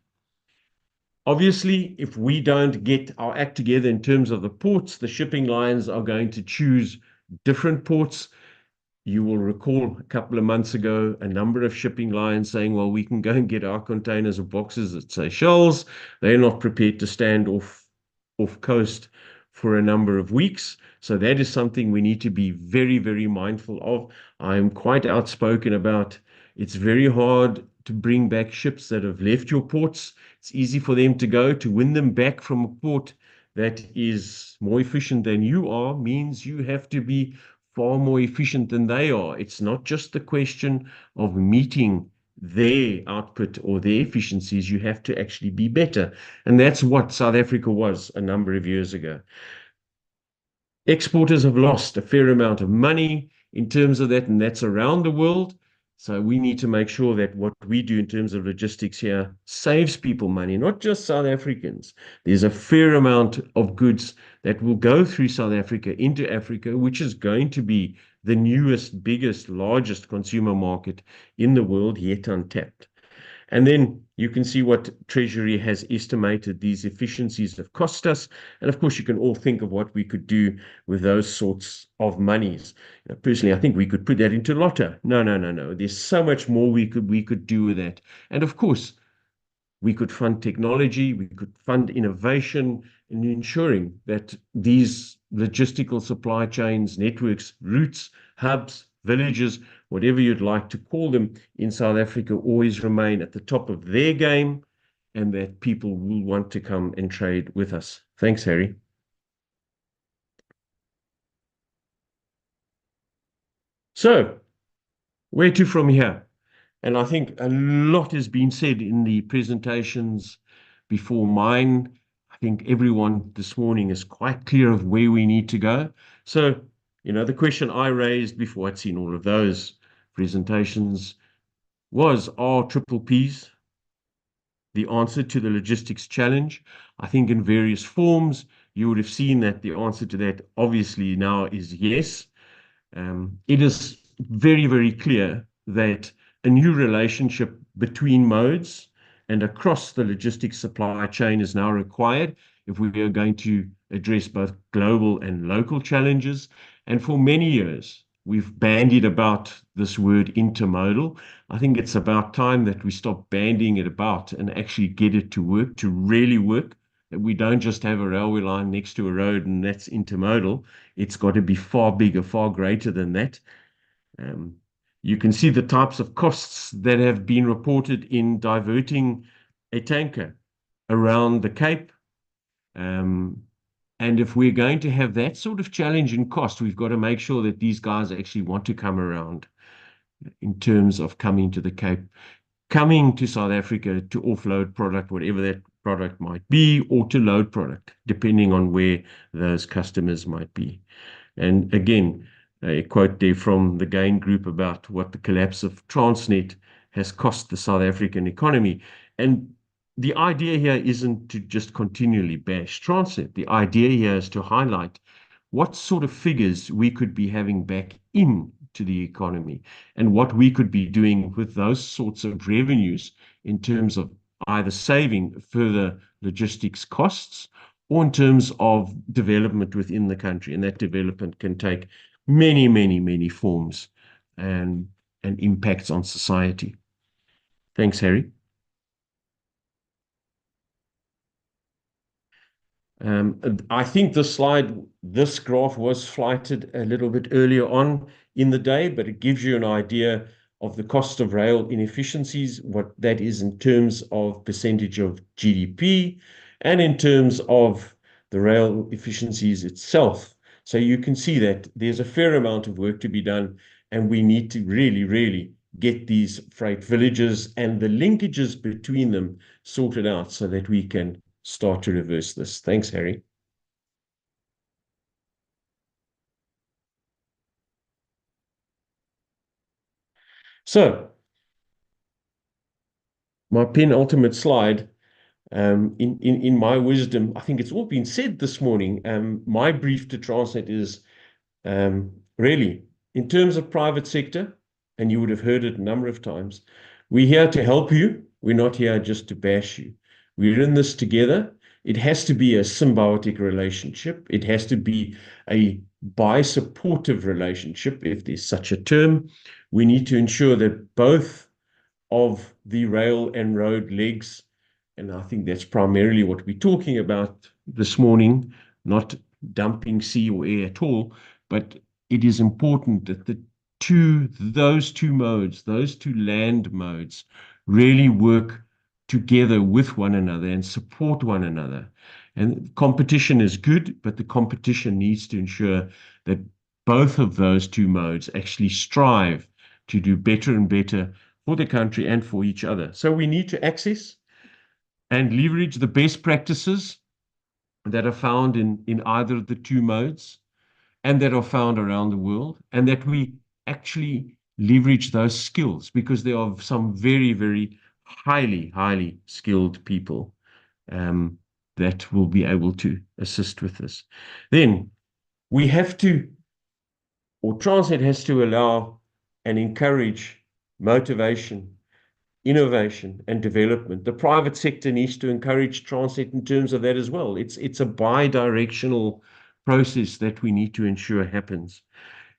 Obviously, if we don't get our act together in terms of the ports, the shipping lines are going to choose different ports. You will recall a couple of months ago, a number of shipping lines saying, well, we can go and get our containers or boxes at Seychelles. They're not prepared to stand off coast for a number of weeks. So that is something we need to be very, very mindful of. I'm quite outspoken about it's very hard to bring back ships that have left your ports. It's easy for them to go. To win them back from a port that is more efficient than you are means you have to be far more efficient than they are. It's not just the question of meeting their output or their efficiencies. You have to actually be better. And that's what South Africa was a number of years ago. Exporters have lost a fair amount of money in terms of that, and that's around the world. So we need to make sure that what we do in terms of logistics here saves people money, not just South Africans. There's a fair amount of goods that will go through South Africa into Africa, which is going to be the newest, biggest, largest consumer market in the world, yet untapped. And then you can see what Treasury has estimated these efficiencies have cost us. And of course, you can all think of what we could do with those sorts of monies. Personally, I think we could put that into Lotto. No. There's so much more we could do with that. And of course, we could fund technology, we could fund innovation in ensuring that these logistical supply chains, networks, routes, hubs, villages, whatever you'd like to call them in South Africa, always remain at the top of their game and that people will want to come and trade with us. Thanks, Harry. So, where to from here? And I think a lot has been said in the presentations before mine. I think everyone this morning is quite clear of where we need to go. So, the question I raised before I'd seen all of those presentations was, are triple Ps the answer to the logistics challenge? I think in various forms, you would have seen that the answer to that obviously now is yes. It is very, very clear that a new relationship between modes and across the logistics supply chain is now required if we are going to address both global and local challenges. And for many years, we've bandied about this word intermodal. I think it's about time that we stop bandying it about and actually get it to work, to really work. That we don't just have a railway line next to a road and that's intermodal. It's got to be far bigger, far greater than that. You can see the types of costs that have been reported in diverting a tanker around the Cape. And if we're going to have that sort of challenge in cost, we've got to make sure that these guys actually want to come around in terms of coming to the Cape, coming to South Africa to offload product, whatever that product might be, or to load product, depending on where those customers might be. And again, a quote there from the Gain Group about what the collapse of Transnet has cost the South African economy. And the idea here isn't to just continually bash Transnet. The idea here is to highlight what sort of figures we could be having back into the economy and what we could be doing with those sorts of revenues in terms of either saving further logistics costs or in terms of development within the country. And that development can take many, many, many forms and impacts on society. Thanks, Harry. I think this graph was flighted a little bit earlier on in the day, but it gives you an idea of the cost of rail inefficiencies, what that is in terms of percentage of GDP and in terms of the rail efficiencies itself. So you can see that there's a fair amount of work to be done, and we need to really, really get these freight villages and the linkages between them sorted out so that we can start to reverse this. Thanks, Harry. So, my penultimate slide, in my wisdom, I think it's all been said this morning. My brief to Transnet is really, in terms of private sector, and you would have heard it a number of times, we're here to help you. We're not here just to bash you. We're in this together. It has to be a symbiotic relationship. It has to be a bi-supportive relationship, if there's such a term. We need to ensure that both of the rail and road legs, and I think that's primarily what we're talking about this morning, not dumping sea or air at all, but it is important that those two modes, those two land modes, really work together with one another and support one another. And competition is good, but the competition needs to ensure that both of those two modes actually strive to do better and better for the country and for each other. So we need to access and leverage the best practices that are found in either of the two modes and that are found around the world, and that we actually leverage those skills, because there are some very, very highly skilled people that will be able to assist with this. Then we have to, or Transnet has to allow and encourage motivation, innovation and development. The private sector needs to encourage Transnet in terms of that as well. It's a bi-directional process that we need to ensure happens.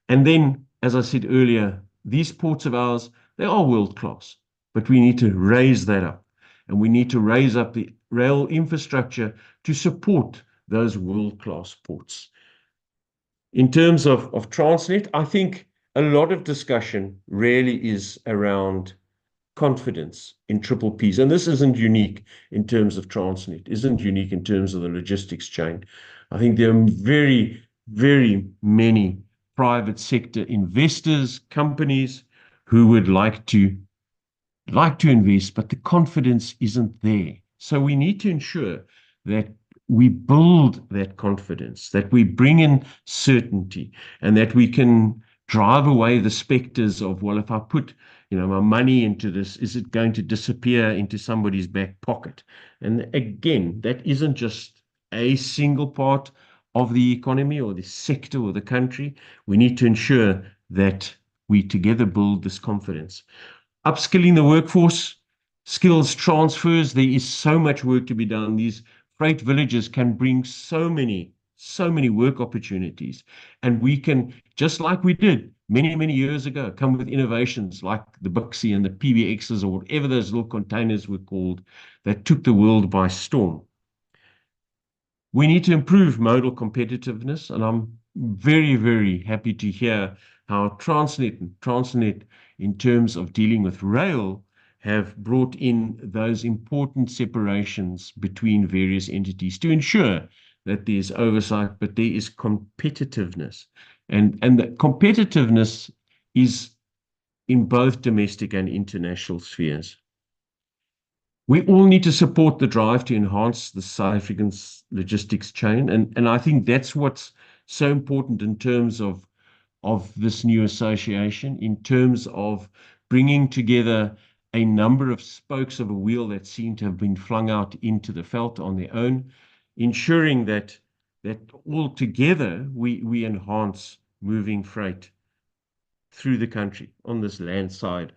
And then, as I said earlier, these ports of ours, they are world-class, but we need to raise that up. And we need to raise up the rail infrastructure to support those world-class ports. In terms of Transnet, I think a lot of discussion really is around confidence in triple Ps. And this isn't unique in terms of Transnet, isn't unique in terms of the logistics chain. I think there are very, very many private sector investors, companies who would like to invest, but the confidence isn't there. So we need to ensure that we build that confidence, that we bring in certainty, and that we can drive away the specters of, well, if I put my money into this, is it going to disappear into somebody's back pocket? And again, that isn't just a single part of the economy or the sector or the country. We need to ensure that we together build this confidence. Upskilling the workforce, skills transfers, there is so much work to be done. These freight villages can bring so many work opportunities. And we can, just like we did many years ago, come with innovations like the Bixie and the PBXs or whatever those little containers were called that took the world by storm. We need to improve modal competitiveness, and I'm very, very happy to hear how Transnet, in terms of dealing with rail, have brought in those important separations between various entities to ensure that there's oversight, but there is competitiveness. And the competitiveness is in both domestic and international spheres. We all need to support the drive to enhance the South African logistics chain. And I think that's what's so important in terms of this new association, in terms of bringing together a number of spokes of a wheel that seem to have been flung out into the veld on their own, ensuring that all together we enhance moving freight through the country on this land side,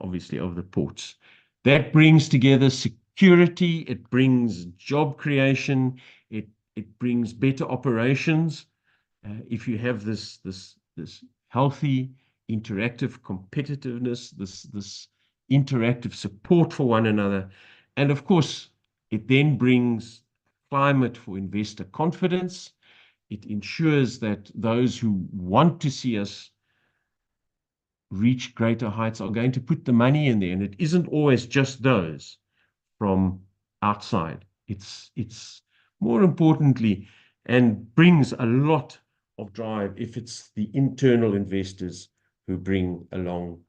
obviously, of the ports. That brings together security, it brings job creation, it it brings better operations. If you have this healthy, interactive competitiveness, this interactive support for one another, and of course, it then brings climate for investor confidence. It ensures that those who want to see us reach greater heights are going to put the money in there, and it isn't always just those from outside. It's more importantly, and brings a lot of drive if it's the internal investors who bring along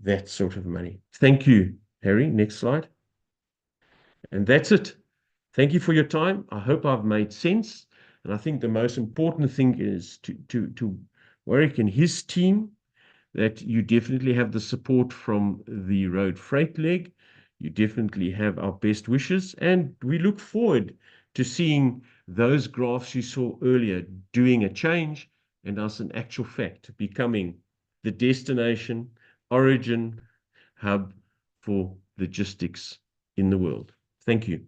that sort of money. Thank you, Harry. Next slide. And that's it. Thank you for your time. I hope I've made sense. And I think the most important thing is to Warwick and his team, that you definitely have the support from the road freight leg. You definitely have our best wishes. And we look forward to seeing those graphs you saw earlier doing a change, and us in actual fact becoming the destination, origin, hub for logistics in the world. Thank you.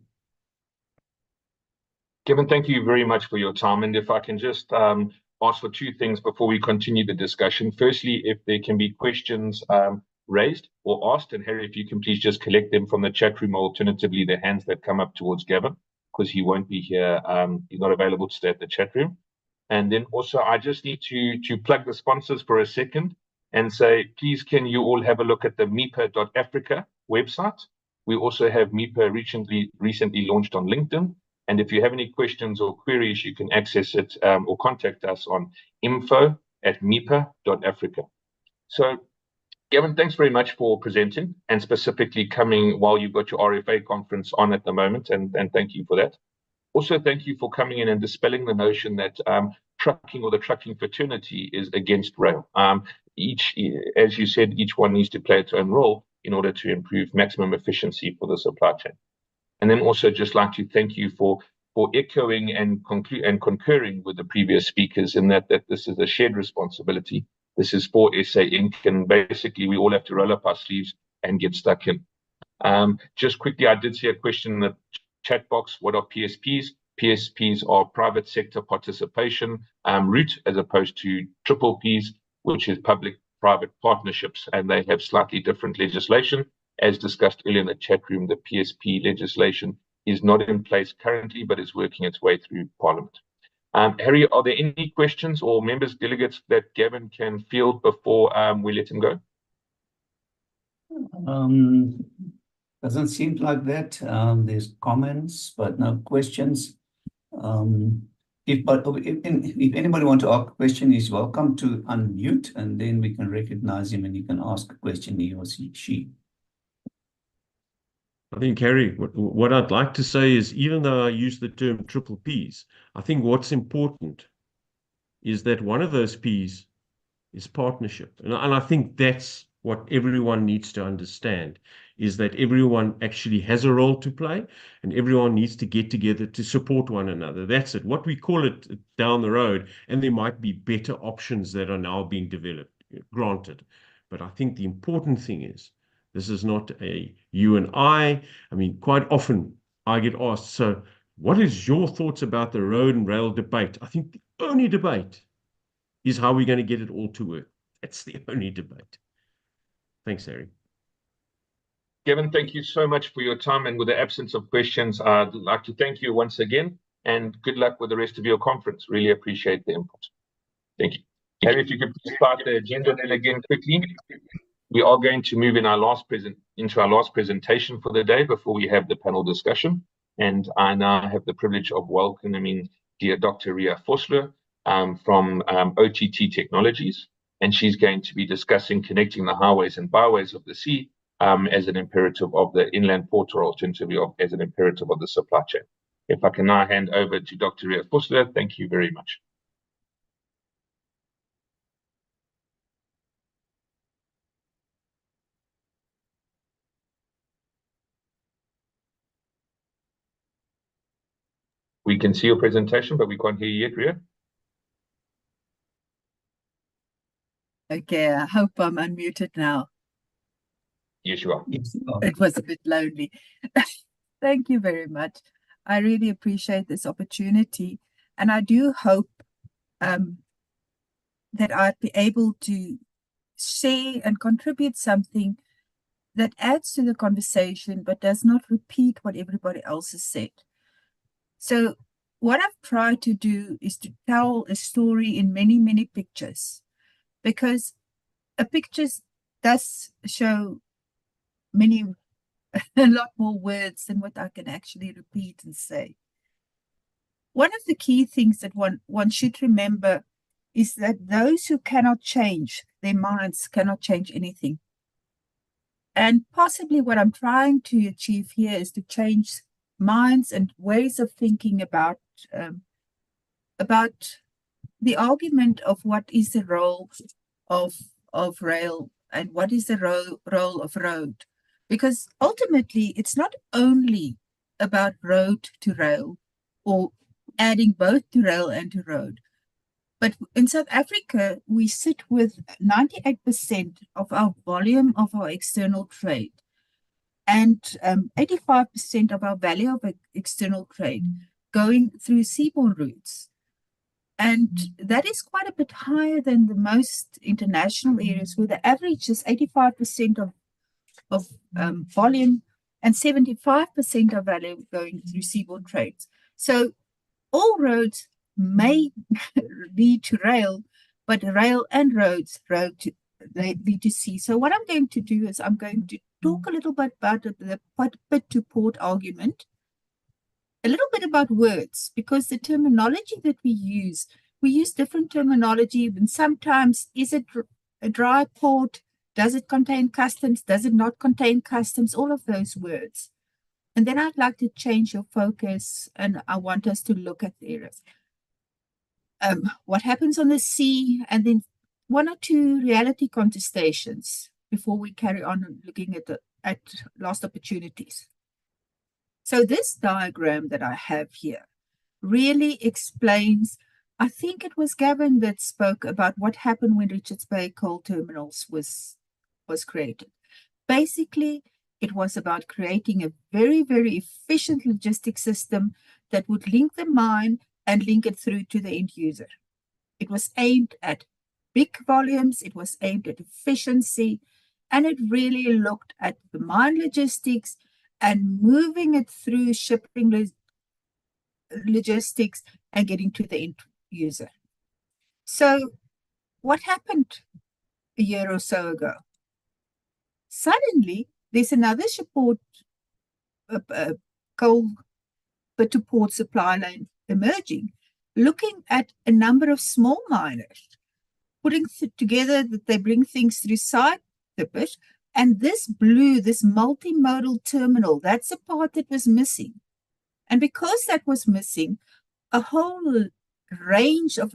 Kevin, thank you very much for your time. And if I can just ask for two things before we continue the discussion. Firstly, if there can be questions raised or asked, and Harry, if you can please just collect them from the chat room, alternatively the hands that come up towards Gavin, because he won't be here. He's not available to stay at the chat room. And then also, I just need to plug the sponsors for a second and say, please, can you all have a look at the MPPA.Africa website? We also have MPPA recently launched on LinkedIn. And if you have any questions or queries, you can access it or contact us on info@MPPA.Africa. So, Gavin, thanks very much for presenting and specifically coming while you've got your RFA conference on at the moment. And thank you for that. Also, thank you for coming in and dispelling the notion that trucking or the trucking fraternity is against rail. As you said, each one needs to play its own role in order to improve maximum efficiency for the supply chain. And then also just like to thank you for echoing and concurring with the previous speakers in that this is a shared responsibility. This is for SA Inc. And basically we all have to roll up our sleeves and get stuck in. Just quickly, I did see a question in the chat box. What are PSPs? PSPs are private sector participation route, as opposed to triple Ps, which is public-private partnerships, and they have slightly different legislation. As discussed earlier in the chat room, the PSP legislation is not in place currently, but is working its way through Parliament. Harry, are there any questions or members, delegates that Gavin can field before we let him go? Doesn't seem like that. There's comments, but no questions. If anybody wants to ask a question, he's welcome to unmute, and then we can recognize him and he can ask a question, he or she. I think, Harry, what I'd like to say is, even though I use the term triple Ps, I think what's important is that one of those Ps is partnership. And I think that's what everyone needs to understand, is that everyone actually has a role to play and everyone needs to get together to support one another. That's it. What we call it down the road, and there might be better options that are now being developed, granted. But I think the important thing is, this is not a you and I. I mean, quite often I get asked, so what is your thoughts about the road and rail debate? I think the only debate is how we're going to get it all to work. That's the only debate. Thanks, Harry. Gavin, thank you so much for your time. And with the absence of questions, I'd like to thank you once again and good luck with the rest of your conference. Really appreciate the input. Thank you. Harry, if you could please start the agenda then again quickly. We are going to move into our last presentation for the day before we have the panel discussion. And I now have the privilege of welcoming dear Dr. Ria Vosloo from OTT Technologies. And she's going to be discussing connecting the highways and byways of the sea as an imperative of the inland port, or alternatively as an imperative of the supply chain. If I can now hand over to Dr. Ria Vosloo, thank you very much. We can see your presentation, but we can't hear you yet, Ria. Okay, I hope I'm unmuted now. Yes, you are. Yes, you are. It was a bit lonely. Thank you very much. I really appreciate this opportunity, and I do hope that I'd be able to share and contribute something that adds to the conversation but does not repeat what everybody else has said. So what I've tried to do is to tell a story in many, many pictures, because a picture does show a lot more words than what I can actually repeat and say. One of the key things that one should remember is that those who cannot change their minds cannot change anything. And possibly what I'm trying to achieve here is to change minds and ways of thinking about the argument of what is the role of rail and what is the role of road. Because ultimately, it's not only about road to rail or adding both to rail and to road. But in South Africa, we sit with 98% of our volume of our external trade and 85% of our value of external trade going through seaborne routes. And that is quite a bit higher than the most international areas, where the average is 85% of volume and 75% of value going through seaborne trades. So all roads may lead to rail, but rail and roads lead to sea. So what I'm going to do is I'm going to talk a little bit about the pit to port argument, a little bit about words, because the terminology that we use different terminology, and sometimes is it a dry port? Does it contain customs? Does it not contain customs? All of those words. And then I'd like to change your focus, and I want us to look at the areas. What happens on the sea, and then one or two reality contestations before we carry on looking at lost opportunities. So this diagram that I have here really explains, I think it was Gavin that spoke about what happened when Richards Bay Coal Terminals was created. Basically, it was about creating a very, very efficient logistics system that would link the mine and link it through to the end user. It was aimed at big volumes, it was aimed at efficiency, and it really looked at the mine logistics and moving it through shipping logistics and getting to the end user. So what happened a year or so ago? Suddenly, there's another support coal to port supply line emerging, looking at a number of small miners, putting together that they bring things through side the pit, and this multimodal terminal, that's the part that was missing. And because that was missing, a whole range of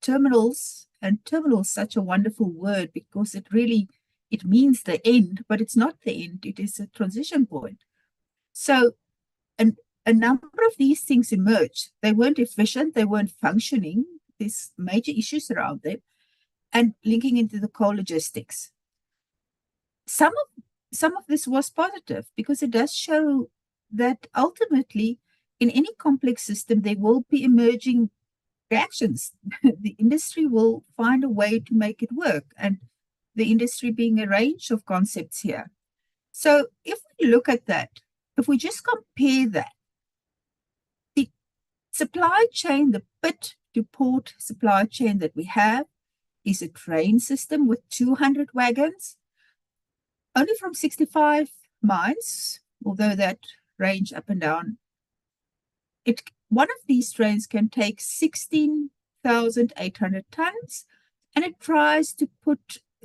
terminals, and terminal is such a wonderful word because it means the end, but it's not the end, it is a transition point. So a number of these things emerged. They weren't efficient, they weren't functioning, there's major issues around them, and linking into the coal logistics. Some of this was positive because it does show that ultimately in any complex system there will be emerging reactions. The industry will find a way to make it work, and the industry being a range of concepts here. So if we look at that, if we just compare that, the supply chain, the pit to port supply chain that we have is a train system with 200 wagons, only from 65 mines, although that range up and down. One of these trains can take 16,800 tons, and it tries to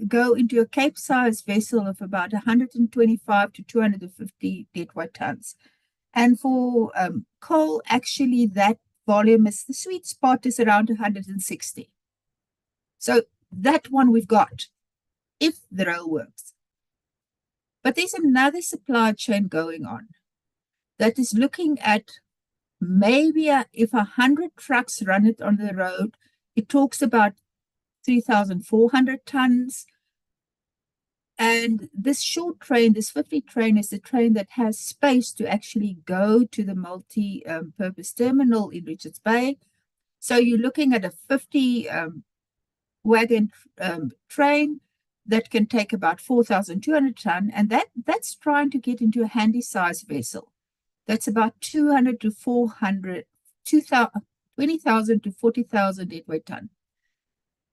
go into a Cape-sized vessel of about 125 to 250 deadweight tons. And for coal, actually, that volume is the sweet spot is around 160. So that one we've got, if the rail works. But there's another supply chain going on that is looking at maybe if 100 trucks run it on the road, it talks about 3,400 tons. And this short train, this 50 train, is the train that has space to actually go to the multi-purpose terminal in Richards Bay. So you're looking at a 50 wagon train that can take about 4,200 ton, and that's trying to get into a handy size vessel. That's about 200 to 400, 20,000 to 40,000 deadweight ton.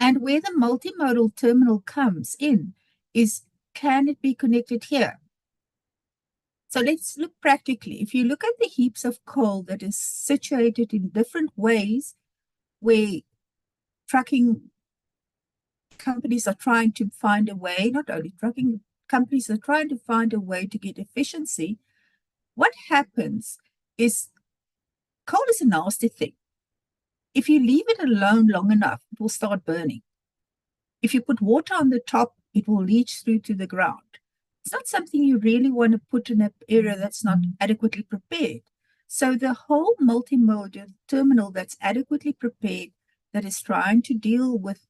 And where the multimodal terminal comes in is, can it be connected here? So let's look practically. If you look at the heaps of coal that is situated in different ways, where trucking companies are trying to find a way, not only trucking companies are trying to find a way to get efficiency, what happens is coal is a nasty thing. If you leave it alone long enough, it will start burning. If you put water on the top, it will leach through to the ground. It's not something you really want to put in an area that's not adequately prepared. So the whole multimodal terminal that's adequately prepared, that is trying to deal with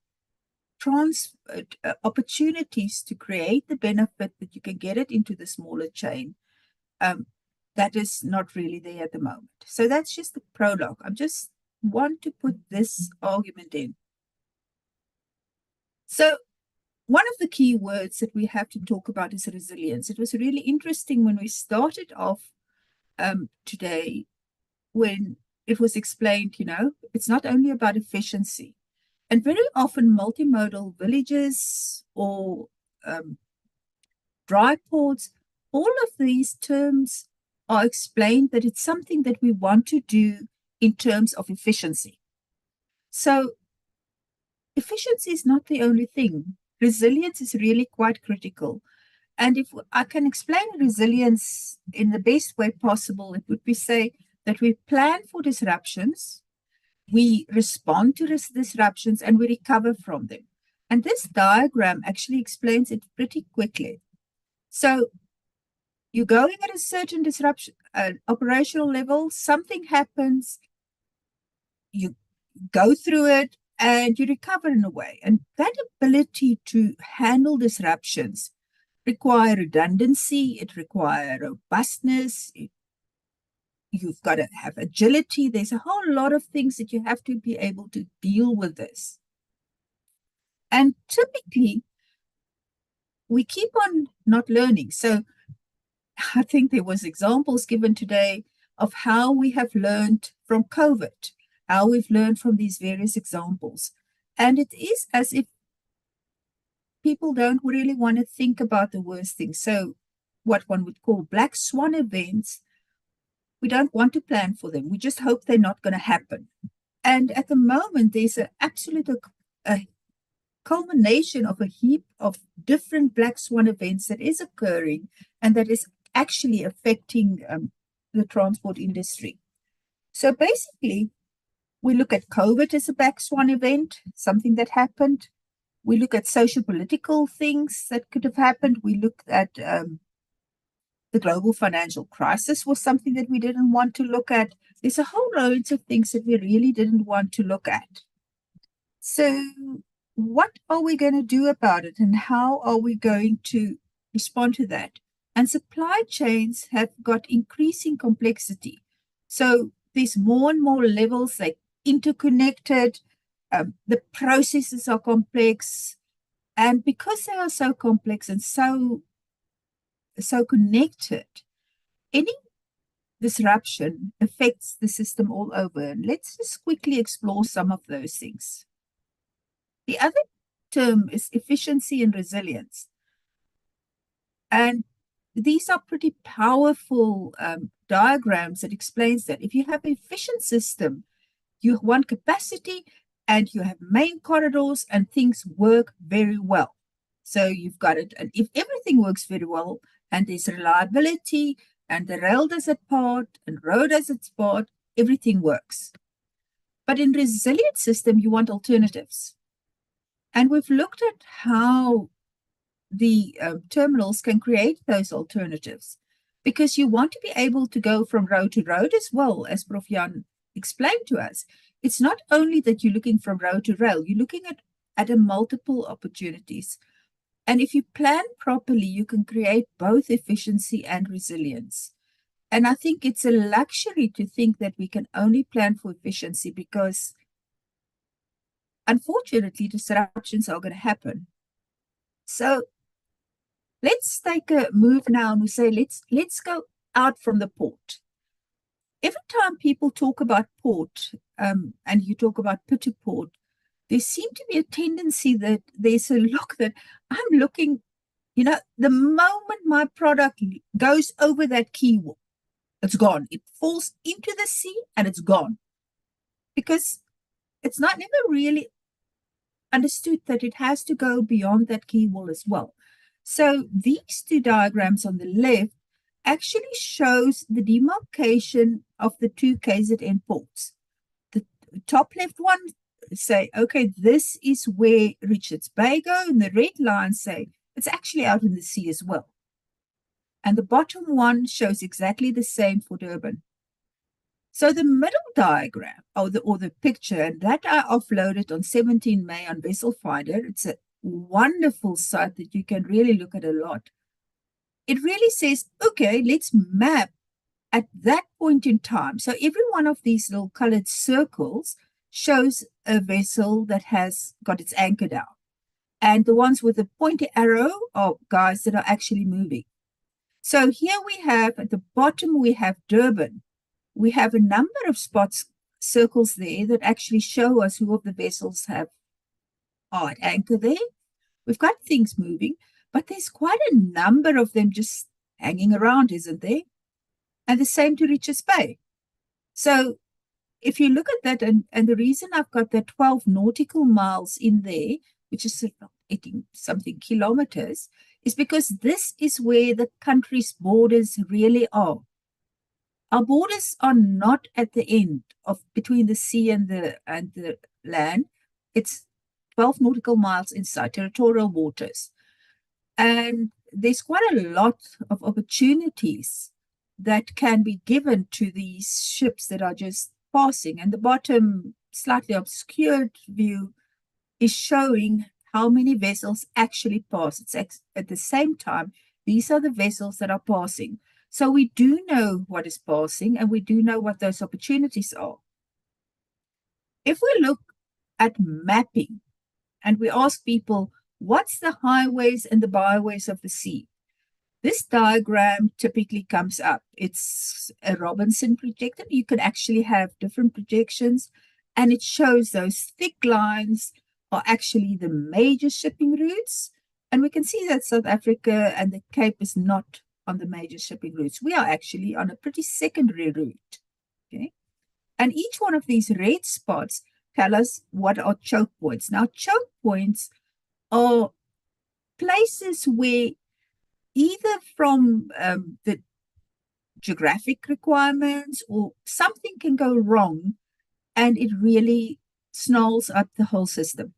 opportunities to create the benefit that you can get it into the smaller chain, that is not really there at the moment. So that's just the prologue. I just want to put this argument in. So one of the key words that we have to talk about is resilience. It was really interesting when we started off today, when it was explained, it's not only about efficiency. And very often multimodal villages or dry ports, all of these terms are explained that it's something that we want to do in terms of efficiency. So efficiency is not the only thing. Resilience is really quite critical. And if I can explain resilience in the best way possible, it would be say that we plan for disruptions, we respond to disruptions, and we recover from them. And this diagram actually explains it pretty quickly. So you're going at a certain disruption, operational level, something happens, you go through it, and you recover in a way. And that ability to handle disruptions require redundancy, it requires robustness, you've got to have agility. There's a whole lot of things that you have to be able to deal with this. And typically, we keep on not learning. So I think there was examples given today of how we have learned from COVID, how we've learned from these various examples. And it is as if people don't really want to think about the worst things. So what one would call black swan events, we don't want to plan for them. We just hope they're not going to happen. And at the moment, there's an absolute culmination of a heap of different black swan events that is occurring and that is actually affecting the transport industry. So basically, we look at COVID as a black swan event, something that happened. We look at social political things that could have happened. We look at the global financial crisis was something that we didn't want to look at. There's a whole loads of things that we really didn't want to look at. So what are we going to do about it, and how are we going to respond to that? And supply chains have got increasing complexity. So there's more and more levels, like interconnected, the processes are complex. And because they are so complex and so connected, any disruption affects the system all over. And let's just quickly explore some of those things. The other term is efficiency and resilience. And these are pretty powerful diagrams that explains that. If you have an efficient system, you want capacity and you have main corridors and things work very well. So you've got it. And if everything works very well and there's reliability and the rail does its part and road does its part, everything works. But in resilient system, you want alternatives. And we've looked at how the terminals can create those alternatives, because you want to be able to go from road to road as well, as Prof. Jan explained to us. It's not only that you're looking from road to rail, you're looking at multiple opportunities. And if you plan properly, you can create both efficiency and resilience. And I think it's a luxury to think that we can only plan for efficiency because, unfortunately, disruptions are going to happen. So let's take a move now and we say, let's go out from the port. Every time people talk about port, and you talk about Putu Port, there seems to be a tendency that there's a look that I'm looking, the moment my product goes over that quay wall, it's gone. It falls into the sea and it's gone. Because it's never really understood that it has to go beyond that quay wall as well. So these two diagrams on the left actually shows the demarcation of the two KZN ports. The top left one say, okay, this is where Richards Bay go, and the red lines say it's actually out in the sea as well. And the bottom one shows exactly the same for Durban. So the middle diagram, or the picture, and that I uploaded on 17 May on Vessel Finder, it's a wonderful site that you can really look at a lot. It really says, okay, let's map at that point in time. So every one of these little colored circles shows a vessel that has got its anchor down. And the ones with the pointy arrow are guys that are actually moving. So here we have, at the bottom, we have Durban. We have a number of circles there that actually show us who of the vessels are at anchor there. We've got things moving, but there's quite a number of them just hanging around, isn't there? And the same to Richards Bay. So if you look at that, and the reason I've got that 12 nautical miles in there, which is 80 something kilometers, is because this is where the country's borders really are. Our borders are not at the end of between the sea and the land. It's 12 nautical miles inside territorial waters. And there's quite a lot of opportunities that can be given to these ships that are just passing. And the bottom, slightly obscured view is showing how many vessels actually pass. It's at the same time, these are the vessels that are passing. So we do know what is passing, and we do know what those opportunities are. If we look at mapping and we ask people, what's the highways and the byways of the sea? This diagram typically comes up. It's a Robinson projection. You can actually have different projections, and it shows those thick lines are actually the major shipping routes. And we can see that South Africa and the Cape is not on the major shipping routes. We are actually on a pretty secondary route. Okay, and each one of these red spots tell us what are choke points. Now, choke points are places where either from the geographic requirements or something can go wrong, and it really snarls up the whole system.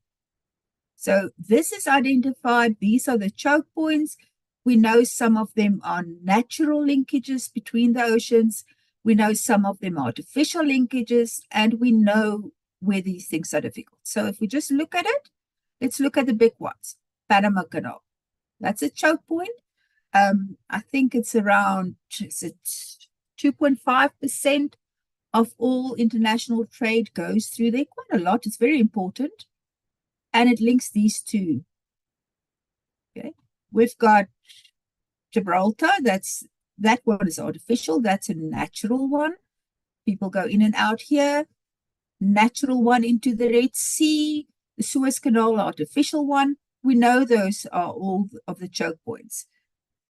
So this is identified. These are the choke points. We know some of them are natural linkages between the oceans. We know some of them are artificial linkages, and we know where these things are difficult. So if we just look at it, let's look at the big ones. Panama Canal. That's a choke point. I think it's around 2.5% of all international trade goes through there. Quite a lot. It's very important. And it links these two. Okay. We've got Gibraltar. That one is artificial. That's a natural one. People go in and out here. Natural one into the Red Sea. The Suez Canal, artificial one. We know those are all of the choke points.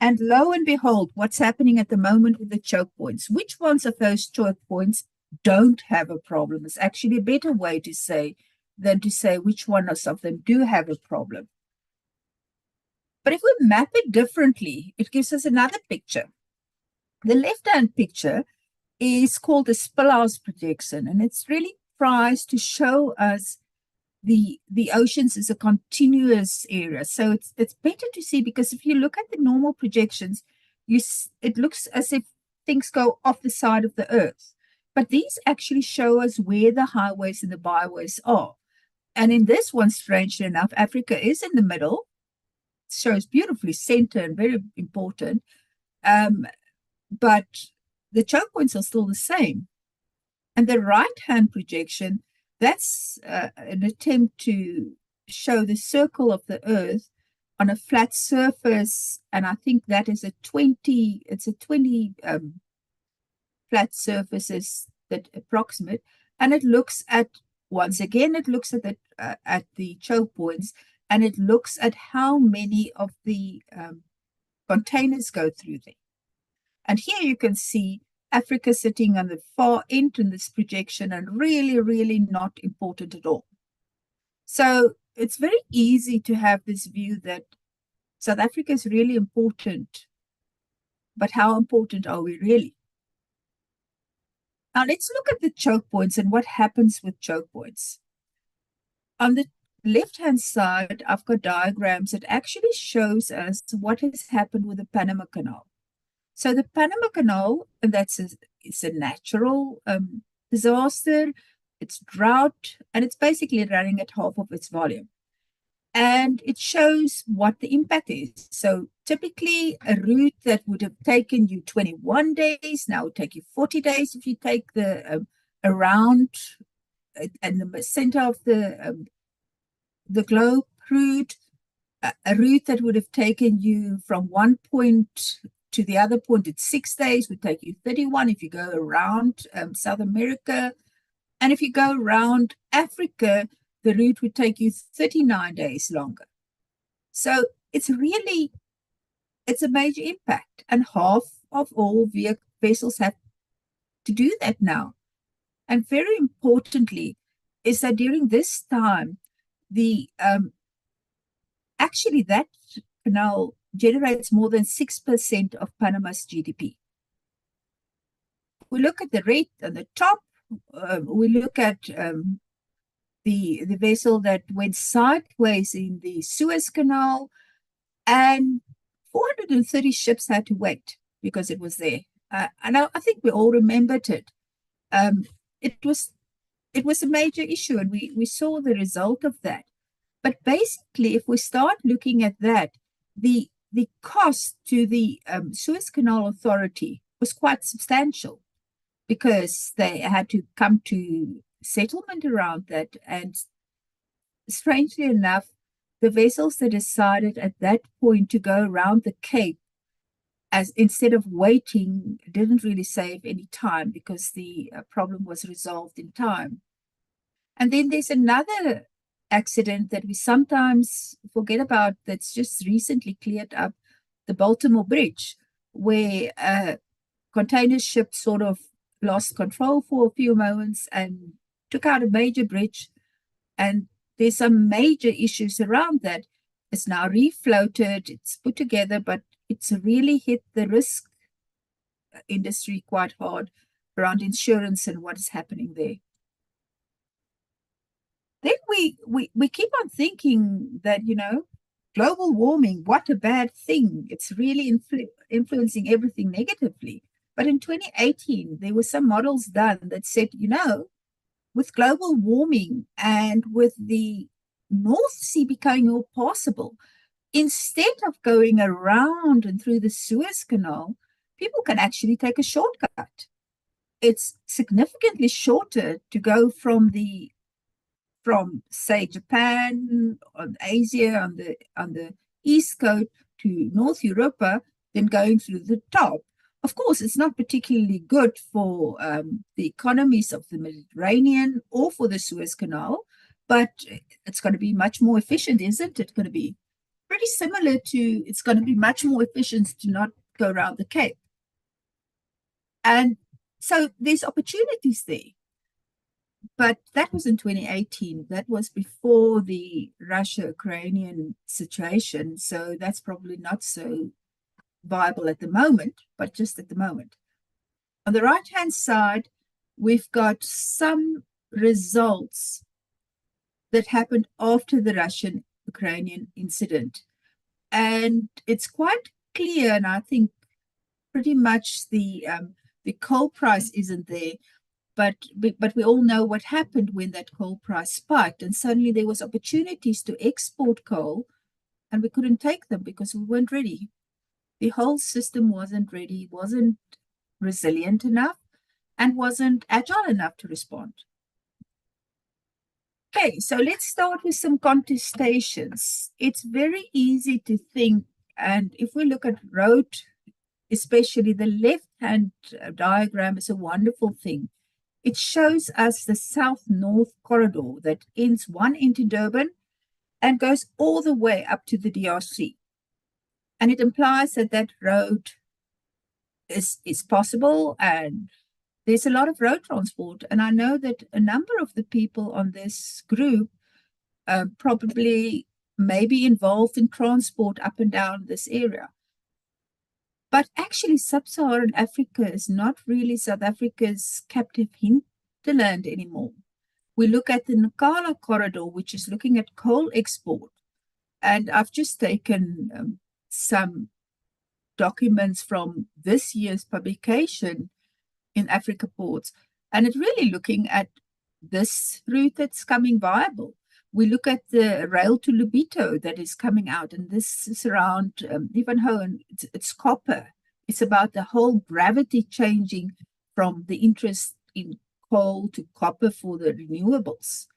And lo and behold, what's happening at the moment with the choke points? Which ones of those choke points don't have a problem? It's actually a better way to say than to say which one of them do have a problem. But if we map it differently, it gives us another picture. The left-hand picture is called the spillhouse projection, and it's really prized to show us the oceans is a continuous area. So it's better to see, because if you look at the normal projections, it looks as if things go off the side of the earth. But these actually show us where the highways and the byways are. And in this one, strangely enough, Africa is in the middle. shows beautifully center and very important. But the choke points are still the same. And the right-hand projection, that's an attempt to show the circle of the Earth on a flat surface, and I think that is a 20 flat surfaces that approximate, and it looks at, once again, it looks at the choke points, and it looks at how many of the containers go through there. And here you can see Africa sitting on the far end in this projection and really, really not important at all. So it's very easy to have this view that South Africa is really important, but how important are we really? Now let's look at the choke points and what happens with choke points. On the left-hand side, I've got diagrams that actually shows us what has happened with the Panama Canal. So the Panama Canal, and it's a natural disaster, it's drought, and it's basically running at half of its volume. And it shows what the impact is. So typically a route that would have taken you 21 days, now would take you 40 days if you take the around and the center of the globe route. A route that would have taken you from one point to the other point at 6 days would take you 31 if you go around South America. And if you go around Africa, the route would take you 39 days longer. So it's a major impact. And half of all vessels have to do that now. And very importantly is that during this time, actually that canal generates more than 6% of Panama's GDP. We look at the rate on the top. We look at the vessel that went sideways in the Suez Canal, and 430 ships had to because it was there. And I think we all remembered it. It was a major issue, and we saw the result of that. But basically, if we start looking at that, the cost to the Suez Canal Authority was quite substantial because they had to come to settlement around that. And strangely enough, the vessels that decided at that point to go around the Cape, as instead of waiting, didn't really save any time because the problem was resolved in time. And then there's another accident that we sometimes forget about that's just recently cleared up, the Baltimore Bridge, where a container ship sort of lost control for a few moments and took out a major bridge. And there's some major issues around that. It's now refloated, it's put together, but it's really hit the risk industry quite hard around insurance and what is happening there. Then we keep on thinking that, global warming, what a bad thing. It's really influencing everything negatively. But in 2018, there were some models done that said, with global warming and with the North Sea becoming more possible, instead of going around and through the Suez Canal, people can actually take a shortcut. It's significantly shorter to go from say Japan or Asia on the east coast to North Europa than going through the top. Of course, it's not particularly good for the economies of the Mediterranean or for the Suez Canal, but it's going to be much more efficient, isn't it? It's going to be pretty similar to, it's going to be much more efficient to not go around the Cape. And so there's opportunities there. But that was in 2018. That was before the Russia-Ukrainian situation. So that's probably not so viable at the moment, but just at the moment. On the right-hand side, we've got some results that happened after the Russian-Ukrainian incident. And it's quite clear, and I think pretty much the coal price isn't there, but we all know what happened when that coal price spiked, and suddenly there was opportunities to export coal and we couldn't take them because we weren't ready. The whole system wasn't ready, wasn't resilient enough, and wasn't agile enough to respond. Okay, so let's start with some contestations. It's very easy to think, and if we look at road, especially the left-hand diagram is a wonderful thing. It shows us the south-north corridor that ends one end in Durban and goes all the way up to the DRC. And it implies that that road is possible, and there's a lot of road transport. And I know that a number of the people on this group probably may be involved in transport up and down this area. But actually, sub-Saharan Africa is not really South Africa's captive hinterland anymore. We look at the Nkala corridor, which is looking at coal export. And I've just taken some documents from this year's publication in Africa Ports, and it's really looking at this route that's coming viable. We look at the rail to Lobito that is coming out, and this is around Ivanhoe, and it's copper. It's about the whole gravity changing from the interest in coal to copper for the renewables.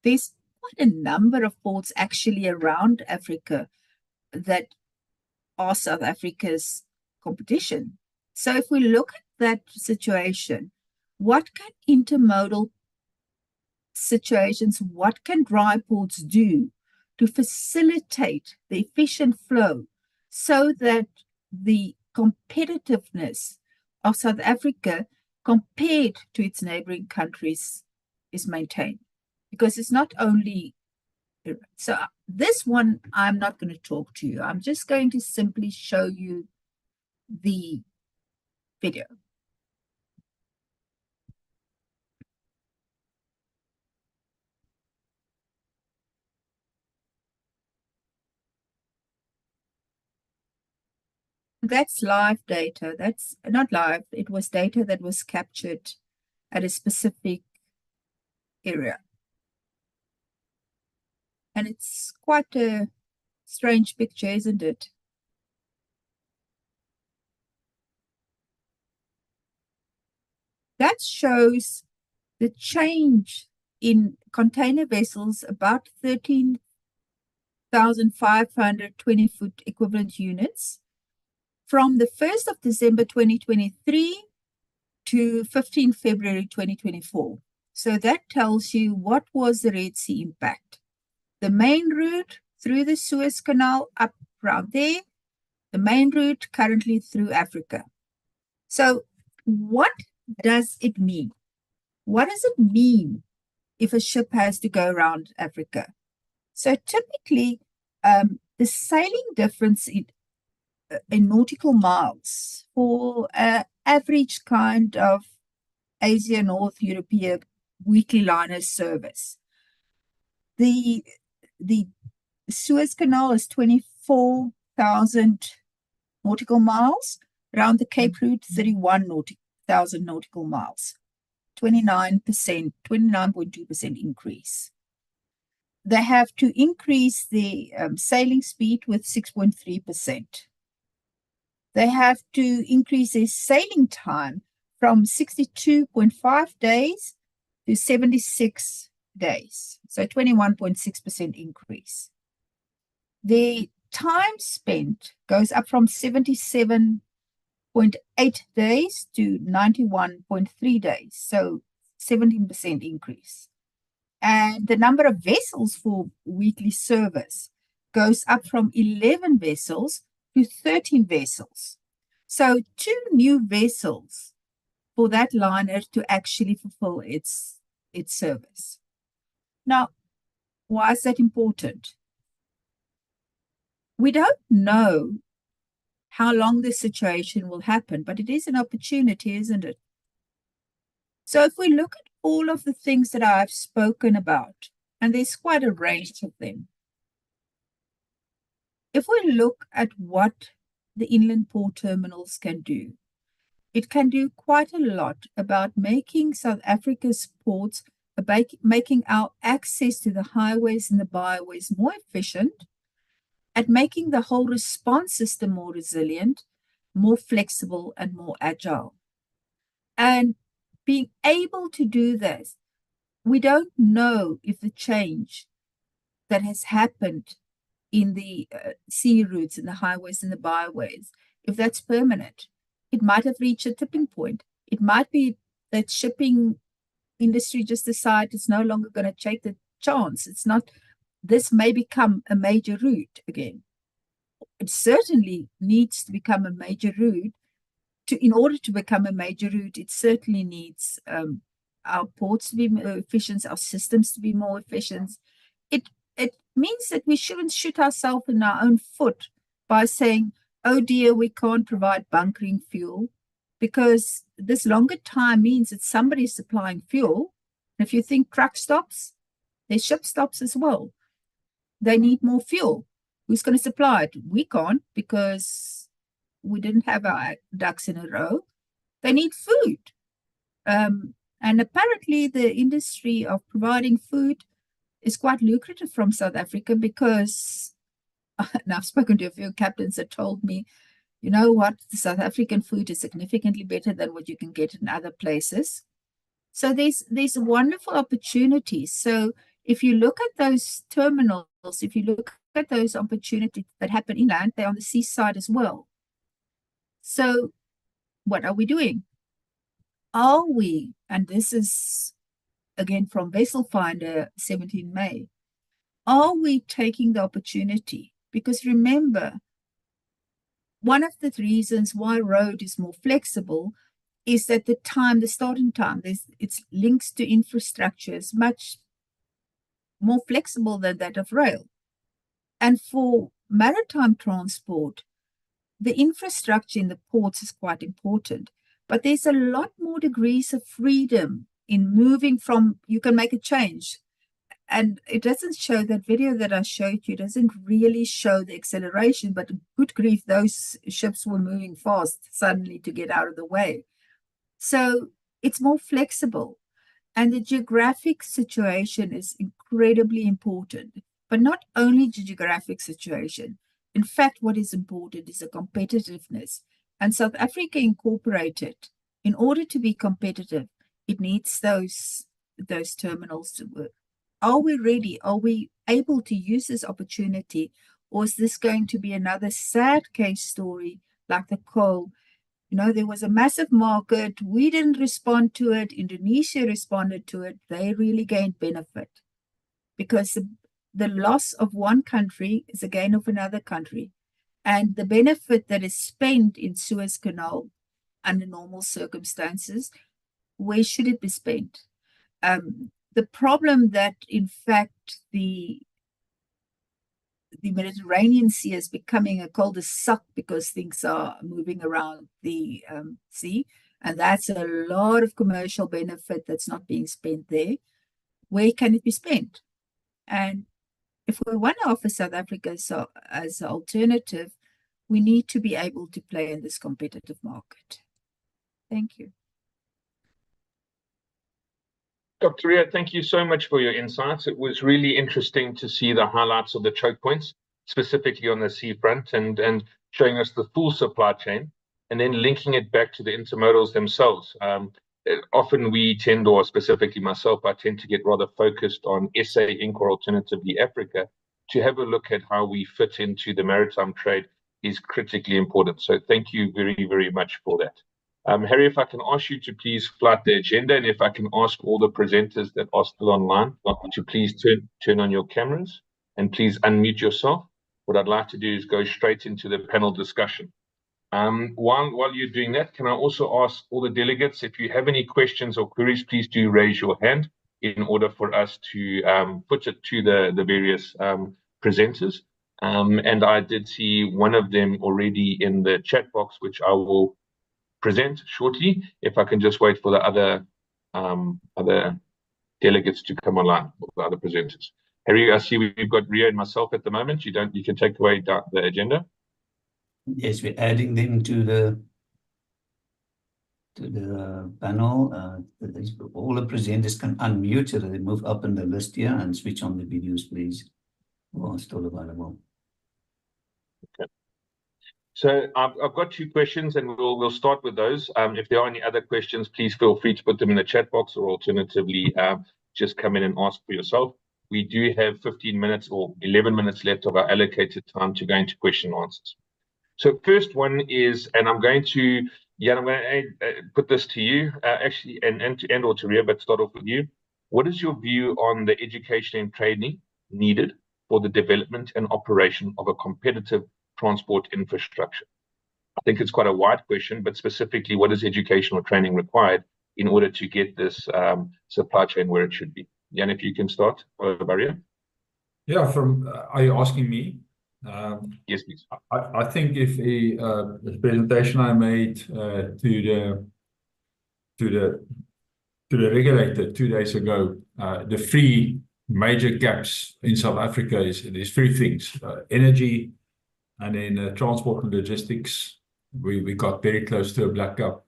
There's quite a number of ports actually around Africa that are South Africa's competition. So if we look at that situation, what can intermodal situations, what can dry ports do to facilitate the efficient flow so that the competitiveness of South Africa compared to its neighboring countries is maintained? Because it's not only, so this one I'm not going to talk to you. I'm just going to simply show you the video. That's live data. That's not live. It was data that was captured at a specific area. And it's quite a strange picture, isn't it? That shows the change in container vessels, about 13,500 20-foot equivalent units from the 1st of December 2023 to 15 February 2024. So that tells you what was the Red Sea impact. The main route through the Suez Canal up around there, the main route currently through Africa. So what does it mean? What does it mean if a ship has to go around Africa? So typically, the sailing difference in nautical miles for an average kind of Asia North European weekly liner service. The Suez Canal is 24,000 nautical miles. Around the Cape route, 31,000 nautical miles. 29.2% increase. They have to increase the sailing speed with 6.3%. They have to increase their sailing time from 62.5 days to 76 days. So 21.6% increase. The time spent goes up from 77.8 days to 91.3 days. So 17% increase. And the number of vessels for weekly service goes up from 11 vessels to 13 vessels. So 2 new vessels for that liner to actually fulfill its service. Now, why is that important? We don't know how long this situation will happen, but it is an opportunity, isn't it? So if we look at all of the things that I've spoken about, and there's quite a range of them, if we look at what the inland port terminals can do, it can do quite a lot about making South Africa's ports, making our access to the highways and the byways more efficient, at making the whole response system more resilient, more flexible, and more agile. And being able to do this, we don't know if the change that has happened in the sea routes, in the highways and the byways, if that's permanent. It might have reached a tipping point. It might be that shipping industry just decide it's no longer going to take the chance. It's not, this may become a major route again. It certainly needs to become a major route. In order to become a major route, it certainly needs our ports to be more efficient, our systems to be more efficient. It means that we shouldn't shoot ourselves in our own foot by saying, oh dear, we can't provide bunkering fuel, because this longer time means that somebody's supplying fuel. And if you think truck stops, there's ship stops as well. They need more fuel. Who's going to supply it? We can't, because we didn't have our ducks in a row. They need food. And apparently the industry of providing food is quite lucrative from South Africa, because, and I've spoken to a few captains that told me, you know what, the South African food is significantly better than what you can get in other places. So there's wonderful opportunities. So if you look at those terminals, if you look at those opportunities that happen inland, they're on the seaside as well. So what are we doing? Are we, and this is again from Vessel Finder, 17 May, are we taking the opportunity? Because remember, one of the reasons why road is more flexible is that the starting time, its links to infrastructure is much more flexible than that of rail. And for maritime transport, the infrastructure in the ports is quite important, but there's a lot more degrees of freedom in moving from, you can make a change. And it doesn't show, that video that I showed you doesn't really show the acceleration, but good grief, those ships were moving fast suddenly to get out of the way. So it's more flexible. And the geographic situation is incredibly important, but not only the geographic situation. In fact, what is important is the competitiveness. And South Africa Incorporated, in order to be competitive, it needs those terminals to work. Are we ready? Are we able to use this opportunity? Or is this going to be another sad case story like the coal? You know, there was a massive market. We didn't respond to it. Indonesia responded to it. They really gained benefit, because the loss of one country is a gain of another country. And the benefit that is spent in Suez Canal under normal circumstances, where should it be spent? The problem that, in fact, the Mediterranean Sea is becoming a cul-de-sac because things are moving around the sea, and that's a lot of commercial benefit that's not being spent there. Where can it be spent? And if we want to offer South Africa as an alternative, we need to be able to play in this competitive market. Thank you. Dr. Ria, thank you so much for your insights. It was really interesting to see the highlights of the choke points, specifically on the seafront, and showing us the full supply chain, and then linking it back to the intermodals themselves. Often we tend, or specifically myself, I tend to get rather focused on SA Inc. or alternatively Africa. To have a look at how we fit into the maritime trade is critically important. So thank you very, very much for that. Harry, if I can ask you to please flight the agenda, and if I can ask all the presenters that are still online to please turn on your cameras and please unmute yourself. What I'd like to do is go straight into the panel discussion. While you're doing that, can I also ask all the delegates, if you have any questions or queries, please do raise your hand in order for us to put it to the various presenters. And I did see one of them already in the chat box, which I will present shortly. If I can just wait for the other delegates to come online, the other presenters. Harry, I see we've got Ria and myself at the moment. You can take away the agenda. Yes, we're adding them to the panel. All the presenters can unmute, so they move up in the list here, and switch on the videos, please, while still available. So I've got two questions, and we'll start with those. If there are any other questions, please feel free to put them in the chat box, or alternatively, just come in and ask for yourself. We do have 15 minutes or 11 minutes left of our allocated time to go into question and answers. So first one is, and I'm going to, Jan, I'm going to put this to you, actually, and or to Ria, but start off with you. What is your view on the education and training needed for the development and operation of a competitive transport infrastructure? I think it's quite a wide question, but specifically, what is education or training required in order to get this supply chain where it should be? Jan, if you can start, Maria. Yeah, are you asking me? Yes, please. I think if the presentation I made to the regulator 2 days ago, the three major gaps in South Africa there's three things: energy, and then transport and logistics. We got very close to a blackout,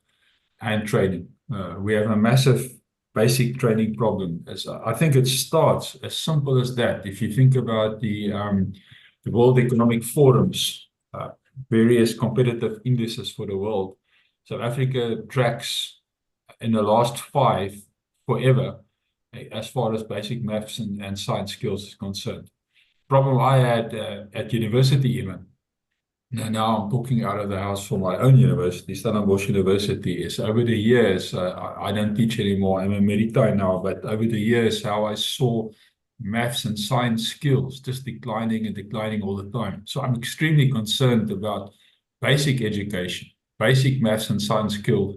and training. We have a massive basic training problem. I think it starts as simple as that. If you think about the World Economic Forum's various competitive indices for the world, South Africa tracks in the last 5 forever as far as basic maths and science skills is concerned. Problem I had at university even, now I'm talking out of the house for my own university, Stellenbosch University, is over the years, I don't teach anymore, I'm a Maritime now, but over the years, how I saw maths and science skills just declining and declining all the time. So I'm extremely concerned about basic education, basic maths and science skills.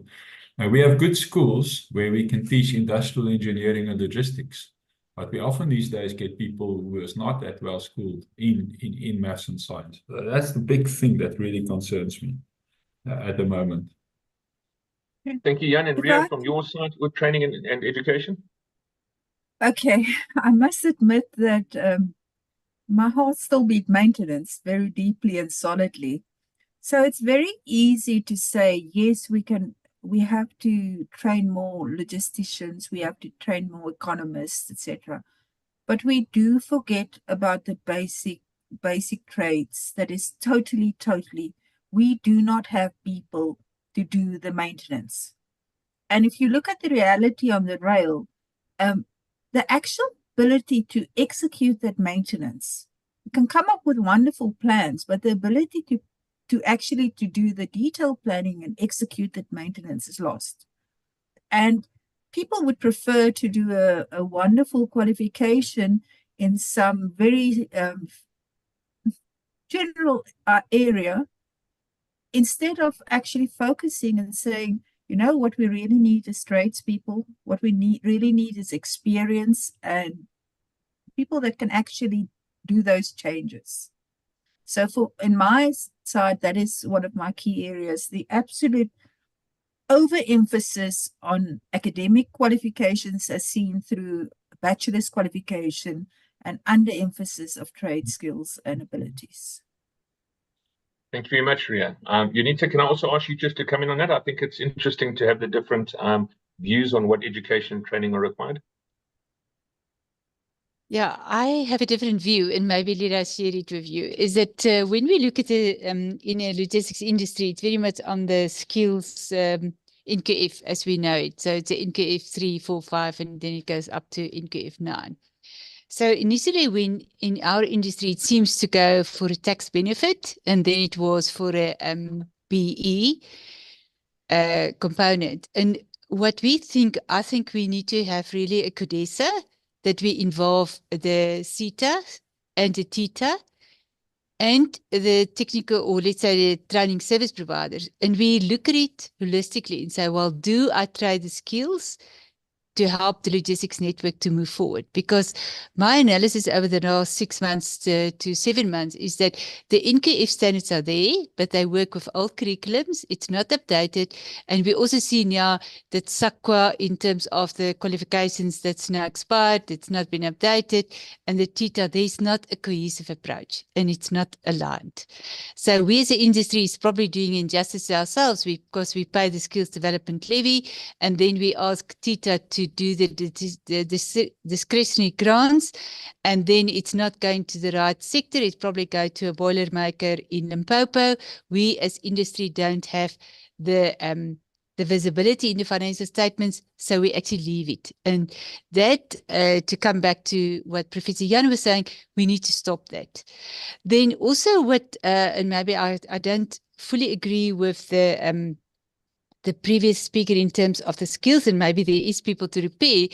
Now, we have good schools where we can teach industrial engineering and logistics, but we often these days get people who is not that well schooled in maths and science. That's the big thing that really concerns me at the moment. Thank you, Jan. And Ria, from your side with training and education? Okay, I must admit that my heart still beat maintenance very deeply and solidly. So it's very easy to say, yes, we have to train more logisticians, we have to train more economists, etc. But we do forget about the basic trades. That is totally, we do not have people to do the maintenance. And if you look at the reality on the rail, the actual ability to execute that maintenance, you can come up with wonderful plans, but the ability to actually do the detailed planning and execute that maintenance is lost. And people would prefer to do a wonderful qualification in some very general area instead of actually focusing and saying, you know, what we really need is tradespeople. What we really need is experience and people that can actually do those changes. So in my side, that is one of my key areas, the absolute overemphasis on academic qualifications as seen through bachelor's qualification and underemphasis of trade skills and abilities. Thank you very much, Ria. Unita, can I also ask you just to come in on that? I think it's interesting to have the different views on what education and training are required. Yeah, I have a different view, and maybe let us share it with you, is that when we look at the in a logistics industry, it's very much on the skills NQF as we know it. So it's a NQF 3, 4, 5, and then it goes up to NQF 9. So initially, when in our industry, it seems to go for a tax benefit, and then it was for a BE component. And what I think we need to have really a CODESA that we involve the CETA and the TETA and the technical, or let's say the training service providers. And we look at it holistically and say, well, do I try the skills to help the logistics network to move forward? Because my analysis over the last 6 months to 7 months is that the NQF standards are there, but they work with old curriculums. It's not updated. And we also see now that SAQA, in terms of the qualifications, that's now expired, it's not been updated. And the TETA, there's not a cohesive approach and it's not aligned. So we as an industry is probably doing injustice to ourselves because we pay the skills development levy and then we ask TETA to to do the discretionary grants, and then it's not going to the right sector. It's probably going to a boiler maker in Limpopo. We as industry don't have the visibility in the financial statements, so we actually leave it. And that, to come back to what Professor Jan was saying, we need to stop that. Then also what, and maybe I don't fully agree with the previous speaker in terms of the skills, and maybe there is people to repair,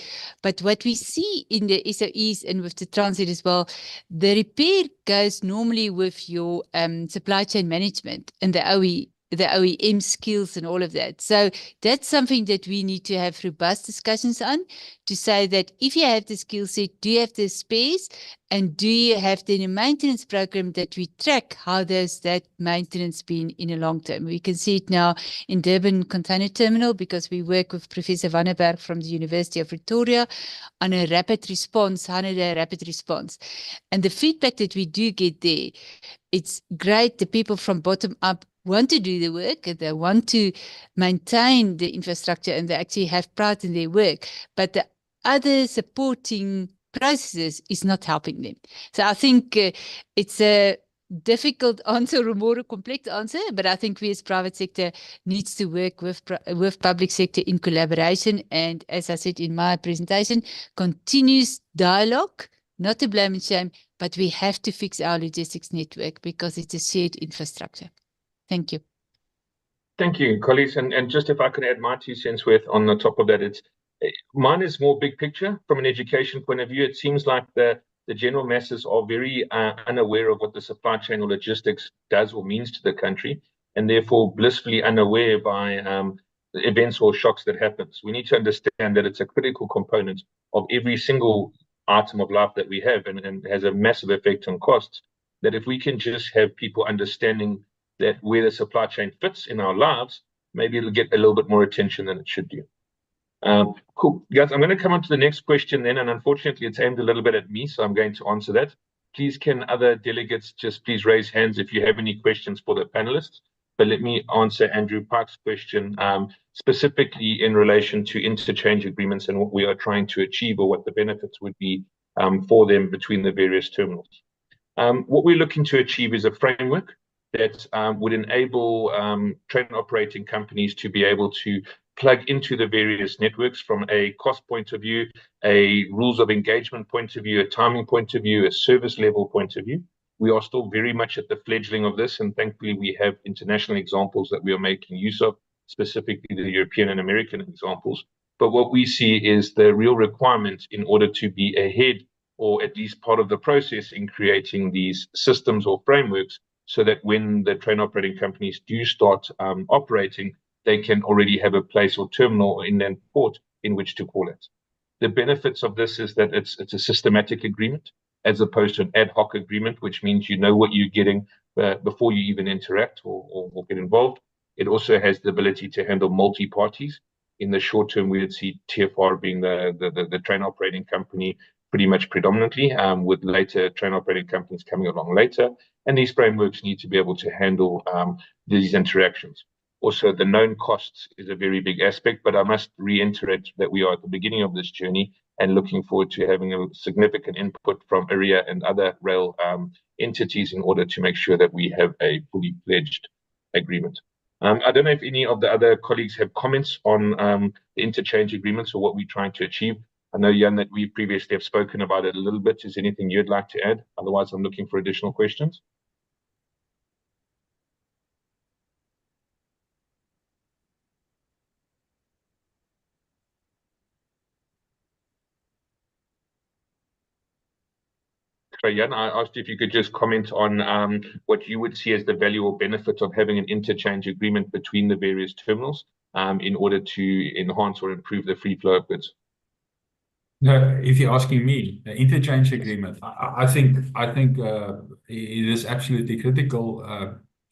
but what we see in the SOEs and with the transit as well, the repair goes normally with your supply chain management and the OEM skills and all of that. So that's something that we need to have robust discussions on, to say that if you have the skill set, do you have the space, and do you have then a maintenance program that we track how does that maintenance been in a long term. We can see it now in Durban Container Terminal, because we work with Professor Vanneberg from the University of Pretoria on a rapid response, 100-day rapid response. And the feedback that we do get there, it's great. The people from bottom up want to do the work, and they want to maintain the infrastructure, and they actually have pride in their work, but the other supporting processes is not helping them. So I think it's a difficult answer, or more a complex answer, but I think we as private sector needs to work with public sector in collaboration, and as I said in my presentation, continuous dialogue, not to blame and shame, but we have to fix our logistics network because it's a shared infrastructure. Thank you. Thank you, colleagues. And just if I can add my 2 cents worth on the top of that, mine is more big picture from an education point of view. It seems like the general masses are very unaware of what the supply chain or logistics does or means to the country, and therefore blissfully unaware by events or shocks that happens. We need to understand that it's a critical component of every single item of life that we have, and has a massive effect on costs. That if we can just have people understanding that where the supply chain fits in our lives, maybe it'll get a little bit more attention than it should do. Cool. Guys, I'm going to come on to the next question then, and unfortunately it's aimed a little bit at me, so I'm going to answer that. Please, can other delegates just please raise hands if you have any questions for the panelists? But let me answer Andrew Park's question, specifically in relation to interchange agreements and what we are trying to achieve, or what the benefits would be for them between the various terminals. What we're looking to achieve is a framework that would enable train operating companies to be able to plug into the various networks from a cost point of view, a rules of engagement point of view, a timing point of view, a service level point of view. We are still very much at the fledgling of this, and thankfully we have international examples that we are making use of, specifically the European and American examples. But what we see is the real requirement in order to be ahead, or at least part of the process in creating these systems or frameworks, so that when the train operating companies do start operating, they can already have a place or terminal or inland port in which to call it. The benefits of this is that it's a systematic agreement as opposed to an ad hoc agreement, which means you know what you're getting before you even interact or get involved. It also has the ability to handle multi-parties. In the short term, we would see TFR being the train operating company pretty much predominantly, with later train operating companies coming along later. And these frameworks need to be able to handle these interactions. Also, the known costs is a very big aspect, but I must reiterate that we are at the beginning of this journey and looking forward to having a significant input from AREA and other rail entities in order to make sure that we have a fully fledged agreement. I don't know if any of the other colleagues have comments on the interchange agreements or what we're trying to achieve. I know, Jan, that we previously have spoken about it a little bit. Is there anything you'd like to add? Otherwise, I'm looking for additional questions. So, Jan, I asked if you could just comment on what you would see as the value or benefit of having an interchange agreement between the various terminals in order to enhance or improve the free flow of goods. No, if you're asking me, the interchange agreement, I think it is absolutely critical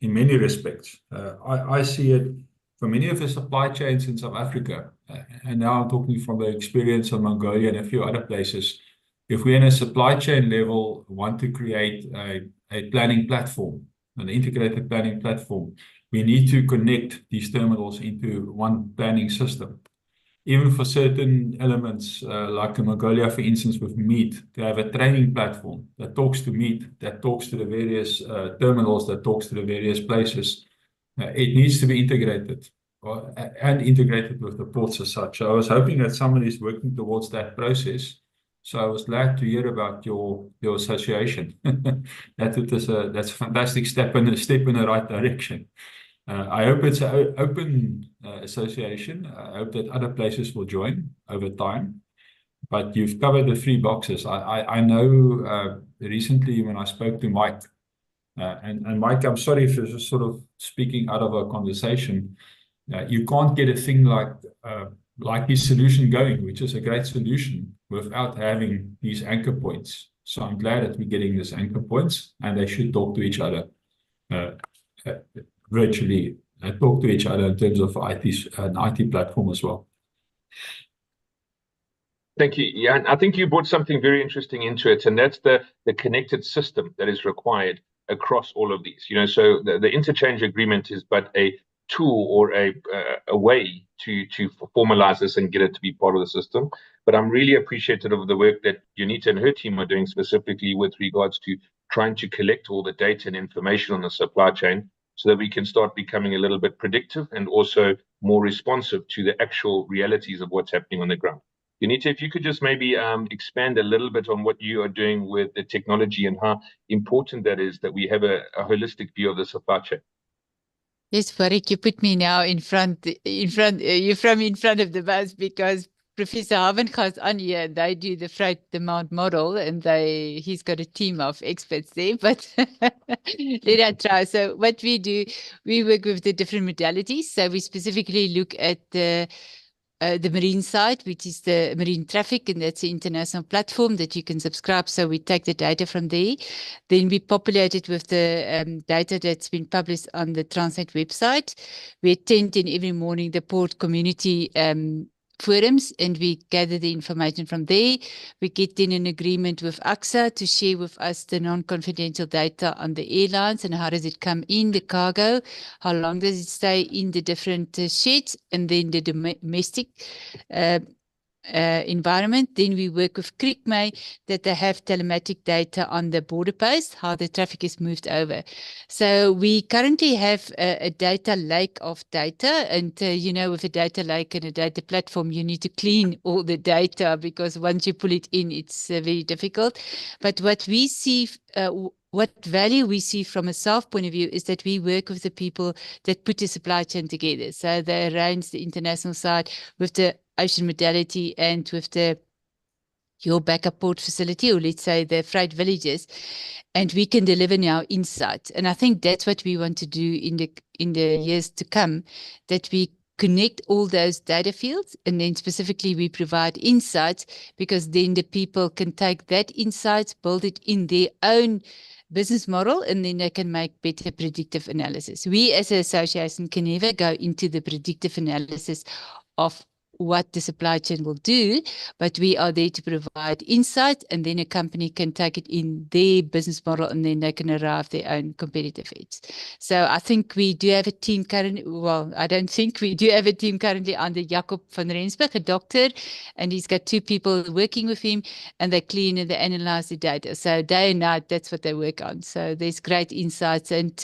in many respects. I see it for many of the supply chains in South Africa, and now I'm talking from the experience of Mongolia and a few other places. If we in a supply chain level want to create a planning platform, an integrated planning platform, we need to connect these terminals into one planning system. even for certain elements, like in Mongolia, for instance, with meat, to have a training platform that talks to meat, that talks to the various terminals, that talks to the various places. It needs to be integrated and integrated with the ports as such. So I was hoping that somebody is working towards that process. So I was glad to hear about your association. That's a fantastic step in the right direction. I hope it's an open association. I hope that other places will join over time. But you've covered the 3 boxes. I know recently when I spoke to Mike, and Mike, I'm sorry if this is sort of speaking out of a conversation. You can't get a thing like his solution going, which is a great solution, without having these anchor points. So I'm glad that we're getting these anchor points, and they should talk to each other virtually, talk to each other in terms of an IT platform as well. Thank you. Yeah, and I think you brought something very interesting into it, and that's the connected system that is required across all of these. So the interchange agreement is but a tool or a way to formalize this and get it to be part of the system. But I'm really appreciative of the work that Unita and her team are doing, specifically with regards to trying to collect all the data and information on the supply chain, so that we can start becoming a little bit predictive and also more responsive to the actual realities of what's happening on the ground. Unita, if you could just maybe expand a little bit on what you are doing with the technology and how important that is, that we have a holistic view of the supply chain. Yes, Farik, you put me now in front of the bus, because Professor Havenga's on here, and they do the freight demand model, and he's got a team of experts there, but let us try. So what we do, we work with the different modalities. So we specifically look at the marine side, which is the marine traffic, and that's the international platform that you can subscribe. So we take the data from there. Then we populate it with the data that's been published on the Transnet website. We attend in every morning the port community forums, and we gather the information from there. We get in an agreement with AXA to share with us the non-confidential data on the airlines and how does it come in, the cargo, how long does it stay in the different sheds, and then the domestic environment. Then we work with CRICMA, that they have telematic data on the border post, how the traffic is moved over. So we currently have a data lake of data, and with a data lake and a data platform, you need to clean all the data, because once you pull it in, it's very difficult. But what we see, what value we see from a SAF point of view, is that we work with the people that put the supply chain together. So they arrange the international side with the ocean modality and with your backup port facility, or let's say the freight villages, and we can deliver now insights. And I think that's what we want to do in the years to come, that we connect all those data fields, and then specifically we provide insights, because then the people can take that insights, build it in their own business model, and then they can make better predictive analysis. We as an association can never go into the predictive analysis of what the supply chain will do, but we are there to provide insight, and then a company can take it in their business model, and then they can arrive their own competitive edge. So I think we do have a team currently, well, I don't think we do have a team currently under Jacob van Rensburg, a doctor, and he's got 2 people working with him, and they clean and they analyze the data. So day and night, that's what they work on. So there's great insights, and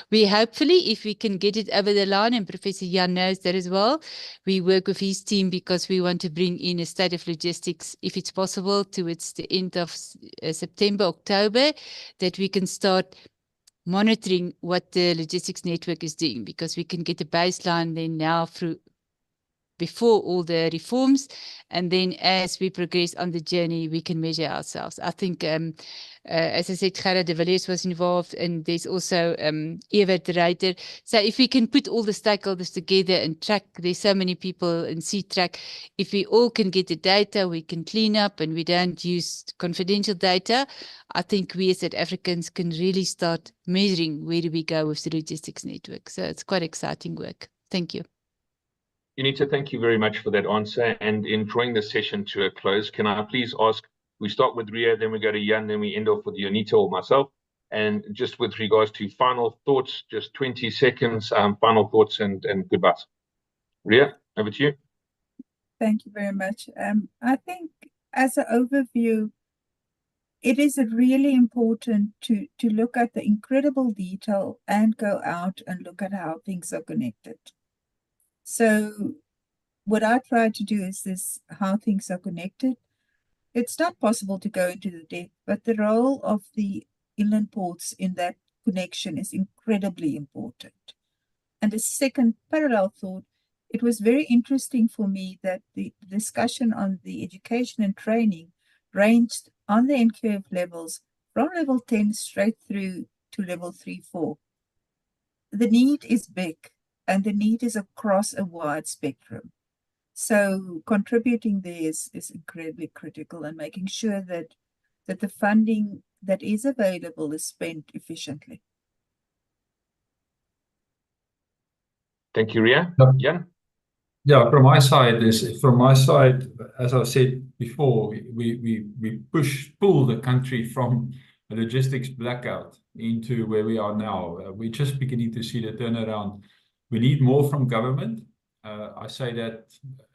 we hopefully, if we can get it over the line, and Professor Jan knows that as well, we work with his team, because we want to bring in a state of logistics, if it's possible, towards the end of September, October, that we can start monitoring what the logistics network is doing, because we can get a baseline then now through before all the reforms, and then as we progress on the journey, we can measure ourselves. I think, as I said, Gerard de Villiers was involved, and there's also Evert de Ruyter. So if we can put all the stakeholders together and track, there's so many people in C-Track, if we all can get the data, we can clean up, and we don't use confidential data, I think we as South Africans can really start measuring where do we go with the logistics network. So it's quite exciting work. Thank you. Unita, thank you very much for that answer. And in drawing the session to a close, can I please ask, we start with Ria, then we go to Jan, then we end off with Unita or myself. And just with regards to final thoughts, just 20 seconds, final thoughts and goodbyes. Ria, over to you. thank you very much. I think as an overview, it is really important to look at the incredible detail and go out and look at how things are connected. So what I try to do is this, how things are connected. It's not possible to go into the depth, but the role of the inland ports in that connection is incredibly important. And the second parallel thought, it was very interesting for me that the discussion on the education and training ranged on the NQF levels from level 10 straight through to level 3-4. The need is big and the need is across a wide spectrum. So contributing there is incredibly critical, and making sure that the funding that is available is spent efficiently. Thank you, Ria. Yeah. Jan? Yeah, from my side, as I said before, we pull the country from a logistics blackout into where we are now. We're just beginning to see the turnaround. We need more from government. I say that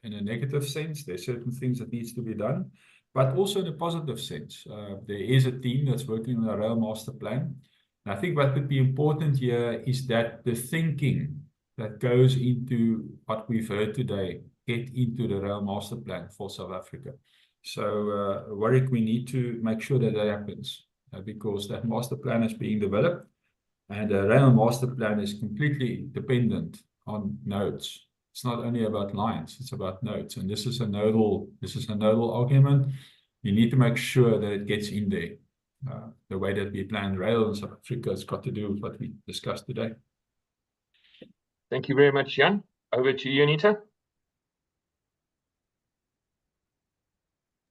in a negative sense. There's certain things that needs to be done, but also in a positive sense. There is a team that's working on a rail master plan. And I think what would be important here is that the thinking that goes into what we've heard today get into the rail master plan for South Africa. So, Warwick, we need to make sure that happens because that master plan is being developed, and the rail master plan is completely dependent on nodes. It's not only about lines, it's about nodes. And this is a nodal argument. You need to make sure that it gets in there. The way that we plan rail in South Africa has got to do with what we discussed today. Thank you very much, Jan. Over to you, Anita.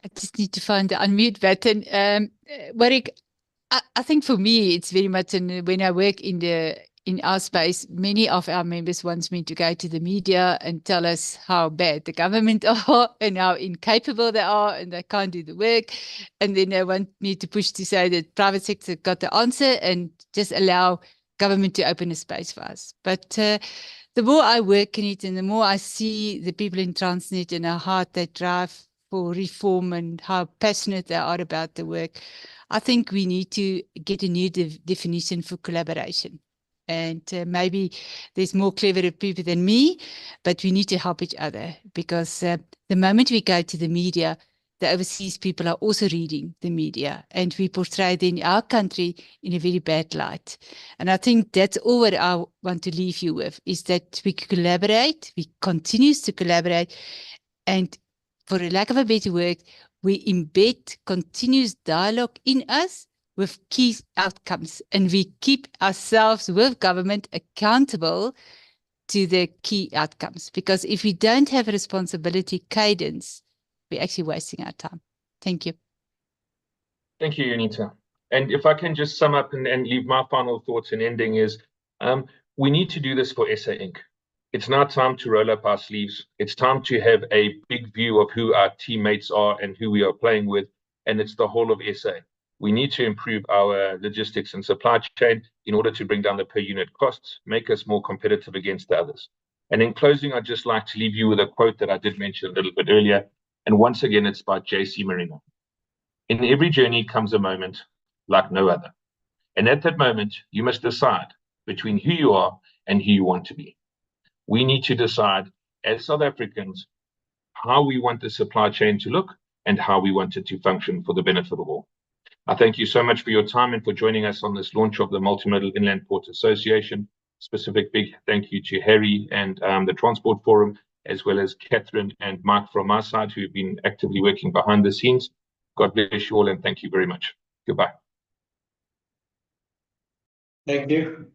I just need to find the unmute button. Warwick, I think for me, it's very much when I work in our space, many of our members want me to go to the media and tell us how bad the government are and how incapable they are and they can't do the work. And then they want me to push to say that private sector got the answer and just allow government to open a space for us. But the more I work in it and the more I see the people in Transnet and how hard they drive for reform and how passionate they are about the work, I think we need to get a new definition for collaboration. And maybe there's more cleverer people than me, but we need to help each other because the moment we go to the media, the overseas people are also reading the media and we portray then our country in a very bad light. And I think that's all what I want to leave you with, is that we collaborate, we continue to collaborate, and for a lack of a better word, we embed continuous dialogue in us with key outcomes, and we keep ourselves with government accountable to the key outcomes. Because if we don't have a responsibility cadence, we're actually wasting our time. Thank you. Thank you, Anita. And if I can just sum up and leave my final thoughts in ending is, we need to do this for SA Inc. It's now time to roll up our sleeves. It's time to have a big view of who our teammates are and who we are playing with, and it's the whole of SA. We need to improve our logistics and supply chain in order to bring down the per unit costs, make us more competitive against the others. And in closing, I'd just like to leave you with a quote that I did mention a little bit earlier. And once again, it's by J.C. Marino. In every journey comes a moment like no other. And at that moment, you must decide between who you are and who you want to be. We need to decide as South Africans how we want the supply chain to look and how we want it to function for the benefit of all. I thank you so much for your time and for joining us on this launch of the Multimodal Inland Port Association. Specific big thank you to Harry and the Transport Forum, as well as Catherine and Mark from our side, who have been actively working behind the scenes. God bless you all and thank you very much. Goodbye. Thank you.